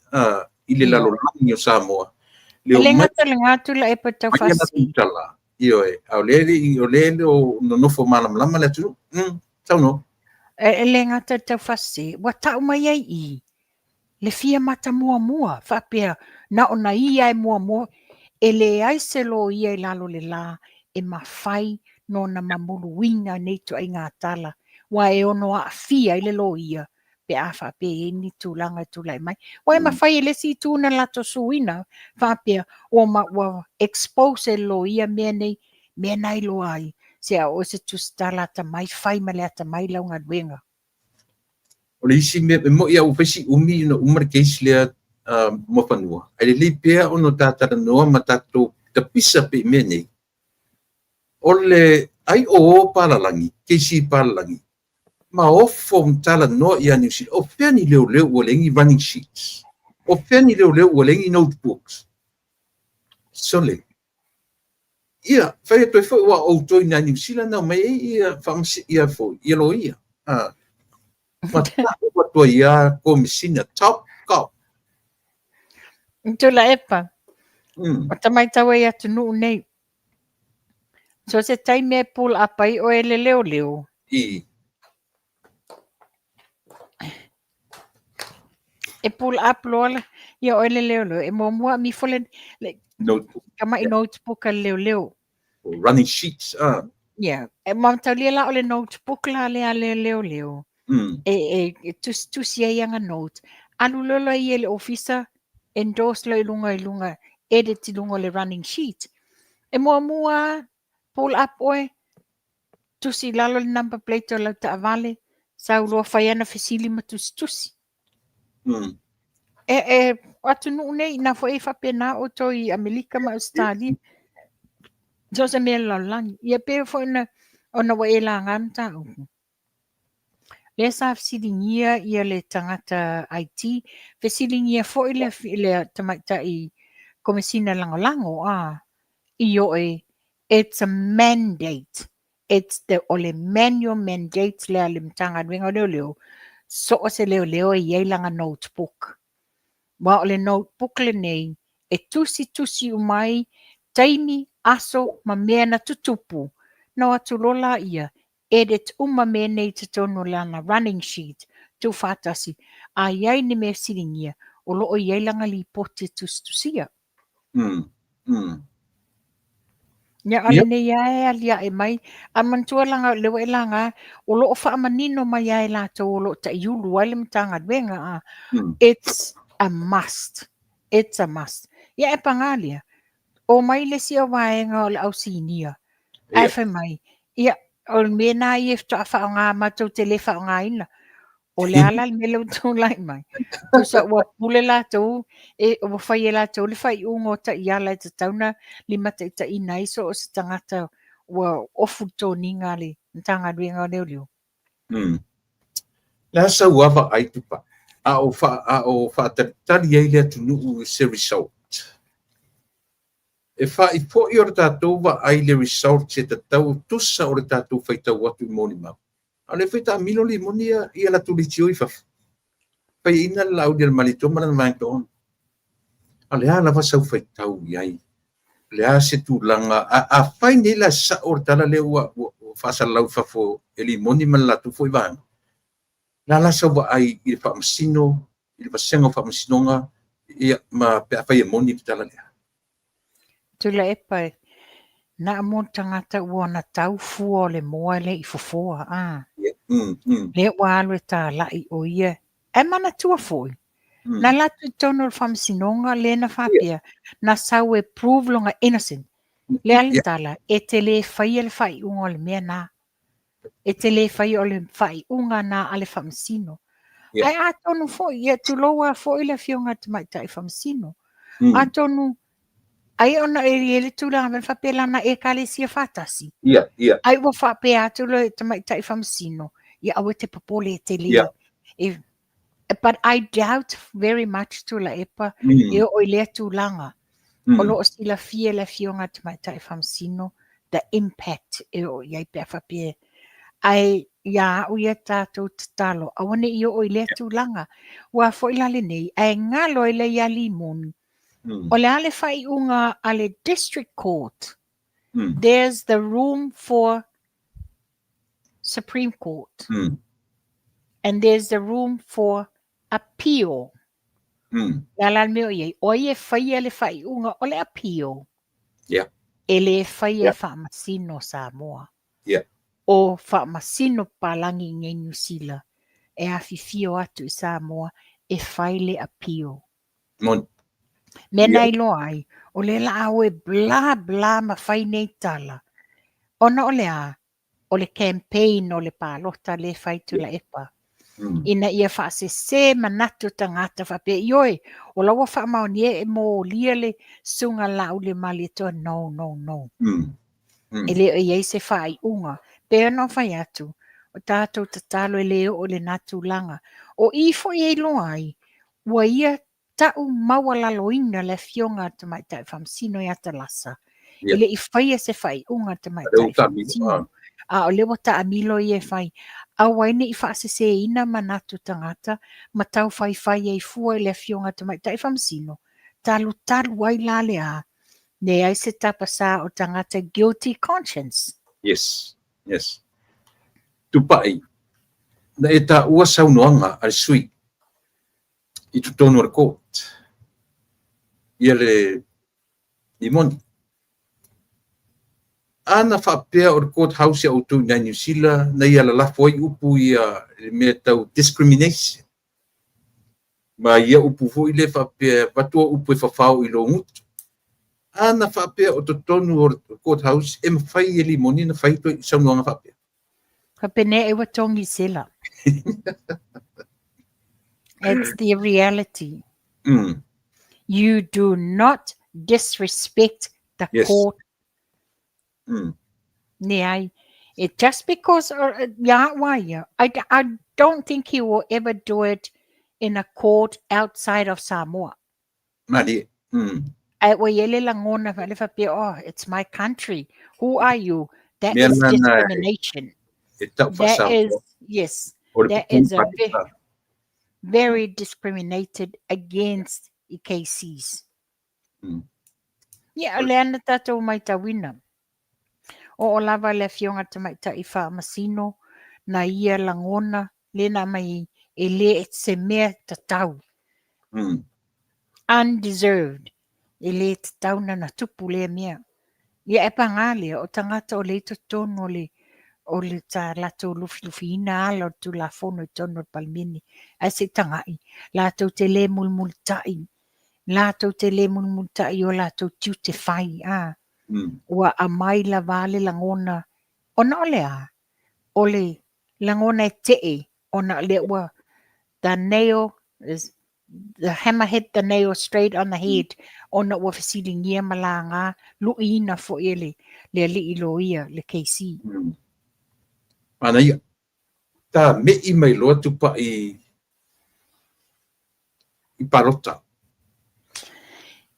i le lalo langi o Samoa. Le ngatu la epa tau whaasese. Io au lele o nonofo malama le tu. Tau no. Le ngata tau whaasese. Wa tau mai ai i. Le fia mata mua whapea na o na ia e mua e le ai se lo ia i lalo le la e mawhai no na mamulu winga nei tu ai ngā tala wa e ono a fia i le lo ia pe a whapea e ni tūlanga tūlai mai wa e mawhai e le si tūna lato suina whapea o ma wa expose e lo ia mea nei lo ai se a o se tustala ta mai whai ma le ata mai launga duenga. O le isi me mo ia upesi umi no umar keisi lea mo whanua. Ai le pia ono tātara noa ma tātou ta pisa pe me nei. O le ai o palalangi, keisi palalangi. Ma ofo mtala noa ia New Zealand. O pia ni leo o lengi running sheets. O pia ni leo o lengi notebooks. Sole. Ia, whai toi whai wa o toi na New Zealand na mai ia whamsi ia fo, ia lo ia. Ma tua ia komisina top cop. Tula epa. O tamai taua ia tunu nei. So se taime pull up ai o ele leo. E pull up lola ia o ele leo. E mua mi fole notebook. Kama i notebook a leo. Running sheets. Yeah. E mam taulia la o le notebook la le leo. E tusi ai anga note. Alu lola i ele officer endorse lo ilunga. Edit ilunga le running sheet. E mua pull up oe. Tusi lalo le number plate o lau ta avale. Sa uloa whaiana fesili ma tusi. Atu nuu nei na fo e whapena o toi Amerika ma Australia. So se mea laulangi. Ia pe fo ona wa e la nganta uku. Le sa fesilingia ia le tangata IT. Fesilingia fo le tamaita i komisina lango. Iyo it's a mandate. It's the ole manual mandate le alimtanga duenga leo. So o se leo i langa notebook. Wa ole notebook le nei e tusi umai taimi aso ma mea na tutupu. No atu lola ia edit mea nei te tono lana running sheet tu fatasi. A iai ni me siringia o loo iai langa li pote tusia. Nya ale ne ia alia e mai a mantua langa lewa e langa o loo whaamanino mai ai lato o loo ta iulu ai le mtanga duenga It's a must. It's a must. Ia e pangalia. O mai le si o waenga o le au sinia. Ai whai mai. Ia o le mena i efto a whao ngā matou te le whao ngā ina. O le ala le mele utu lai mai. Tu sa ua pule la tau. O whai e la tau le whai ungo ta i ala e ta tauna. Lima ta ita ina iso o se tangata ua ofu tō ni ngā le. Ntanga duenga o leo. La sa uawa ai tupa. A o whaatari ai lea tunu se result. E wha i po i ora tātou wa ai le result se tatau tusa o le tātou whaitau watu i moni mau. A le whaita milo li moni ia la tuli tio i whafu. Whai ina lau dia malito mana mai toon. A le ala wasau whaitau iai. Le a se tūlanga. A whai nei la sa o tala le ua whasa lau whafo e li moni mana la tu fwoi vanga. La lasa wa ai i le whaamasino, i le wasenga whaamasinonga, ma pe a whai e moni ki tala lea. Tula e pai, na amo tangata ua na tau fua o le moa le i fofoa. Le ua alu e tā lai o ia. E mana tua foi. Na latu tono le whamsinonga le na whapia. Na sau e prove longa innocent. Le ale tala, e te le whai le whai unga le mea nā. E te le whai o le whai unga nā ale whamsino. Ai a tonu fo, ia tu loa fo ile fionga te mai tai whamsino. A tonu, ai ona e le tūlanga ven whapela na e kale sia whatasi. Ai wa whapea atu le te mai tai whamsino. Ia awe te papole e te le. But I doubt very much to la epa e o le tūlanga. O lo sila fie le fionga te mai tai whamsino. The impact e o iai pia whapea. Ai ia o ia tātou te talo. Awane i o le tūlanga. Wa fo ilale nei. Ai ngalo i le ia limon. O le ale whai unga ale district court. There's the room for Supreme Court. And there's the room for appeal. Lala meo iei. O ie whai ale whai unga o le appeal. E le whai e whaamasino Samoa. O whaamasino palangi ngai New Zealand. E awhiwhio atu i Samoa e whai le appeal. Mena i loa ai. O le la au e bla bla ma whai nei tala. Ona o le a. O le campaign o le pālota le whai tu la epa. Ina ia whaase se manatu tangata whape ioi. O lawa whaamaoni e mo lia le sunga lau le mali toa. No. E le iei se whai unga. Pea no whai atu. O tātou tatalo e leo o le natu langa. O ifo i loa ai. Ua ia tau mawalaloina le fionga te mai tai whamsino i atalasa. Ile i whaia se whai unga te mai tai whamsino. A o lewa ta amilo i e whai. A waine i whaase se ina manatu tangata. Ma tau whai e fua i le fionga te mai tai whamsino. Talu ai lale a. Ne ai se tapasa o tangata guilty conscience. Yes. Tupai. Na e ta ua saunoanga al sui. I tutono al court. Ia le limoni. Ana whapea o court house ya utu na New Zealand na ia la lafo i upu ia me tau discrimination. Ma ia upu fo i le whapea patua upu e whawhau i lo ngutu. Ana whapea o tonu o court house e mwhai e limoni na whai to i saunoanga whapea. Kapene e watongi sila. It's the reality. You do not disrespect the court. I don't think he will ever do it in a court outside of Samoa. It's my country. Who are you? That is discrimination. That is a very discriminated against KCs. Leana tatou mai tawina. O lava le fionga te mai ta i whaamasino na ia langona lena mai e le se mea tatau. Undeserved. E le tatau na tupu le mea. Ia e pangale o tangata o le totono o le ta lato lufi ina ala o tu la fono i tono palmini. A se tangai. Lato te le mulmultai. Lato te le mulmultai o lato tiu te whai. Ua a mai la vale langona. Ona ole a. Ole langona e tee. Ona le ua. The nail is the hammer hit the nail straight on the head. Ona ua fasili ngia malanga. Luina fo ele. Le li ilo ia le KC. Ana ia. Ta me i mai loa tupa i parota.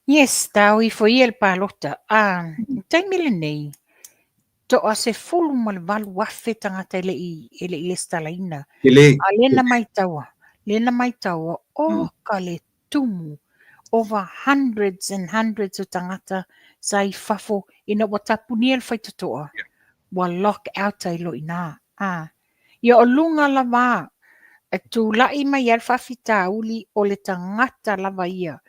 Yes, tau i foi el palota. Tai mele nei. To a se fulu ma le valu wafe tangata ele i stalaina. Lena mai taua. Ka le tumu. Over hundreds and hundreds o tangata sa i fafo ina watapuni el fai totoa. Wa lock out ai lo ina. Ia o lunga lava. E tu lai mai el fafita uli o le tangata lava ia.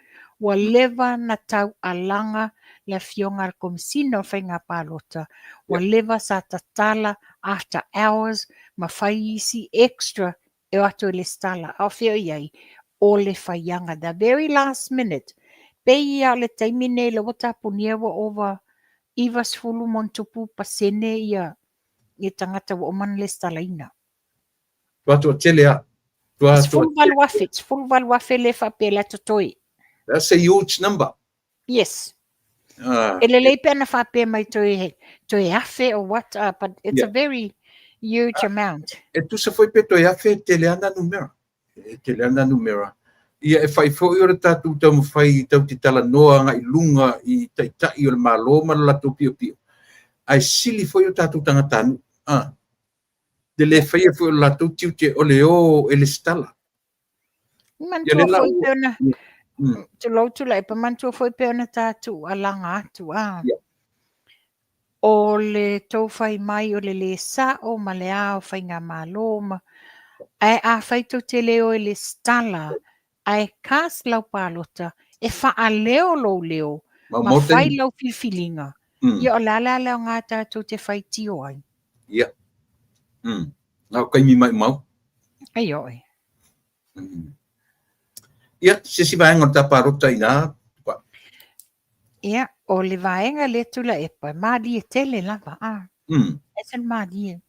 Wa leva na tau alanga le fionga komisino whainga palota. Wa leva sa tatala after hours ma whai isi extra e ato le stala. Au whio iai, o le whaianga. The very last minute, pe ia le taimine le wata punia wa over Ivas fulu montupu pasene ia i tangata wa oman le stala ina. Tua tele a. It's full valwafe. It's full valwafe le whape la totoi. That's a huge number. Yes. Ah, Ele le pena whape mai toi afe or what, but it's a very huge amount. E tu se foi pe toi afe tele ana numera. Tele ana numera. Ia e whai fo i ora tātou tau mawhai tau ti tala noa nga i lunga i taitai o le malo ma la tau pio pio. Ai sili foi o tātou tangatanu. De le whai e foi o la tau tiu te o le o e le stala. Mantua foi peona. Tu lautu lai pa mantua foi peona tātou alanga atu. O le tau whai mai o le sa o ma le ao whai ngā malo ma. Ai a whai tau te leo e le stala. Ai kas lau palota e wha leo lo leo. Ma whai lau whiwhilinga. Ia o lala leo ngā tātou te whai tio ai. Ia. Nau kai mi mai mau. Ai oi. Ia, se si vaenga o taparota ina. Ia, o le vaenga le tula e pa. Madi e tele lava. Esen madi e.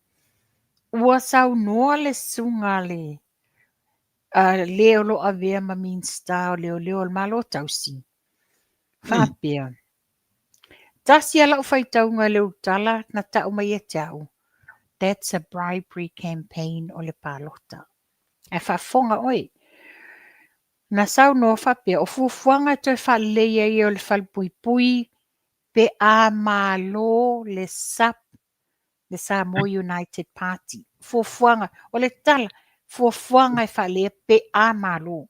Ua sau noa le sunga le. Leo lo avea ma minsta o leo le malo tausi. Whapea. Tasi ala o whai taunga leo tala na tau mai e tau. That's a bribery campaign o le palota. E whafonga oi. Na sau no whapea o fufuanga toi whaleia i o le whalpui pe a malo le SAP, le Samoa United Party. Fufuanga, o le tala, fufuanga e whalea pe a malo.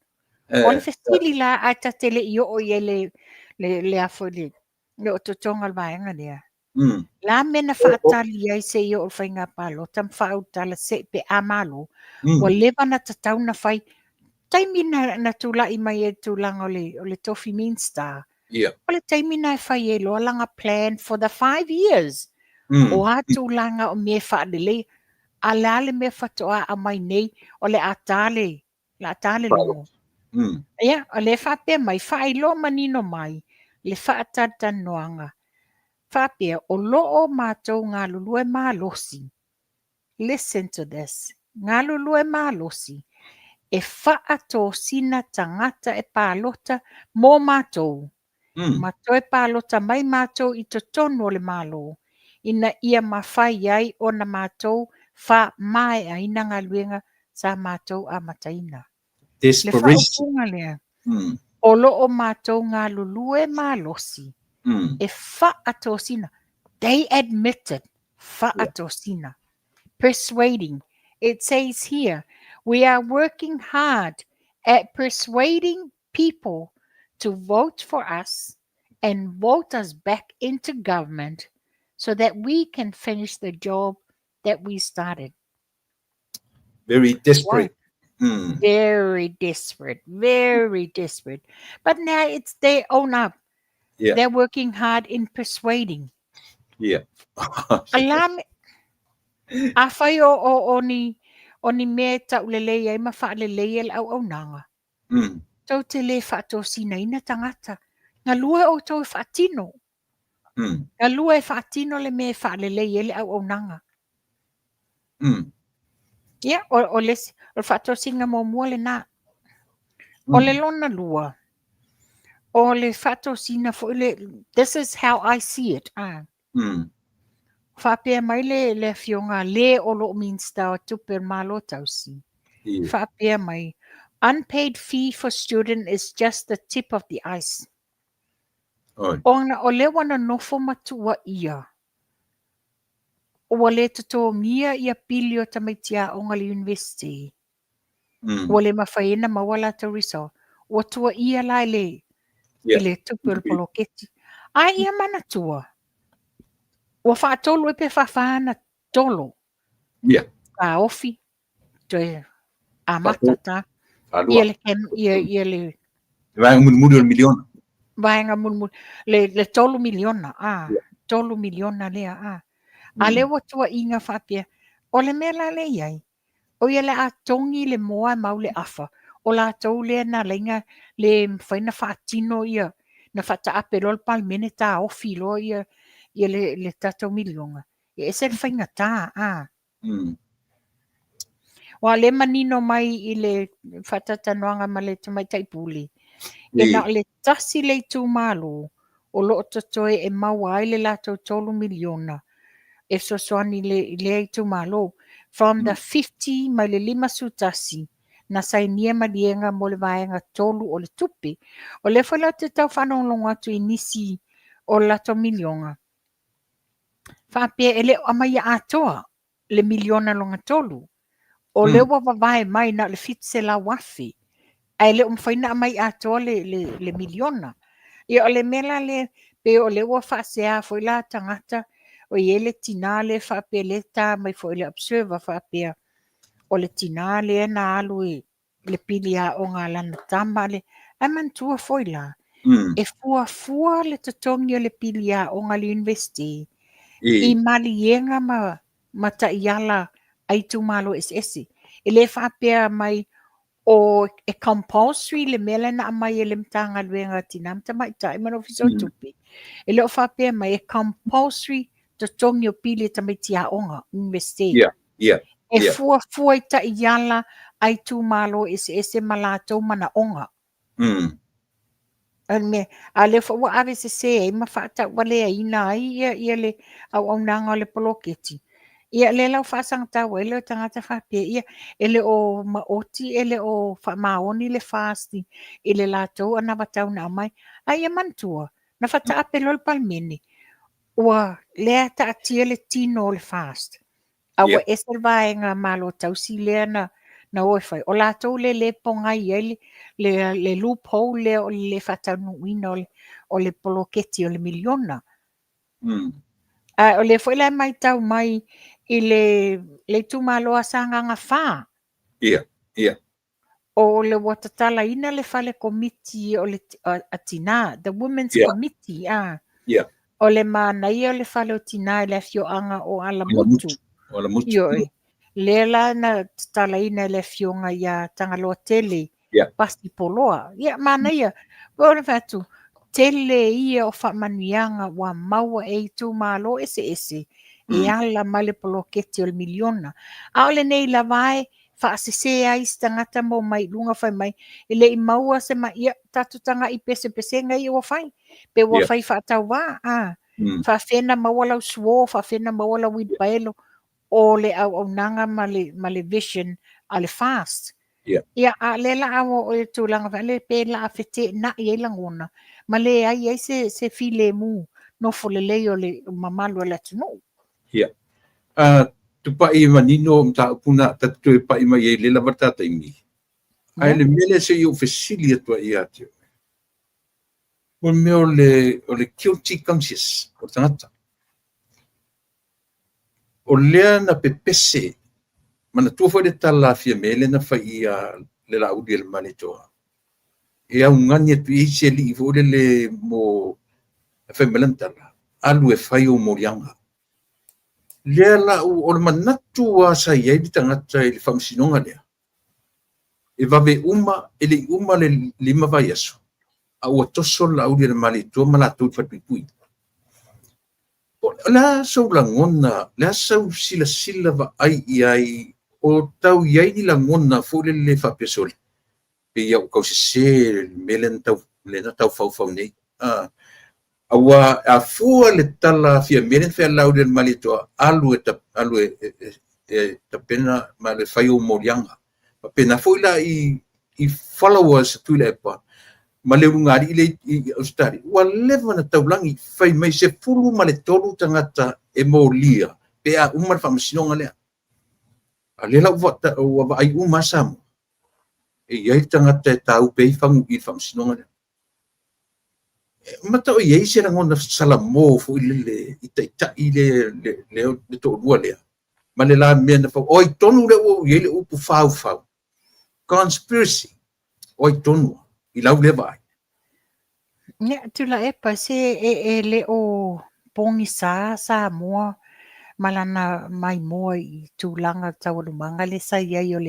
O le fesili la a tatele i o i le afo le o totonga al vaenga lea. La mena whaatali ai se i o whainga palo, tam whautala se pe a malo. O lewa na tatau na whai, taimi na tula i mai e tulanga o le Tofi Minster. O le taimi na e whai e loa langa plan for the 5 years. O a tulanga o me whaadele, a lale me whatoa a mai nei o le atale longo. Ia, o le whape mai, whai lo manino mai, le whaatata noanga. Whapea, o loo mātou ngā lulue mālosi. Listen to this. Ngā lulue mālosi. E whaato sina tangata e pālota mō mātou. Mātou e pālota mai mātou i to tonu o le mālo. Ina ia mawhai ai o na mātou wha mai a ina ngā luenga sa mātou a mataina. Desperation. Le whaupunga lea. O loo mātou ngā lulue mālosi. E whaato sina. They admitted whaato sina. Persuading. It says here, we are working hard at persuading people to vote for us and vote us back into government so that we can finish the job that we started. Very desperate. Very desperate. Very desperate. But now they own up. Yeah. They're working hard in persuading. Yeah. Alam a whai o ni mea tau lelei ai ma wha lelei el au nanga. Tau te le whaato sina ina tangata. Ngā lua o tau whaatino. Ngā lua e whaatino le mea wha lelei ele au nanga. Ia, o le whaato singa mō mua le nā. O le lona lua. O le whaato sina fo le, this is how I see it. Whapea mai le fionga le o lo minsta o tuper malo tausi. Whapea mai. Unpaid fee for student is just the tip of the ice. O le wana nofo matua ia. O le tato ngia ia pili o tamaitia o ngali university. O le mawhaina mawala tauriso. O tua ia lai le. Ile tuper poloketi. Ai ia mana tua. O whaatolo e pe whawhana tolo. Yeah. Ka ofi. Toe amatata. Ia le. Vaenga mulmuli o miliona. Vaenga mulmuli. Le tolu miliona. Tolu miliona lea. A le watua inga whapia. O le mea la le iai. O ia le a tongi le moa mau le afa. O la tau le na lenga le whaina whaatino ia. Na whata ape lol pal mene tā ofi lo ia le tatou milionga. Ia ese le whainga tā, Wa le manino mai i le whatatanoanga ma le tamai taipuli. E na le tasi le tū malo o lo totoe e maua ai le latou tolu miliona. E sosoani le ai tū malo. From the 50 mai le 5 sutasi. Na sainia malienga mo le vaenga tolu o le tupi. O le whala te tau whanonglonga atu i nisi o lato milionga. Whapea ele amaya atoa le miliona longa tolu. O le wawawai mai na le fitse la wafi. Ai le umwhaina mai atoa le miliona. Ia o le mela le pe o le wa whaasea foi la tangata o i ele tina le whapea le tā mai foi le observer whapea. O le tina le na alu le pili a o ngā lana tama le aman tua foi la. E fua le tatongi o le pili a o ngā le university. I malienga ma ta iala ai tu malo esi. E le whapea mai o e compulsory le mele na mai e le mtanga luenga tinam ta mai ta imano fiso tupi. E le o whapea mai e compulsory tatongi o pili ta mai tia onga university. E fua i ta iala ai tu malo ese malato mana onga. A le fwa ave se e ma fata wale ina ai ia le au nanga le poloketi. Ia le lau whaasang tau ele o tangata whapea ia ele o maoti ele o maoni le fasti ele lātou ana watau na mai. Ai e mantua na whata ape lol palmeni. Ua lea ta atia le tino le fast. Awa esel vaenga malo tausi lea na oifai. O lātou le pongai ele le loophole o le whatanuina o le poloketi o le miliona. O le whaila mai tau mai i le tūmaloa sanganga whā. O le watatala ina le whale komiti o le atina, the Women's Committee. O le mānai o le whale o tina le fioanga o Alamutu. Lela na tala ina le fionga ia tangaloa tele. Pasti poloa. Ia mānai o le whatu. Tele ia o whamanuianga wa maua e tu malo ese. E ala male poloketi o le miliona. A ole nei la vai whaasese ai stangata mo mai lunga whai mai. Ele i maua se mai ia tatutanga i pese ngai o whai. Pe wa whai whaatau wā. Whawhena maua lau suo, whawhena maua lau widpaelo. O le au nanga male vision a le fast. Ia a le la awa o e tūlanga whai. Le pe la a whete na i langona. Ma le ai se file mu no fo le leo le mamalu la tunu. Tu pa i manino mta puna tatu pa i mai le la batata imi. Ai le mele se yo facility to i atu. O me o le guilty conscious o tangata. O lea na pepese mana tua fo de tala fia mele na fa i le la udi le manitoa. E au ngani atu i se li vo le mo fa melantala. Alu e fai o morianga. Lea la o le manatu wa sa iai di tangata i le whamsinonga lea. E vawe uma le 5 vai aso. A ua toso la audi le malitua ma la tau whatupui. Lea sau la ngona, lea sau sila va ai iai, o tau iai ni la ngona fo le whapesole. Pe iau kau se melen tau, le na tau fau nei. Awa a fua le tala fia meren fea lau le malitua alu e tapena ma le whai o morianga. Pena foila i followers tu le pa. Ma le ungari i Australia. Wa lewa na taulangi whai mai se fulu ma le tolu tangata e mo lia. Pe a umar whamasinonga lea. A le lau wa ai umasamu. E iai tangata e tau pei whangu i whamasinonga lea. Mata o iei se rangona salamo fo ile i le to rua lea. Ma le la mea na whau. Oi tonu le o iei le upu whau. Conspiracy. Oi tonu. I lau le vai. Nea, tula e pa se e le o pongi sa mua malana mai moa i tūlanga taualumanga le sai ai o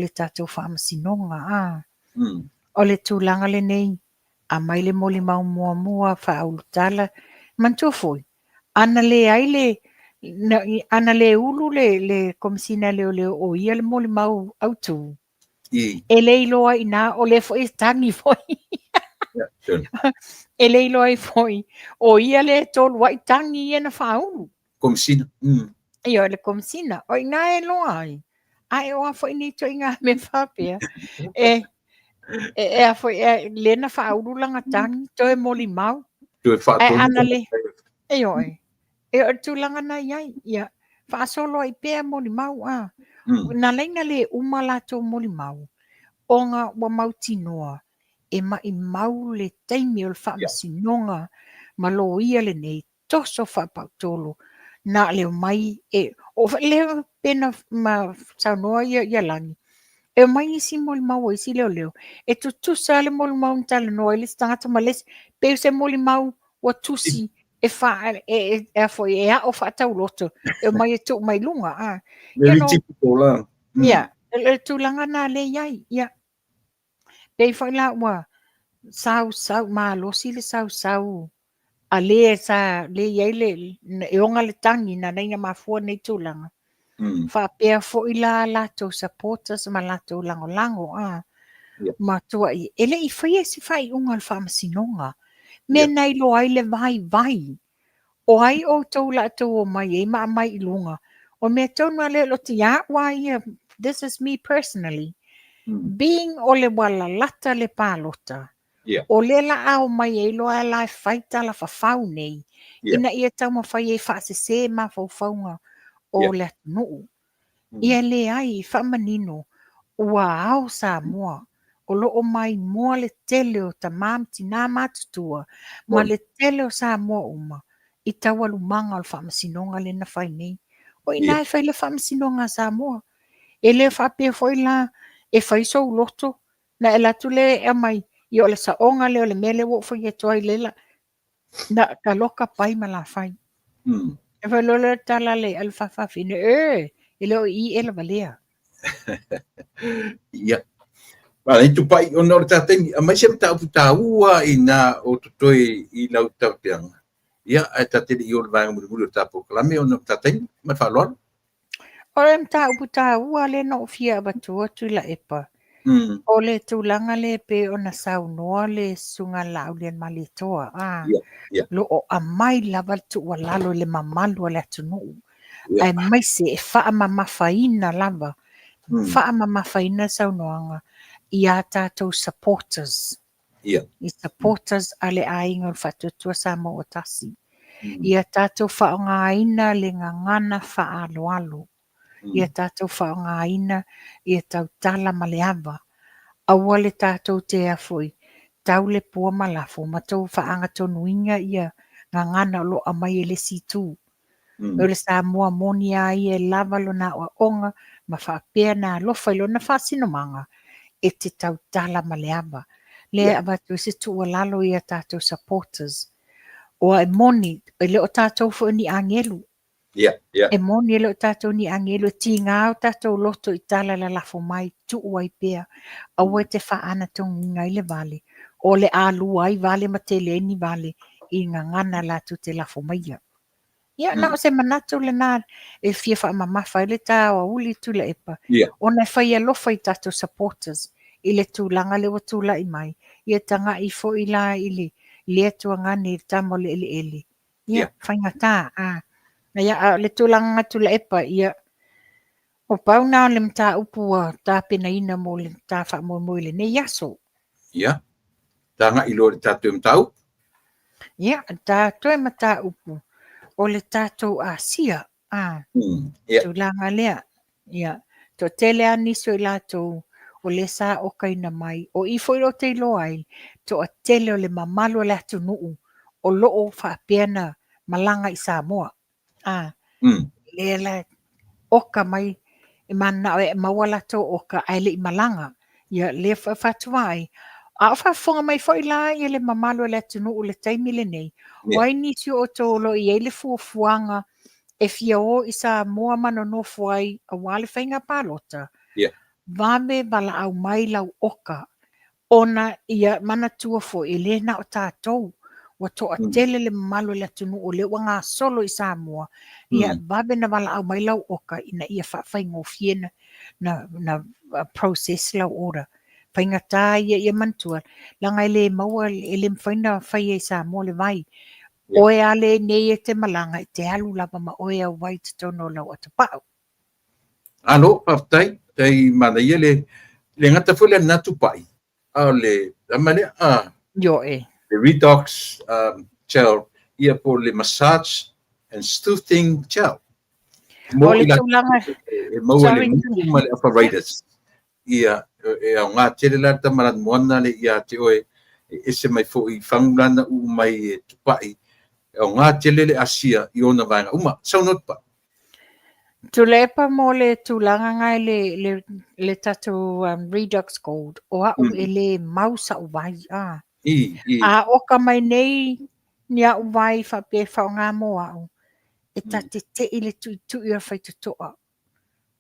le tātou whaamasinonga. O le tūlanga le nei, a mai le moli mau mua whaaulutala, mantua foi. Ana le ai ana le ulu le komisina leo o ia le moli mau autu. E le iloa ina o le foi tangi foi. E le iloa foi. O ia le tolu wai tangi ia na whaulu. Komisina. Ia le komisina. O ina e loa ai. Ai oa foi ni to inga me whapea. E a foi le na whaulu langa tangi to e moli mau. Tu e whaatonu. Ana le. E oi. E o tūlanga na iai. Ia. Whaasolo ai pēr moli mau a. Na leina le umalato moli mau. Onga wa mautinoa. E mai mau le taimi o le whaamasinonga. Ma lo ia le nei. Toso whapautolo. Na leo mai o leo pena ma saunoa ia langi. E mai isi moli mau isi leo. E tusa le moli mau ntale noa. Ele stangata ma lesi. Peu se moli mau wa tusi. E foi e a o whaatau loto. E mai e tu mai lunga. Le tipo la. Ia. Le tūlanga nā le iai. Ia. Pei foi la ua. Sau ma losi le sau. A le sa le iai le e onga le tangi na neina mafua nei tūlanga. Whapea fo i la lato supporters ma lato lango. Ma tua i. Ele i whaia si whai unga le whaamasinonga. Me nei lo ai le vai. O ai o tau lato o mai e ma mai ilunga. O me tonu ale lo te ia wai. This is me personally. Being o le wala lata le pālota. O le la au mai e loa la whaita la whawhau nei. Ina ia tau ma whai e whaasese ma whauwhaunga o le atunuu. Ia le ai whamanino ua au sa mua. O loo mai mua le tele o ta mamti nā matutua. Ma le tele o sa mua uma. I tau alumanga o le whaamasinonga le na whai nei. O ina e whai le whaamasinonga sa mua. E le whapea foi la e whai so loto. Na e latu le e mai. I o le saonga le o le mele wo foi e toa i lela. Na ka loka pai ma la whai. E whai lola tala le al whawhawhine. E leo i e la valea. Ia. Wala, i tu pai o nore tāteni. A mai sem tau puta ua i nā o tutoi i lau tau teanga. Ia, e tāteni i o le vanga muri o tāpou kalame o nore tāteni. Mai whalora. O le mta puta ua le no fia abatua tu la epa. O le tūlanga le pe o na saunoa le sunga laulian malitoa. Lo o a mai lava tu wa lalo le mamalu le atunu. Ai mai se e wha mamafaina lava. Wha mamafaina saunoanga. Ia tātou supporters. I supporters ale ainga o whatutua sa mo o tasi. Ia tātou whaongaina le ngangana wha alo. Ia tātou whaongaina ia tau tala maleava. Aua le tātou te afoi. Tau le pua malafo. Ma tau whaanga tonuinga ia ngangana lo a mai e le situ. O le sa mua moni a ia lava lo na o onga. Ma whaapea na lofa ilo na whasinomanga. E te tau tala maleava. Le abatu se tua lalo ia tātou supporters. O e moni. E le o tātou fo ni angelu. E moni ele o tātou ni angelo ti ngā o tātou loto i tala la lafo mai tu uai pēr. Aua te whaana tongu ngai le vale. O le alu ai vale ma te le ni vale i ngā ngana la tu te lafo mai ia. Ia, na o se manatu le nā e fia wha mamafa ele tā o uli tu le epa. O na whai alofa i tātou supporters i le tūlanga le o tūla i mai. Ia tanga i fo i la ili le tua ngani i tamo le ele. Ia, whainga tā, Ia le tūlanga tu le epa ia o pauna le mta upua tā pena ina mo le tā wha mo le ne yaso. Ia. Tanga ilo le tātou mtau. Ia, tātou e mata upu o le tātou Asia. Tūlanga lea. Ia. To tele aniso i lātou o le sā o kaina mai. O i fo ilo te ilo ai. To a tele o le mamalo le atu nuu. O loo wha pēna malanga i Samoa. Le oka mai e mana e mawala to oka ai le malanga ia le fatuai a fa fonga mai foi la ia le mamalo le tunu o le taimi le nei wai ni si o to lo i le fuanga e fia o i Samoa manonofo ai a wale whainga palota. Yeah. Vame wala au mai lau oka. Ona ia mana tua fo i lena o tātou. Wa toa tele le malo le tunu o le wanga solo i Samoa. Ia vame na wala au mai lau oka ina ia whaingo fiena na process lau ora. Whainga tā ia mantua. Langa le maua le mwhaina whai e Samoa le vai. Yeah. Oe ale nei e te malanga i te alu lava ma oe au wai te tono lau ata pao. Alo, paftai, tai mana ia le ngata fule natu pai. Le amale Yo e. the redox gel ia po le massage and soothing gel. O le tūlanga. Mo le male apparatus. Ia e au ngā tere la tamarat moana le ia te oe e se mai fo I whangulana u mai e tupai. O ngā tere le asia I ona vaenga. Uma, saunot pa. Tulepa mo le tūlanga ngai le tatu Redox Gold. O au e le mausa u vai. A oka mai nei ni a u vai whape whao ngā moa au. E ta te I le tu ia whai tutoa.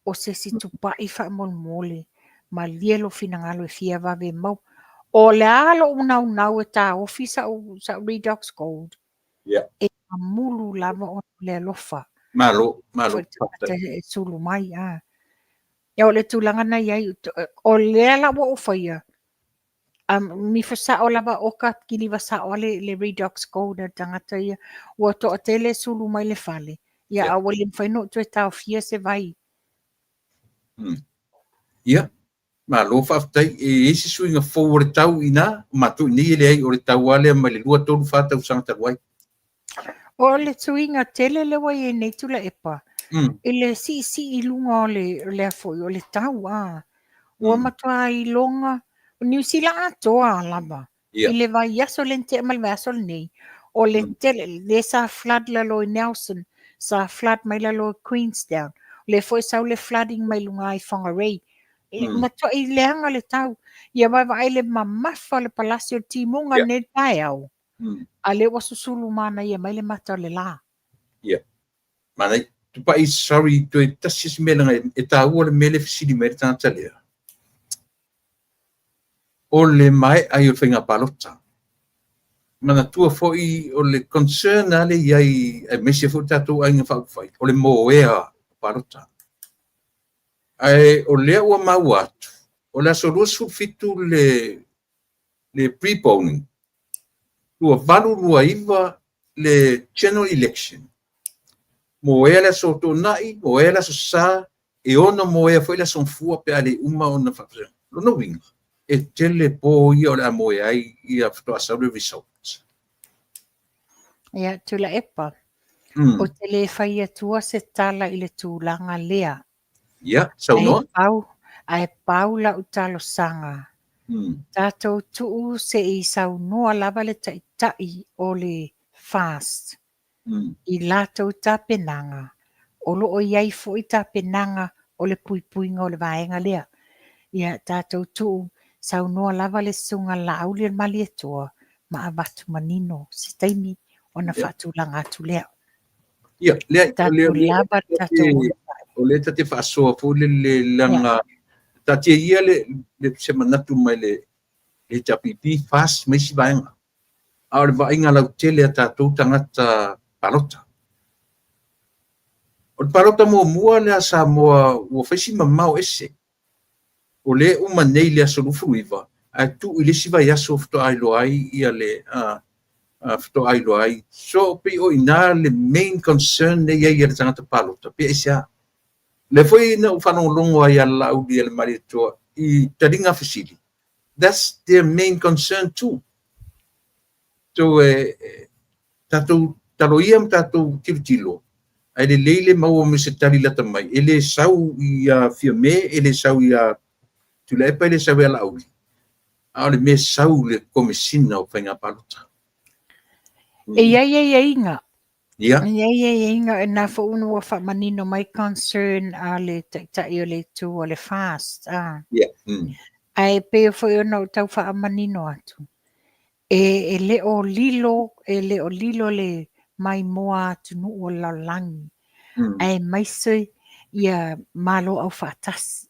O se si tupai wha mole. Ma lielo finangalo e fia vave mau. O le alo unau e tā ofi sa Redox Gold. Yeah. E mulu lava o le alofa. Malo. Te sulu mai Ia o le tūlanga na iai o le ala o whaia. Mi whasa o lava oka ki li wasa o le Redox Gold na tangata ia. Ua toa te le sulu mai le whale. Ia Yeah. awali mwhaino tue tau fia se vai. Ia. Malo whaftai e esi suinga fōu o le tau ina. Matu ni ele ai o le tau ale ma le lua tolu whātau sangata wai. O le tuinga tele le wai e nei tula epa. E le si I lunga o le afoi o le tau Ua matua I longa. O New Zealand atoa lava. Yeah. I le vai aso le te amal vaso nei. O le tele, le sa flood lalo I Nelson. Sa flood mai lalo I Queenstown. Le foi sau le flooding mai lunga I Whangarei. Matua I leanga le tau. Ia vai le mamafa le Palacio Timunga Yeah. ne tai au. A le wasusulu mana ia mai le mata le la. Yeah. Mana tupai sorry to tasis melanga e tāua le mele fisiri mere tangata lea. O le mai ai o whinga palota. Mana tua foi o le concern ale iai e mesia fo tātou ai ngā whauwhai. O le moea palota. Ai o lea ua mau atu. O le aso rusu fitu le pre-polling. Lua valu lua iwa le general election. Moea le aso tō nai, moea le aso sā, e ona moea foi le aso mfua pe ale uma ona whapea. Lono winga. E tele po ia o le moea ai ia fito asau le results. Ia tula epa. O te le whai atua se tala I le tūlanga lea. Ia, sau noa? Ai pau la utalo sanga. Tātou tuu se I sau noa lava le tai o le fast. I lātou tāpenanga. Olo o iai fo I tāpenanga o le puipuinga o le vaenga lea. Ia tātou tuu sau noa lava le sunga lau le mali atua ma avatu manino se taimi o na whatulanga atu lea. Ia, lea, Tātou lava tātou o le tate whaasoa fo le langa, tate ia le se manatu mai le tapipi fast mai si vaenga. A le vaenga lau tele a tātou tangata palota. O le palota mua le asa mua ua whaisi mamau ese. O le uma nei le aso lufu iwa. A tu I le siva yaso fito ailo ai ia le fito ailo ai. So pe o ina le main concern nei ia le tangata palota. Pe esa. Le foi na whanongongo ai ala au di le maritoa I taringa fasili. That's their main concern too. So tatou taloia tatou tilo. Ai le leile mau me se tali lata mai. Ele sau ia firme, ele sau ia tulepa, ele sau ia lauli. A le me sau le komisina o whainga palota. Ia inga. Ia. Ia inga e nā whaunu wa whamanino mai concern a le tai o le tu o le fast. Ia. Ai peo whai ona o tau whaamanino atu. E leo lilo le mai moa atu nu o laulangi. ai mai soi ia malo au fatas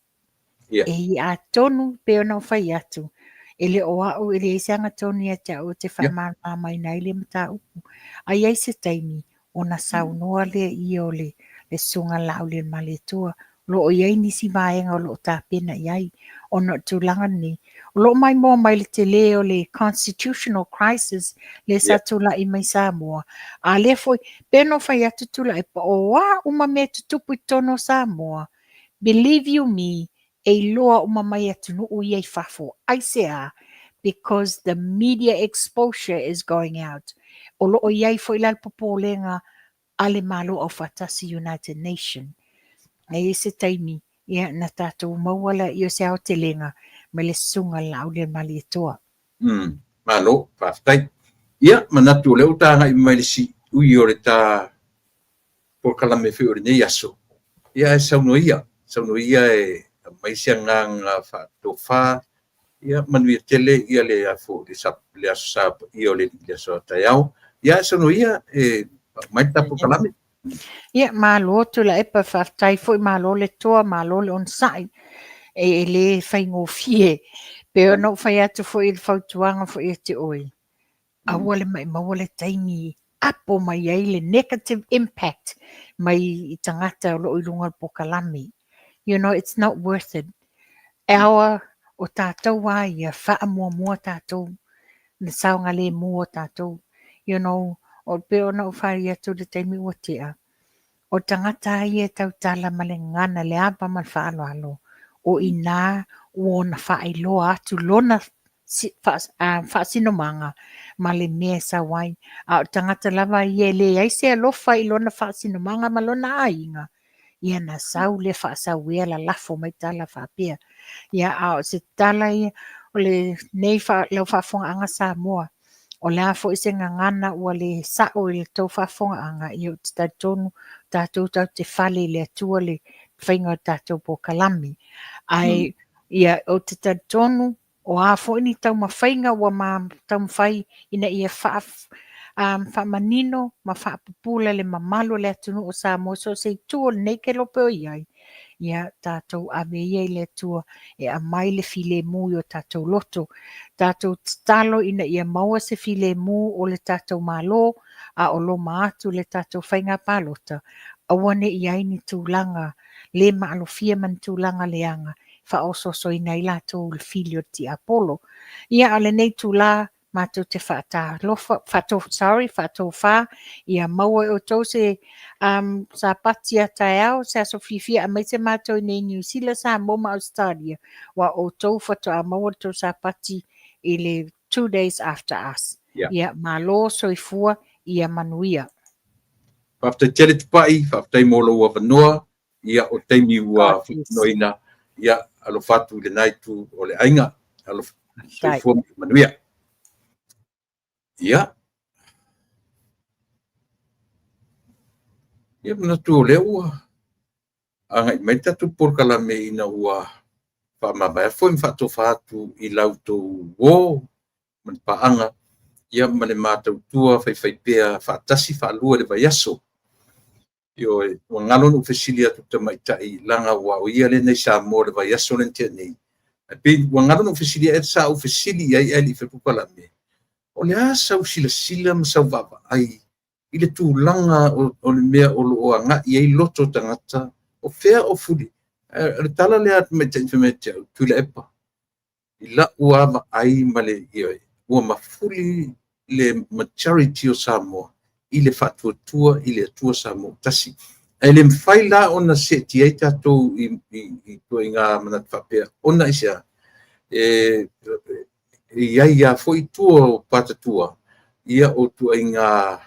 Yeah. e a tonu pe ona fai atu ele o au ele sanga tonu ia ta o te fa ma mai nai le mata upu ai ai se taimi ona saunoa le i o le sunga lau le male tua lo o iai nisi vaenga o lo ta pena iai ona tulanga ni lo mai mo mai le te leo le constitutional crisis le sa tula i mai Samoa a le foi peno fai atu tula e pa o wa uma me tutupu tono Samoa believe you me e loa uma mai atu no o iai fafo ai se a because the media exposure is going out o lo o iai foi la popolenga ale malo o fatasi United Nation e se taimi ia na tātou mauala i o se ao te lenga me le sunga lau le mali toa. Malo, whaftai. Ia, manatu leo tānga i mai le si ui o le tā por kalame whiu o le nei aso. Ia e sauno ia e mai sia nganga wha ia manuia tele ia le afo le aso sa i o le aso taiao. Ia e sauno ia e mai tā por kalame. Ia malo tu la epa whaftai foi malo le toa malo le on sai e le whaingo fie pe no whai atu foi il whautuanga foi e te oi. Aua le mai maua le taimi apo mai ai le negative impact mai i tangata o lo i lunga po kalami. You know, it's not worth it. Awa o tātou wa ia wha mua tātou na saunga le mua tātou. You know, o pe o na whai atu le taimi o tea. O tangata ia tau tala male ngana le apa mal whaalo alo. O ina o na whaelo atu lona whaasino manga male mea sa wai. A o tangata lava ia le aise alofa i lona whaasino manga malona ainga. Ia na sau le whaasau ea la lafo mai tala whaapea. Ia a o se tala ia o le nei lau whaafonga anga sa moa. O le afo i se ngangana ua le sao i le tau whaafonga anga i o te tatonu tātou tau te whale le atua le whainga tātou po kalami. Ai, ia o te tatonu o afo ini tau mawhainga ua ma tau mawhai ina ia whamanino ma whaapupula le mamalo le atunu o Samoa. So se tua nei ke lope o iai. Ia tātou ame ia le atua e a mai le file mu o tātou loto. Tātou talo ina ia maua se file mu o le tātou malo a o lo maatu le tātou whainga pālota. Awane iai ni tūlanga le maalofia man tūlanga leanga wha oso so ina i lātou le filio ti Apollo. Ia ale nei tūlā mātou te whātou whā ia maua o tau se sa patia tai au se aso fifia a mai se mātou nei New Zealand sa moma Australia wa o tau whato a maua tau sa pati i le 2 days after us. Ia malo soifua ia manuia. Whaftai tere te pai, whaftai molo ua wanoa, ia o teimi ua noina, ia alo fatu le naitu o le ainga, alo soifua manuia. Ia. Ia manatu o lea ua. Angai mai tatu por kalame ina ua whamamaya foi mwhato whatu i lautou wō, man paanga, ia mane mātou tua whai pēa whatasi whalua le vai aso. Io o ngalo no fesilia tuta mai tai langa wa o ia le nei sa mo le vai aso le nei. Pe o ngalo no fesilia e sa o fesilia ai ali fe pupala me. O le asa o sila ma sa vava ai i le tu langa o le mea o lo anga i ai loto tangata o fea o fuli. Le tala le at me tai me te tu le epa. I la ua ma ai ma le i ua ma fuli le majority o Samoa. I le whatuatua, i le atua Samoa tasi. E le mwhai la ona se ti ei tātou i tua i ngā manat whapea. Ona i sea, iai a foi tua o patatua, ia o tua i ngā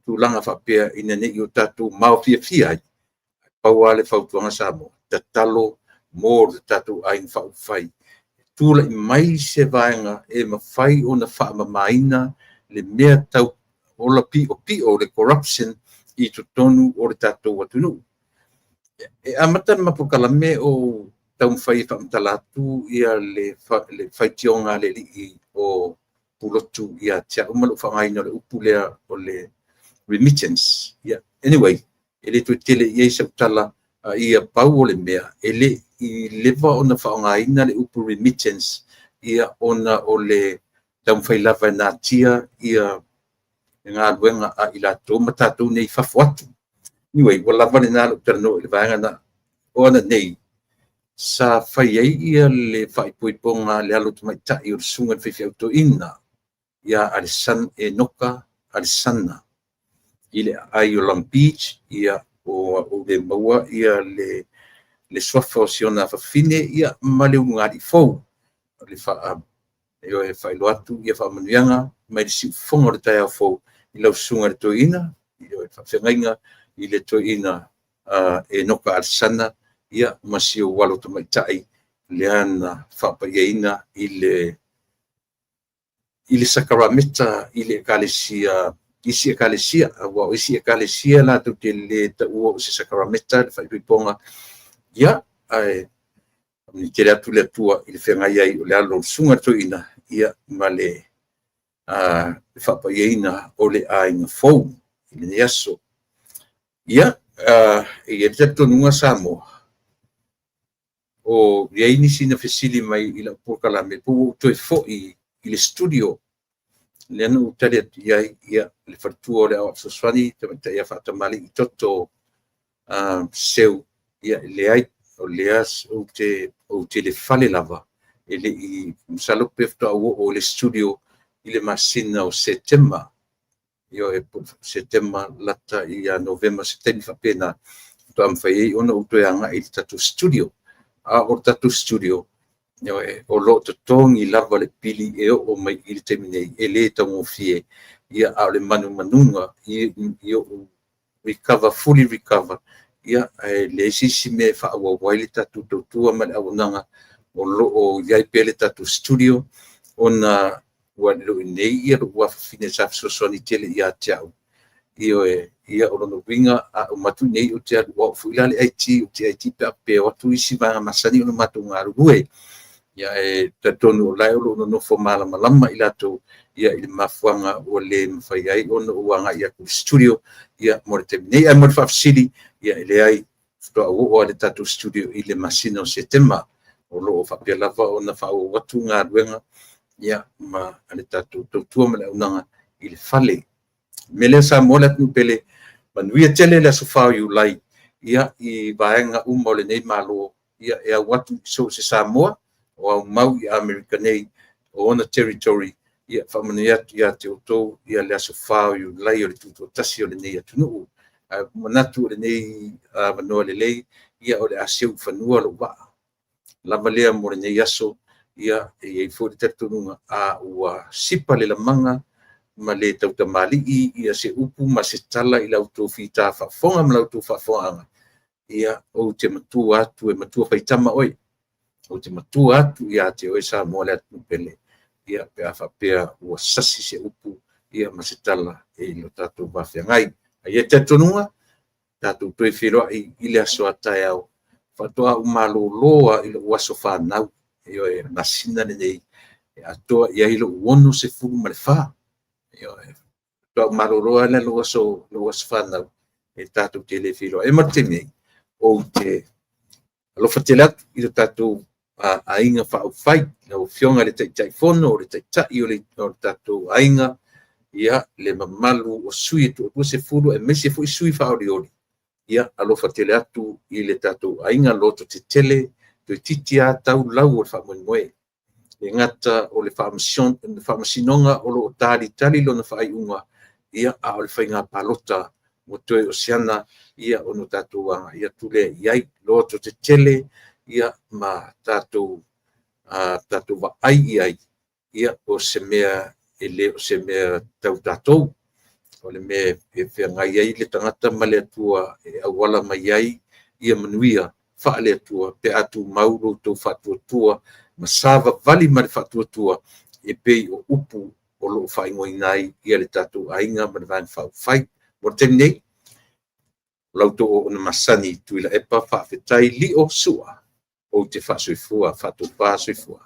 tūlanga whapea i nene i o tātou mau fia ai. Paua le whautuanga Samoa. Ta talo mō le tātou ain whauwhai. Tūla i mai se vaenga e mawhai o na whaamamaina le mea tau ola pio le corruption i tonu o le tātou atunu. E amata mapukala me o tau mwhai whamtalatu ia le whaitionga le li o pulotu ia tia umalu whangaina le upulea o le remittance. Yeah. Anyway, ele tu tele ia sa tala ia pau le mea ele I leva ona whaongaina le upu remittance ia ona o le taumwhailava na tia ia ngā luenga a ila tō matatu nei whafo atu. Anyway, wala lava le nālo tarano le vaenga na o ana nei sa whai ei ia le whaipoiponga le alo tu maitai o le sunga le whiwhi auto ina ia alisan e noka alisana I le ai o Long Beach ia o le maua ia le swafa o siona whawhine ia ma le ungari fau. Le wha eo e whailo atu ia whaamanuianga mai le siu whonga le tai au fau I lau sunga le toina eo e whawhengainga I le toina e noka alisana ia masio walo to maitai le ana whapaiaina I le sakarameta I le ekalesia isi ekalesia wa isi ekalesia la tu te le ta ua se sakarameta le whaipiponga ia ai ni te atu le tua I le whengai ai o le alo sunga toina ia ma le whapaiaina o le ainga fau I le neaso ia e te tonunga Samoa o iei nisi na fesili mai I la porkalame pu toi fo'i I le studio le anu utari atu iai ia le whartua o le awa soswani te mata ia whatamali I toto seu ia le ai o le as o te le fale lava ele I msalo pefto o le studio I le masina o September io e September lata I November September whapena to am whai ona utoeanga I tatu studio o tatu studio io e o lo to tongi lava le pili e o mai I le teminei e le tango fie ia a le manunga io fully recover ia le sisi me fa wa waile tatu tua ma aunanga o lo o iai pele tatu studio ona wa lo nei ia wa fine sa so ni tele ia tau io ia o no winga o matu nei o te wa fu ila le IT o te IT pe o tu isi va masani o matu ngaru ia te tonu lai o no formala malama ila to ia I mafuanga o le mfai ai ona uanga ia ku studio ia mo te nei ai mo fa city ia le ai to o le tatu studio I le masino September o lo fa pe lava ona fa o watu nga ruenga ia ma le tatu tu ma unanga I le fale mele sa mo la tu pele manuia tele la sofa you lai ia I vaenga mo le nei malo ia e watu so se Samoa o mau I America nei o ona territory ia fa manuia ia te to ia le sofa you lai o le tu tasi o le nei atu manatu le nei manoa le lei ia o le aseu fanua lo wa lava lea mo le nei aso ia e fo te tununga a ua sipa le lamanga ma le tautamali ia se upu ma se tala I lautou fita whafonga ma lautou whafonga ia o te matua atu e matua whaitama oi o te matua atu ia te oi sa mo le atu pele ia pe a whapea ua sasi se upu ia ma se tala e lo tatou whawhengai ia te tonunga tatou toi whiroa I le aso atai au whatoa umaloloa I lo waso whanau io e masina nei atoa ia I lo uono se fulu ma le wha io e toa umaloloa le lo waso whanau e tatou te le whiroa e martene o te alofa te latu I lo tatou ainga whai o fionga le taitai fono o le taitai o le tatou ainga ia le mamalu o sui tu se fulu e mese foi sui faoriori ia alofa tele atu I le tatou ainga loto te tele to titia tau lau o whamoe le ngata o le whamasinonga o lo tali lo na whaiunga ia a o le whainga palota mo toe oceana ia o no tatou anga ia tule iai loto te tele ia ma tatou wa ai iai ia o se mea ele o se mea tau tatou o le mea e whengai ai le tangata ma le atua e awala mai ai ia manuia wha le atua pe atu mauro tau whatuatua ma sava vali ma le whatuatua e pei o upu o lo whaingoi nai ia le tatou ainga ma le vain whai mo te nei lauto o na masani tuila epa whawhetai li o sua o te whasoifua whatupa soifua